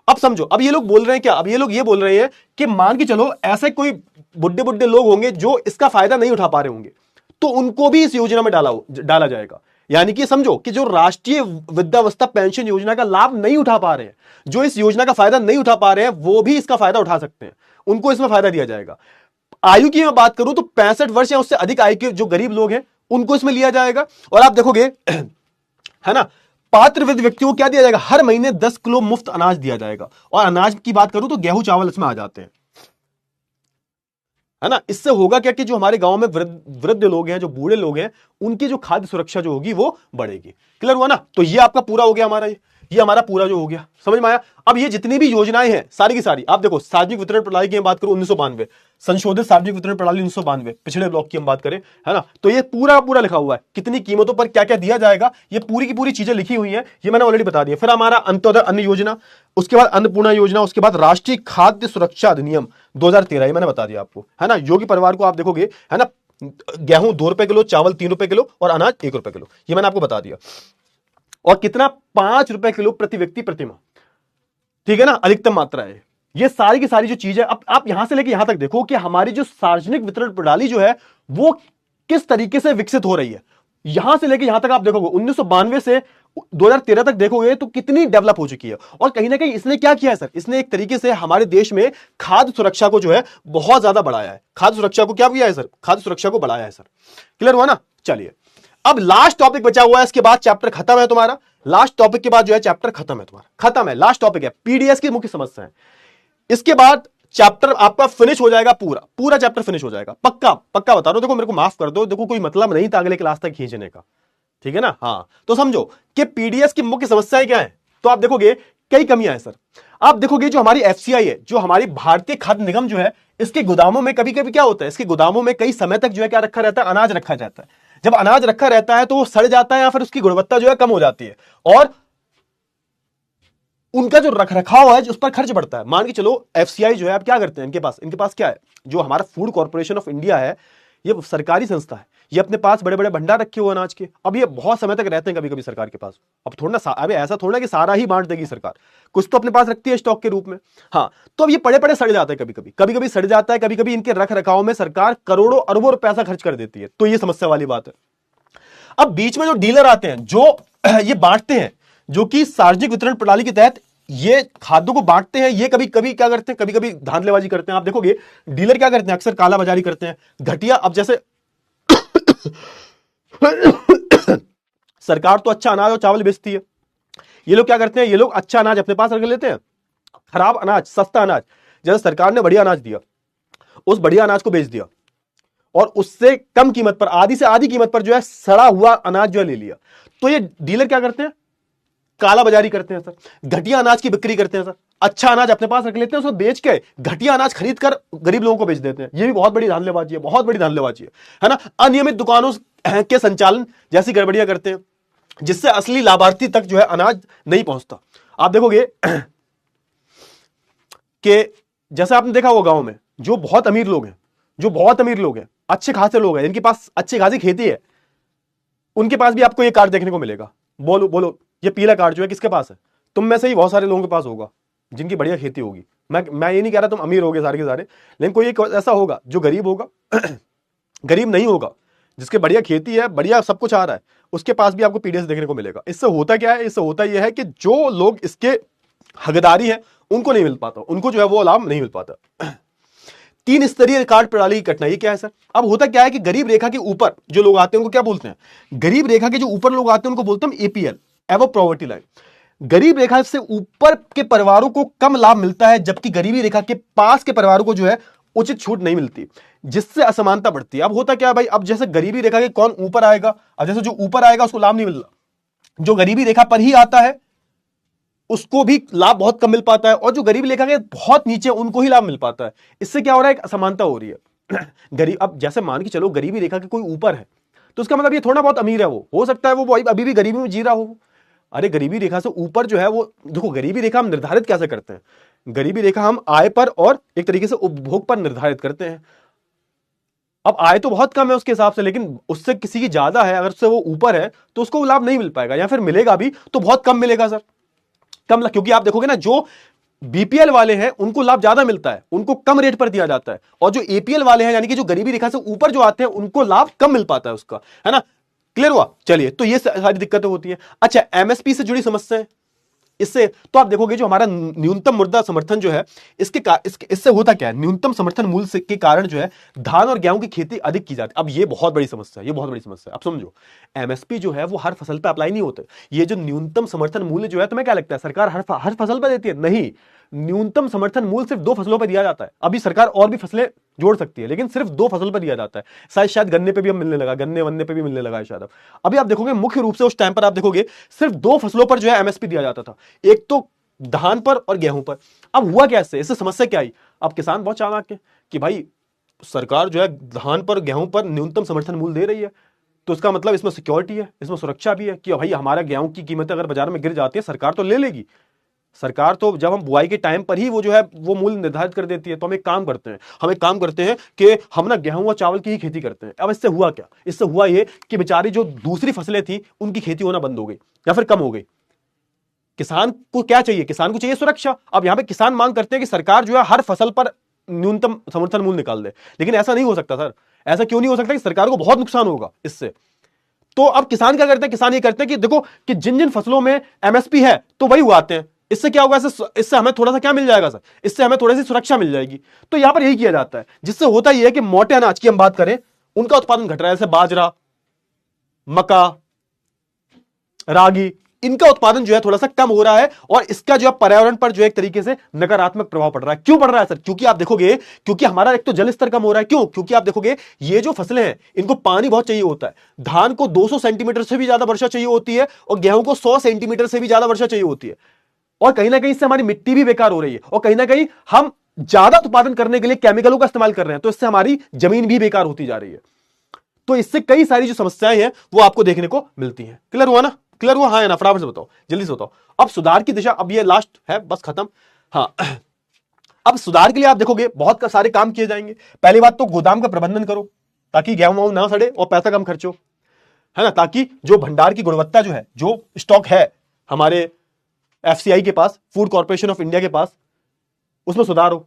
अब समझो, अब ये लोग बोल रहे हैं क्या, अब ये लोग ये बोल रहे हैं कि मान के चलो ऐसे कोई बुढ़े बुढ़े लोग होंगे जो इसका फायदा नहीं उठा पा रहे होंगे, तो उनको भी इस योजना में डाला जाएगा। यानी कि समझो कि जो राष्ट्रीय वृद्धावस्था पेंशन योजना का लाभ नहीं उठा पा रहे हैं, जो इस योजना का फायदा नहीं उठा पा रहे हैं, वो भी इसका फायदा उठा सकते हैं, उनको इसमें फायदा दिया जाएगा। आयु की मैं बात करूं तो 65 वर्ष या उससे अधिक आयु के जो गरीब लोग हैं उनको इसमें लिया जाएगा। और आप देखोगे है ना, पात्र वृद्ध व्यक्तियों को क्या दिया जाएगा, हर महीने 10 किलो मुफ्त अनाज दिया जाएगा। और अनाज की बात करूं तो गेहूं चावल इसमें आ जाते हैं, है ना। इससे होगा क्या कि जो हमारे गांव में वृद्ध लोग हैं, जो बूढ़े लोग हैं, उनकी जो खाद्य सुरक्षा जो होगी वो बढ़ेगी। क्लियर हुआ ना? तो ये आपका पूरा हो गया, हमारा ये हमारा पूरा जो हो गया, समझ में आया? अब ये जितनी भी योजनाएं हैं सारी की सारी आप देखो, सार्वजनिक वितरण प्रणाली की बात करूं 1992, संशोधित सार्वजनिक वितरण प्रणाली 1992, पिछले ब्लॉक की हम बात करें, है ना, तो ये पूरा पूरा लिखा हुआ है, कितनी कीमतों पर क्या क्या दिया जाएगा, ये पूरी की पूरी चीजें लिखी हुई हैं, ये मैंने ऑलरेडी बता दिया। फिर हमारा अंत्योदय अन्न योजना, उसके बाद अन्नपूर्णा योजना, उसके बाद राष्ट्रीय खाद्य सुरक्षा अधिनियम 2013, ये मैंने बता दिया आपको, है ना। योगी परिवार को आप देखोगे, है ना, गेहूं 2 रुपए किलो, चावल 3 रुपए किलो और अनाज 1 रुपए किलो, ये मैंने आपको बता दिया। और कितना, 5 रुपए किलो प्रति व्यक्ति प्रतिमाह, ठीक है ना, अधिकतम मात्रा है। ये सारी की सारी जो चीज है, अब आप यहां से लेके यहां तक देखो कि हमारी जो सार्वजनिक वितरण प्रणाली जो है वो किस तरीके से विकसित हो रही है। यहां से लेके यहां तक आप देखोगे 1992 से 2013 तक देखोगे तो कितनी डेवलप हो चुकी है। और कहीं ना कहीं इसने क्या किया है सर, इसने एक तरीके से हमारे देश में खाद्य सुरक्षा को जो है बहुत ज्यादा बढ़ाया है। खाद्य सुरक्षा को क्या किया है सर, खाद्य सुरक्षा को बढ़ाया है सर। क्लियर हुआ ना? चलिए, अब लास्ट टॉपिक बचा हुआ है, इसके बाद चैप्टर खत्म है तुम्हारा। लास्ट टॉपिक के बाद जो है चैप्टर खत्म है तुम्हारा, खत्म है, लास्ट टॉपिक है पीडीएस की मुख्य समस्याएं। इसके बाद चैप्टर आपका फिनिश हो जाएगा, पूरा पूरा चैप्टर फिनिश हो जाएगा, पक्का पक्का बता रहा हूं। देखो मेरे को माफ कर दो, देखो कोई मतलब नहीं था अगले क्लास तक खींचने का, ठीक है ना। हाँ, तो समझो कि पीडीएस की मुख्य समस्याएं क्या है, तो आप देखोगे कई कमियां हैं सर। आप देखोगे जो हमारी एफसीआई है, जो हमारी भारतीय खाद्य निगम जो है, इसके गोदामों में कभी कभी क्या होता है, इसके गोदामों में कई समय तक जो है क्या रखा रहता है, अनाज रखा जाता है। जब अनाज रखा रहता है तो वो सड़ जाता है या फिर उसकी गुणवत्ता जो है कम हो जाती है, और उनका जो रखरखाव है उस पर खर्च बढ़ता है। मान के चलो एफसीआई जो है, आप क्या करते हैं, इनके पास क्या है, जो हमारा फूड कॉर्पोरेशन ऑफ इंडिया है, ये सरकारी संस्था है, ये अपने पास बड़े बड़े भंडार रखे हुए अनाज के। अब ये बहुत समय तक रहते हैं कभी कभी सरकार के पास। अब थोड़ा ना, अभी ऐसा थोड़ा कि सारा ही बांट देगी सरकार, कुछ तो अपने पास रखती है स्टॉक के रूप में। हाँ, तो अब ये पड़े पड़े सड़ जाते हैं, कभी कभी सड़ जाता है, कभी कभी इनके रख रखाव में सरकार करोड़ों अरबों पैसा खर्च कर देती है। तो ये समस्या वाली बात है। अब बीच में जो डीलर आते हैं, जो ये बांटते हैं, जो कि सार्वजनिक वितरण प्रणाली के तहत ये खाद्यों को बांटते हैं, ये कभी कभी क्या करते हैं, कभी कभी धांधलेबाजी करते हैं। आप देखोगे डीलर क्या करते हैं, अक्सर काला बाजारी करते हैं, घटिया। अब जैसे सरकार तो अच्छा अनाज और चावल बेचती है, ये लोग क्या करते हैं, ये लोग अच्छा अनाज अपने पास रख लेते हैं, खराब अनाज, सस्ता अनाज, जैसे सरकार ने बढ़िया अनाज दिया, उस बढ़िया अनाज को बेच दिया, और उससे कम कीमत पर, आधी से आधी कीमत पर जो है सड़ा हुआ अनाज जो है ले लिया। तो ये डीलर क्या करते हैं, काला बाजारी करते हैं सर, घटिया अनाज की बिक्री करते हैं सर। अच्छा अनाज अपने पास रख लेते हैं, उसको बेच के घटिया अनाज खरीद कर गरीब लोगों को बेच देते हैं। ये भी बहुत बड़ी धांधलेबाजी है, बहुत बड़ी धांधलेबाजी है ना। अनियमित दुकानों के संचालन जैसी गड़बड़ियां करते हैं, जिससे असली लाभार्थी तक जो है अनाज नहीं पहुंचता। आप देखोगे कि जैसे आपने देखा होगा गांव में जो बहुत अमीर लोग हैं, जो बहुत अमीर लोग हैं, अच्छे खासे लोग हैं, इनके पास अच्छी खासी खेती है, उनके पास भी आपको ये कार्ड देखने को मिलेगा। बोलो बोलो, ये पीला कार्ड जो है किसके पास है? तुम में से ही बहुत सारे लोगों के पास होगा जिनकी बढ़िया खेती होगी। मैं ये नहीं कह रहा तुम अमीर होगे सारे के सारे, लेकिन कोई एक ऐसा होगा जो गरीब होगा गरीब नहीं होगा, जिसके बढ़िया खेती है, बढ़िया सब कुछ आ रहा है, उसके पास भी आपको पीडीएस देखने को मिलेगा। इससे होता क्या है, इससे होता यह है कि जो लोग इसके हकदारी है उनको नहीं मिल पाता, उनको जो है वो लाभ नहीं मिल पाता। 3 स्तरीय कार्ड प्रणाली की कठिनाई क्या है सर? अब होता क्या है कि गरीब रेखा के ऊपर जो लोग आते हैं उनको क्या बोलते हैं? गरीब रेखा के जो ऊपर लोग आते हैं उनको बोलते हैं एपीएल, एबव पॉवर्टी लाइन। गरीब रेखा से ऊपर के परिवारों को कम लाभ मिलता है, जबकि गरीबी रेखा के पास के परिवारों को जो है उचित छूट नहीं मिलती, जिससे असमानता बढ़ती है। अब होता क्या है भाई, अब जैसे गरीबी रेखा के कौन ऊपर आएगा, अब जैसे जो ऊपर आएगा उसको लाभ नहीं मिल रहा, जो गरीबी रेखा पर ही आता है उसको भी लाभ बहुत कम मिल पाता है, और जो गरीबी रेखा के बहुत नीचे उनको ही लाभ मिल पाता है। इससे क्या हो रहा है, एक असमानता हो रही है। गरीब, अब जैसे मान के चलो गरीबी रेखा के कोई ऊपर है तो उसका मतलब ये थोड़ा बहुत अमीर है, वो हो सकता है वो अभी भी गरीबी में जी रहा हो। अरे गरीबी रेखा से ऊपर जो है वो, देखो गरीबी रेखा हम निर्धारित कैसे करते हैं? गरीबी रेखा हम आय पर और एक तरीके से उपभोग पर निर्धारित करते हैं। अब आय तो बहुत कम है उसके हिसाब से, लेकिन उससे किसी की ज्यादा है, अगर उससे वो ऊपर है तो उसको लाभ नहीं मिल पाएगा, या फिर मिलेगा भी तो बहुत कम मिलेगा सर, कम। क्योंकि आप देखोगे ना, जो बीपीएल वाले हैं उनको लाभ ज्यादा मिलता है, उनको कम रेट पर दिया जाता है, और जो एपीएल वाले हैं यानी कि जो गरीबी रेखा से ऊपर जो आते हैं उनको लाभ कम मिल पाता है उसका, है ना? क्लियर हुआ? चलिए, तो ये सारी दिक्कतें होती हैं। अच्छा, एमएसपी से जुड़ी समस्या है इससे, तो आप देखोगे जो हमारा न्यूनतम मुद्रा समर्थन जो है, इससे होता क्या है, न्यूनतम समर्थन मूल्य के कारण जो है धान और गेहूं की खेती अधिक की जाती है। अब ये बहुत बड़ी समस्या है, ये बहुत बड़ी समस्या है। अब समझो, एमएसपी जो है वो हर फसल पे अप्लाई नहीं होते। ये जो न्यूनतम समर्थन मूल्य जो है, तुम्हें क्या लगता है सरकार हर फसल पर देती है? नहीं, न्यूनतम समर्थन मूल्य सिर्फ 2 फसलों पर दिया जाता है। अभी सरकार और भी फसलें जोड़ सकती है, लेकिन सिर्फ 2 फसल पर दिया जाता है। शायद गन्ने पे भी अब मिलने लगा, गन्ने वन्ने पे भी मिलने लगा है शायद। अब अभी आप देखोगे मुख्य रूप से उस टाइम पर आप देखोगे सिर्फ 2 फसलों पर जो है एमएसपी दिया जाता था, एक तो धान पर और गेहूं पर। अब हुआ क्या, इससे समस्या क्या आई? अब किसान बहुत चालाक है कि भाई सरकार जो है धान पर गेहूं पर न्यूनतम समर्थन मूल्य दे रही है, तो इसका मतलब इसमें सिक्योरिटी है, इसमें सुरक्षा भी है कि भाई हमारा गेहूं की कीमतें अगर बाजार में गिर जाती है सरकार तो ले लेगी। सरकार तो जब हम बुआई के टाइम पर ही वो जो है वो मूल्य निर्धारित कर देती है। तो हम एक काम करते हैं कि हम ना गेहूं और चावल की ही खेती करते हैं। अब इससे हुआ क्या? इससे हुआ ये कि बेचारी जो दूसरी फसलें थी उनकी खेती होना बंद हो गई या फिर कम हो गई। किसान को क्या चाहिए? किसान को चाहिए सुरक्षा। अब यहां पे किसान मांग करते हैं कि सरकार जो है हर फसल पर न्यूनतम समर्थन मूल्य निकाल दे, लेकिन ऐसा नहीं हो सकता सर। ऐसा क्यों नहीं हो सकता? कि सरकार को बहुत नुकसान होगा इससे। तो अब किसान क्या करते हैं? किसान ये करते हैं कि देखो कि जिन जिन फसलों में एमएसपी है तो वही उगाते हैं। इससे क्या होगा? इससे हमें थोड़ा सा क्या मिल जाएगा सर? इससे हमें थोड़ी सी सुरक्षा मिल जाएगी। तो यहां पर यही किया जाता है, जिससे होता यह है कि मोटे अनाज की हम बात करें, उनका उत्पादन घट रहा है। जैसे बाजरा, मक्का, रागी, इनका उत्पादन जो है थोड़ा सा कम हो रहा है, और इसका जो है पर्यावरण पर जो एक तरीके से नकारात्मक प्रभाव पड़ रहा है। क्यों पड़ रहा है सर? क्योंकि आप देखोगे, क्योंकि हमारा एक तो जल स्तर कम हो रहा है। क्यों? क्योंकि आप देखोगे ये जो फसलें हैं इनको पानी बहुत चाहिए होता है। धान को 200 सेंटीमीटर से भी ज्यादा वर्षा चाहिए होती है, और गेहूं को 100 सेंटीमीटर से भी ज्यादा वर्षा चाहिए होती है। और कहीं ना कहीं इससे हमारी मिट्टी भी बेकार हो रही है, और कहीं ना कहीं हम ज्यादा उत्पादन करने के लिए केमिकलों का इस्तेमाल कर रहे हैं, तो इससे हमारी जमीन भी बेकार होती जा रही है। तो इससे कई सारी जो समस्याएं हैं वो आपको देखने को मिलती हैं। क्लियर हुआ ना? क्लियर हुआ? हाँ या ना? फटाफट से बताओ, जल्दी से बताओ। अब सुधार की दिशा, अब ये लास्ट है, बस खत्म। हाँ, अब सुधार के लिए आप देखोगे बहुत सारे काम किए जाएंगे। पहली बात तो गोदाम का प्रबंधन करो, ताकि गेहूं ना सड़े और पैसा कम खर्चो, है ना? ताकि जो भंडार की गुणवत्ता जो है, जो स्टॉक है हमारे एफसीआई के पास, फूड कॉर्पोरेशन ऑफ इंडिया के पास, उसमें सुधार हो।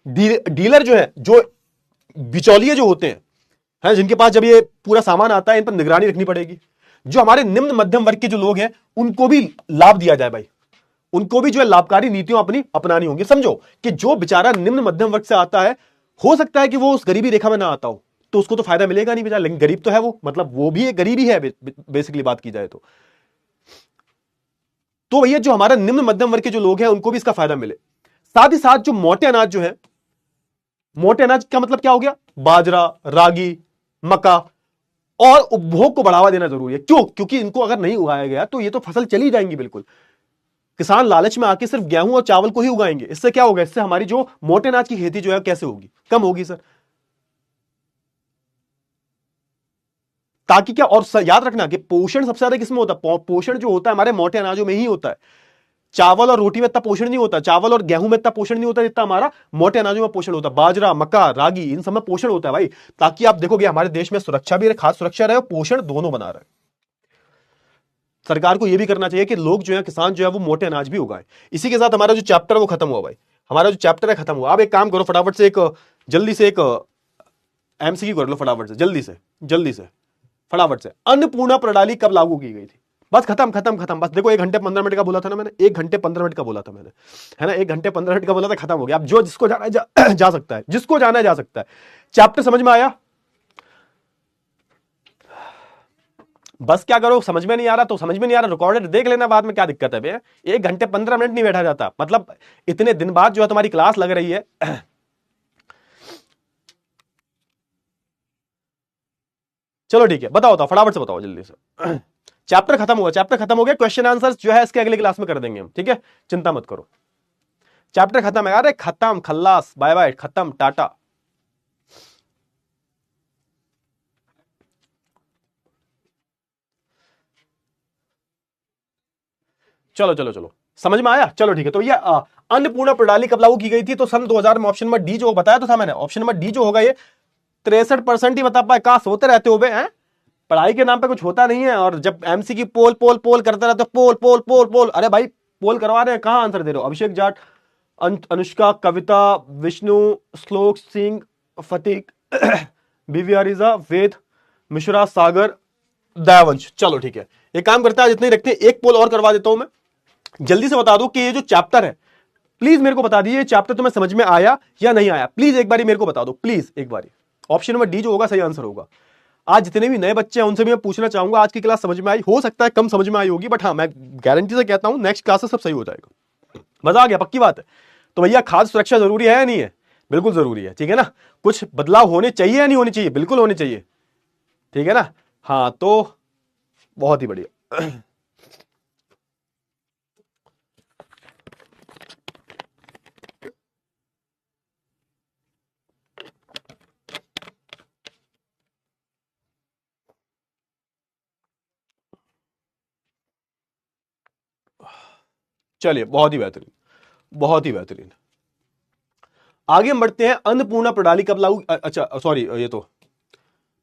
डीलर जो है, जो बिचौलिए जो होते हैं, जिनके पास जब ये पूरा सामान आता है, इन पर निगरानी रखनी पड़ेगी। जो हमारे निम्न मध्यम वर्ग के जो लोग हैं उनको भी लाभ दिया जाए भाई, उनको भी जो है लाभकारी नीतियों अपनी अपनानी होंगी। समझो कि जो बेचारा निम्न मध्यम वर्ग से आता है, हो सकता है कि वो उस गरीबी रेखा में ना आता हो, तो उसको तो फायदा मिलेगा नहीं बेचारा, लेकिन गरीब तो है वो, मतलब वो भी एक गरीबी है बेसिकली बात की जाए तो भैया जो हमारा निम्न मध्यम वर्ग के जो लोग हैं उनको भी इसका फायदा मिले। साथ ही साथ जो मोटे अनाज जो है, मोटे अनाज का मतलब क्या हो गया? बाजरा, रागी, मक्का, और उपभोग को बढ़ावा देना जरूरी है। क्यों? क्योंकि इनको अगर नहीं उगाया गया तो ये तो फसल चली जाएंगी बिल्कुल। किसान लालच में आके सिर्फ गेहूं और चावल को ही उगाएंगे। इससे क्या होगा? इससे हमारी जो मोटे अनाज की खेती जो है कैसे होगी? कम होगी सर। ताकि क्या, और याद रखना कि पोषण सबसे ज्यादा किसमें होता है? पोषण जो होता है हमारे मोटे अनाजों में ही होता है। चावल और रोटी में इतना पोषण नहीं होता, चावल और गेहूं में इतना पोषण नहीं होता जितना हमारा मोटे अनाजों में पोषण होता है। बाजरा, मक्का, रागी, इन सब में पोषण होता है भाई। ताकि आप देखोगे हमारे देश में सुरक्षा भी रहे, खाद्य सुरक्षा रहे, और पोषण दोनों बना रहे। सरकार को यह भी करना चाहिए कि लोग जो है, किसान जो है, वो मोटे अनाज भी उगाए। इसी के साथ हमारा जो चैप्टर वो खत्म हुआ भाई, हमारा जो चैप्टर है खत्म हुआ। अब एक काम करो, फटाफट से एक जल्दी से एक एमसीक्यू कर लो फटाफट से, जल्दी से जल्दी से फटाफट से। अन्नपूर्णा प्रणाली कब लागू की गई थी? बस खत्म खत्म खत्म। बस देखो 1 घंटे 15 मिनट का बोला था ना मैंने, 1 घंटे 15 मिनट का बोला था मैंने, है ना, 1 घंटे 15 मिनट का बोला था, खत्म हो गया। अब जो जिसको जाना है जा सकता है, जिसको जाना है जा सकता है। चैप्टर समझ में आया? बस क्या करो, समझ में नहीं आ रहा तो समझ में नहीं आ रहा, रिकॉर्डेड देख लेना बाद में, क्या दिक्कत है भैया। 1 घंटे 15 मिनट नहीं बैठा जाता, मतलब इतने दिन बाद जो है तुम्हारी क्लास लग रही है। चलो ठीक है, बताओ फटाफट से बताओ जल्दी से। चैप्टर खत्म हुआ, चैप्टर खत्म हो गया। क्वेश्चन आंसर जो है इसके अगले क्लास में कर देंगे हम, ठीक है, चिंता मत करो। चैप्टर खत्म है। अरे खत्म, खल्लास, बाय बाय, खत्म, टाटा। चलो चलो चलो, समझ में आया? चलो ठीक है। तो ये अन्नपूर्णा प्रणाली कब लागू की गई थी? तो सन 2000 में। ऑप्शन नंबर डी जो बताया तो था मैंने, ऑप्शन नंबर डी जो होगा ये 63% ही बता पाए। कहां सोते रहते हो बे, हैं? पढ़ाई के नाम पे कुछ होता नहीं है। और जब एमसी की पोल पोल पोल करते रहते हो, पोल पोल पोल पोल, अरे भाई पोल करवा रहे हैं, कहां आंसर दे रहे हो? अभिषेक जाट, अनुष्का, कविता, विष्णु, श्लोक सिंह, फतीक, बीवी आरिजा, वेद मिश्रा, सागर, दयावंश। चलो ठीक है, एक काम करते हैं, जितने ही रखते हैं, एक पोल और करवा देता हूं मैं। जल्दी से बता दो कि ये जो चैप्टर है, प्लीज मेरे को बता दीजिए, चैप्टर तुम्हें समझ में आया या नहीं आया? प्लीज एक बारी मेरे को बता दो, प्लीज एक बारी। ऑप्शन नंबर डी जो होगा सही आंसर होगा। आज जितने भी नए बच्चे हैं उनसे भी मैं पूछना चाहूंगा, आज की क्लास समझ में आई? हो सकता है कम समझ में आई होगी, बट हाँ मैं गारंटी से कहता हूं नेक्स्ट क्लास से सब सही हो जाएगा। मजा आ गया? पक्की बात है। तो भैया खाद्य सुरक्षा जरूरी है या नहीं है? बिल्कुल जरूरी है, ठीक है ना। कुछ बदलाव होने चाहिए या नहीं होने चाहिए? बिल्कुल होने चाहिए, ठीक है ना। हाँ तो बहुत ही बढ़िया। चलिए, बहुत ही बेहतरीन, बहुत ही बेहतरीन। आगे हम बढ़ते हैं। अन्नपूर्णा प्रणाली कब लागू, अच्छा सॉरी, ये तो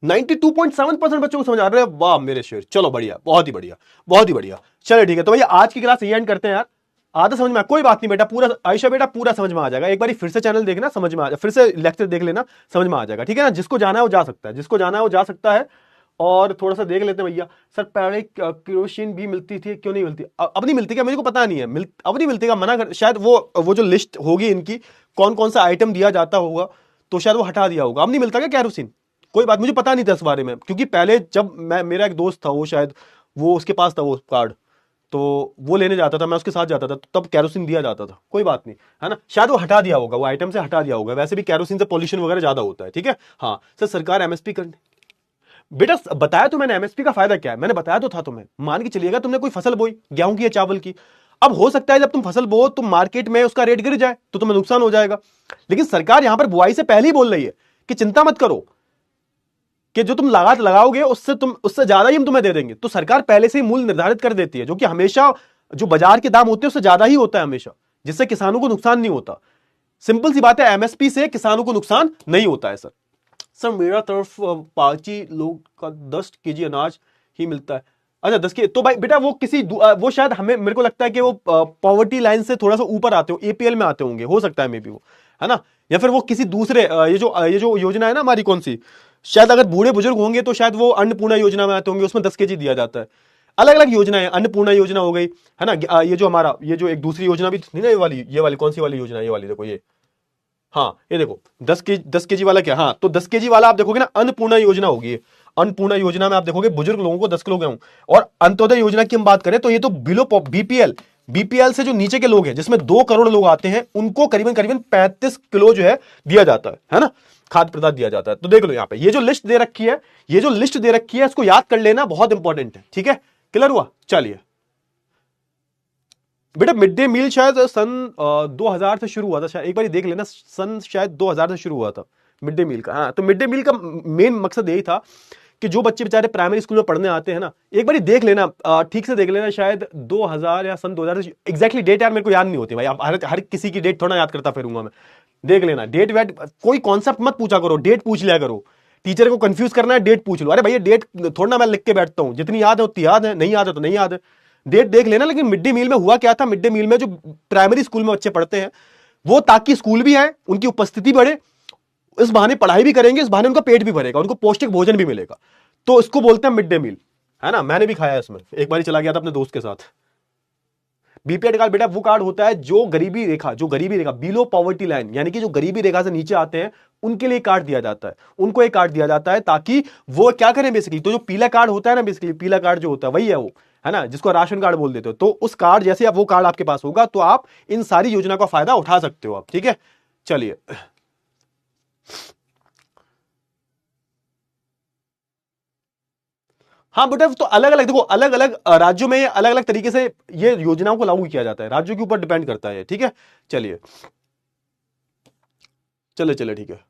92.7% बच्चों को समझ आ रहे हैं। वाह मेरे शेर, चलो बढ़िया, बहुत ही बढ़िया, बहुत ही बढ़िया। चलिए ठीक है, तो भैया आज की क्लास ये एंड करते हैं यार। आधा समझ में कोई बात नहीं बेटा, पूरा आयशा बेटा पूरा समझ में आ जाएगा। एक बार फिर से चैनल देखना, समझ में आ जाए, फिर से लेक्चर देख लेना, समझ में आ जाएगा, ठीक है ना। जिसको जाना है वो जा सकता है, जिसको जाना है वो जा सकता है। और थोड़ा सा देख लेते हैं भैया। सर पहले केरोसिन भी मिलती थी, क्यों नहीं मिलती? अब नहीं मिलती क्या? मुझे को पता नहीं है, अब नहीं मिलती क्या? मना कर, शायद वो जो लिस्ट होगी इनकी, कौन कौन सा आइटम दिया जाता होगा, तो शायद वो हटा दिया होगा। अब नहीं मिलता क्या केरोसिन? कोई बात, मुझे पता नहीं था इस बारे में, क्योंकि पहले जब मेरा एक दोस्त था, वो शायद वो उसके पास था वो कार्ड, तो वो लेने जाता था, मैं उसके साथ जाता था, तब केरोसिन दिया जाता था। कोई बात नहीं, है ना। शायद वो हटा दिया होगा, वो आइटम से हटा दिया होगा। वैसे भी केरोसिन से पॉल्यूशन वगैरह ज्यादा होता है, ठीक है। हाँ सर, सरकार एमएसपी करने, बेटा बताया तो मैंने एमएसपी का फायदा क्या है, मैंने बताया तो था तुम्हें। मान के चलिएगा तुमने कोई फसल बोई, गेहूं की या चावल की, अब हो सकता है जब तुम फसल बो तुम मार्केट में उसका रेट गिर जाए तो तुम्हें नुकसान हो जाएगा। लेकिन सरकार यहां पर बुआई से पहले ही बोल रही है कि चिंता मत करो, कि जो तुम लागत लगाओगे उससे ज्यादा ही हम तुम्हें दे देंगे। तो सरकार पहले से ही मूल्य निर्धारित कर देती है, जो कि हमेशा जो बाजार के दाम होते हैं उससे ज्यादा ही होता है हमेशा, जिससे किसानों को नुकसान नहीं होता। सिंपल सी बात है, एमएसपी से किसानों को नुकसान नहीं होता है। सर मेरा तरफ पांची लोग का 10 केजी अनाज ही मिलता है। अच्छा 10 के, तो भाई बेटा वो किसी वो शायद हमें, मेरे को लगता है कि वो पॉवर्टी लाइन से थोड़ा सा ऊपर आते हो, एपीएल में आते होंगे, हो सकता है मे बी वो, है ना। या फिर वो किसी दूसरे ये जो योजना है ना हमारी, कौन सी, शायद अगर बूढ़े बुजुर्ग होंगे तो शायद वो अन्नपूर्णा योजना में आते होंगे, उसमें 10 केजी दिया जाता है। अलग अलग योजना है, अन्नपूर्णा योजना हो गई, है ना। ये जो हमारा ये जो एक दूसरी योजना भी थी ना, ये वाली कौन सी वाली योजना है? ये वाली देखो, ये, हाँ ये देखो 10 केजी वाला क्या, हाँ तो 10 केजी वाला आप देखोगे ना, अन्नपूर्णा योजना होगी। अन्नपूर्णा योजना में आप देखोगे बुजुर्ग लोगों को 10 किलो गेहूं। और अंत्योदय योजना की हम बात करें तो ये तो बिलो बीपीएल से जो नीचे के लोग हैं, जिसमें 2 करोड़ लोग आते हैं, उनको करीबन करीबन 35 किलो जो है दिया जाता है ना, खाद्य पदार्थ दिया जाता है। तो देख लो यहाँ पे ये जो लिस्ट दे रखी है, ये जो लिस्ट दे रखी है इसको याद कर लेना, बहुत इंपॉर्टेंट है, ठीक है। क्लियर हुआ? चलिए बेटा, मिड डे मील शायद सन 2000 से शुरू हुआ था, शायद एक बार देख लेना, सन शायद 2000 से शुरू हुआ था मिड डे मील का। हाँ तो मिड डे मील का मेन मकसद यही था कि जो बच्चे बेचारे प्राइमरी स्कूल में पढ़ने आते हैं ना, एक बार देख लेना, ठीक से देख लेना, शायद 2000 या सन 2000 से, एग्जैक्टली डेट यार मेरे को याद नहीं होती भाई, आप हर किसी की डेट थोड़ा याद करता फिरूंगा मैं। देख लेना डेट वेट, कोई कॉन्सेप्ट मत पूछा करो, डेट पूछ लिया करो। टीचर को कंफ्यूज करना है, डेट पूछ लो। अरे भैया डेट थोड़ा ना मैं लिख के बैठता हूं, जितनी याद है उतनी याद है, नहीं याद है तो नहीं याद है। डेट देख लेना। लेकिन मिड डे मील में हुआ क्या था, मिड डे मील में जो प्राइमरी स्कूल में बच्चे पढ़ते हैं वो, ताकि स्कूल भी आए, उनकी उपस्थिति बढ़े, इस बहाने पढ़ाई भी करेंगे, इस बहाने उनका पेट भी भरेगा, उनको पौष्टिक भोजन भी मिलेगा। तो इसको बोलते हैं मिड डे मील, है ना। मैंने भी खाया इसमें, एक बार चला गया था अपने दोस्त के साथ। बीपीएल कार्ड बेटा वो कार्ड होता है जो गरीबी रेखा बिलो पॉवर्टी लाइन, यानी कि जो गरीबी रेखा से नीचे आते हैं उनके लिए कार्ड दिया जाता है, उनको एक कार्ड दिया जाता है ताकि वो क्या करें बेसिकली। तो जो पीला कार्ड होता है ना, बेसिकली पीला कार्ड जो होता है वही है वो, है ना, जिसको राशन कार्ड बोल देते हो। तो उस कार्ड जैसे वो कार्ड आपके पास होगा तो आप इन सारी योजना का फायदा उठा सकते हो आप, ठीक है। चलिए हाँ बेटा, तो अलग अलग देखो, अलग अलग राज्यों में अलग अलग तरीके से ये योजनाओं को लागू किया जाता है, राज्यों के ऊपर डिपेंड करता है, ठीक है। चलिए चलिए चलिए ठीक है।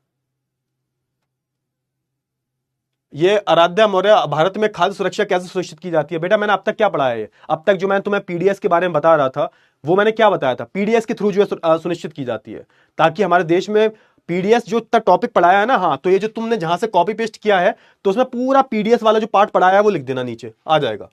ये आराध्या मौर्य, भारत में खाद्य सुरक्षा कैसे सुनिश्चित की जाती है। बेटा मैंने अब तक क्या पढ़ा है, अब तक जो मैं तुम्हें पीडीएस के बारे में बता रहा था वो मैंने क्या बताया था, पीडीएस के थ्रू जो है सुनिश्चित की जाती है, ताकि हमारे देश में पीडीएस जो इतना टॉपिक पढ़ाया है ना, हाँ, तो ये जो तुमने जहां से कॉपी पेस्ट किया है तो उसमें पूरा पीडीएस वाला जो पार्ट पढ़ाया है वो लिख देना, नीचे आ जाएगा,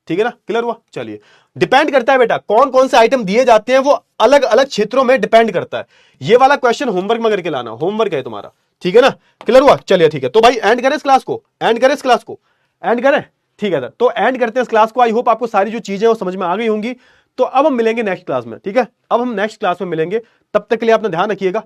ठीक है ना, क्लियर हुआ। चलिए, डिपेंड करता है बेटा कौन कौन से आइटम दिए जाते हैं, वो अलग अलग क्षेत्रों में डिपेंड करता है। ये वाला क्वेश्चन होमवर्क में करके लाना, होमवर्क है तुम्हारा, ठीक है ना, क्लियर हुआ। चलिए ठीक है, तो भाई एंड करें इस क्लास को, एंड करें इस क्लास को, एंड करें, ठीक है सर, तो एंड करते हैं इस क्लास को। आई होप आपको सारी जो चीजें वो समझ में आ गई होंगी। तो अब हम मिलेंगे नेक्स्ट क्लास में, ठीक है, अब हम नेक्स्ट क्लास में मिलेंगे, तब तक के लिए अपना ध्यान रखिएगा।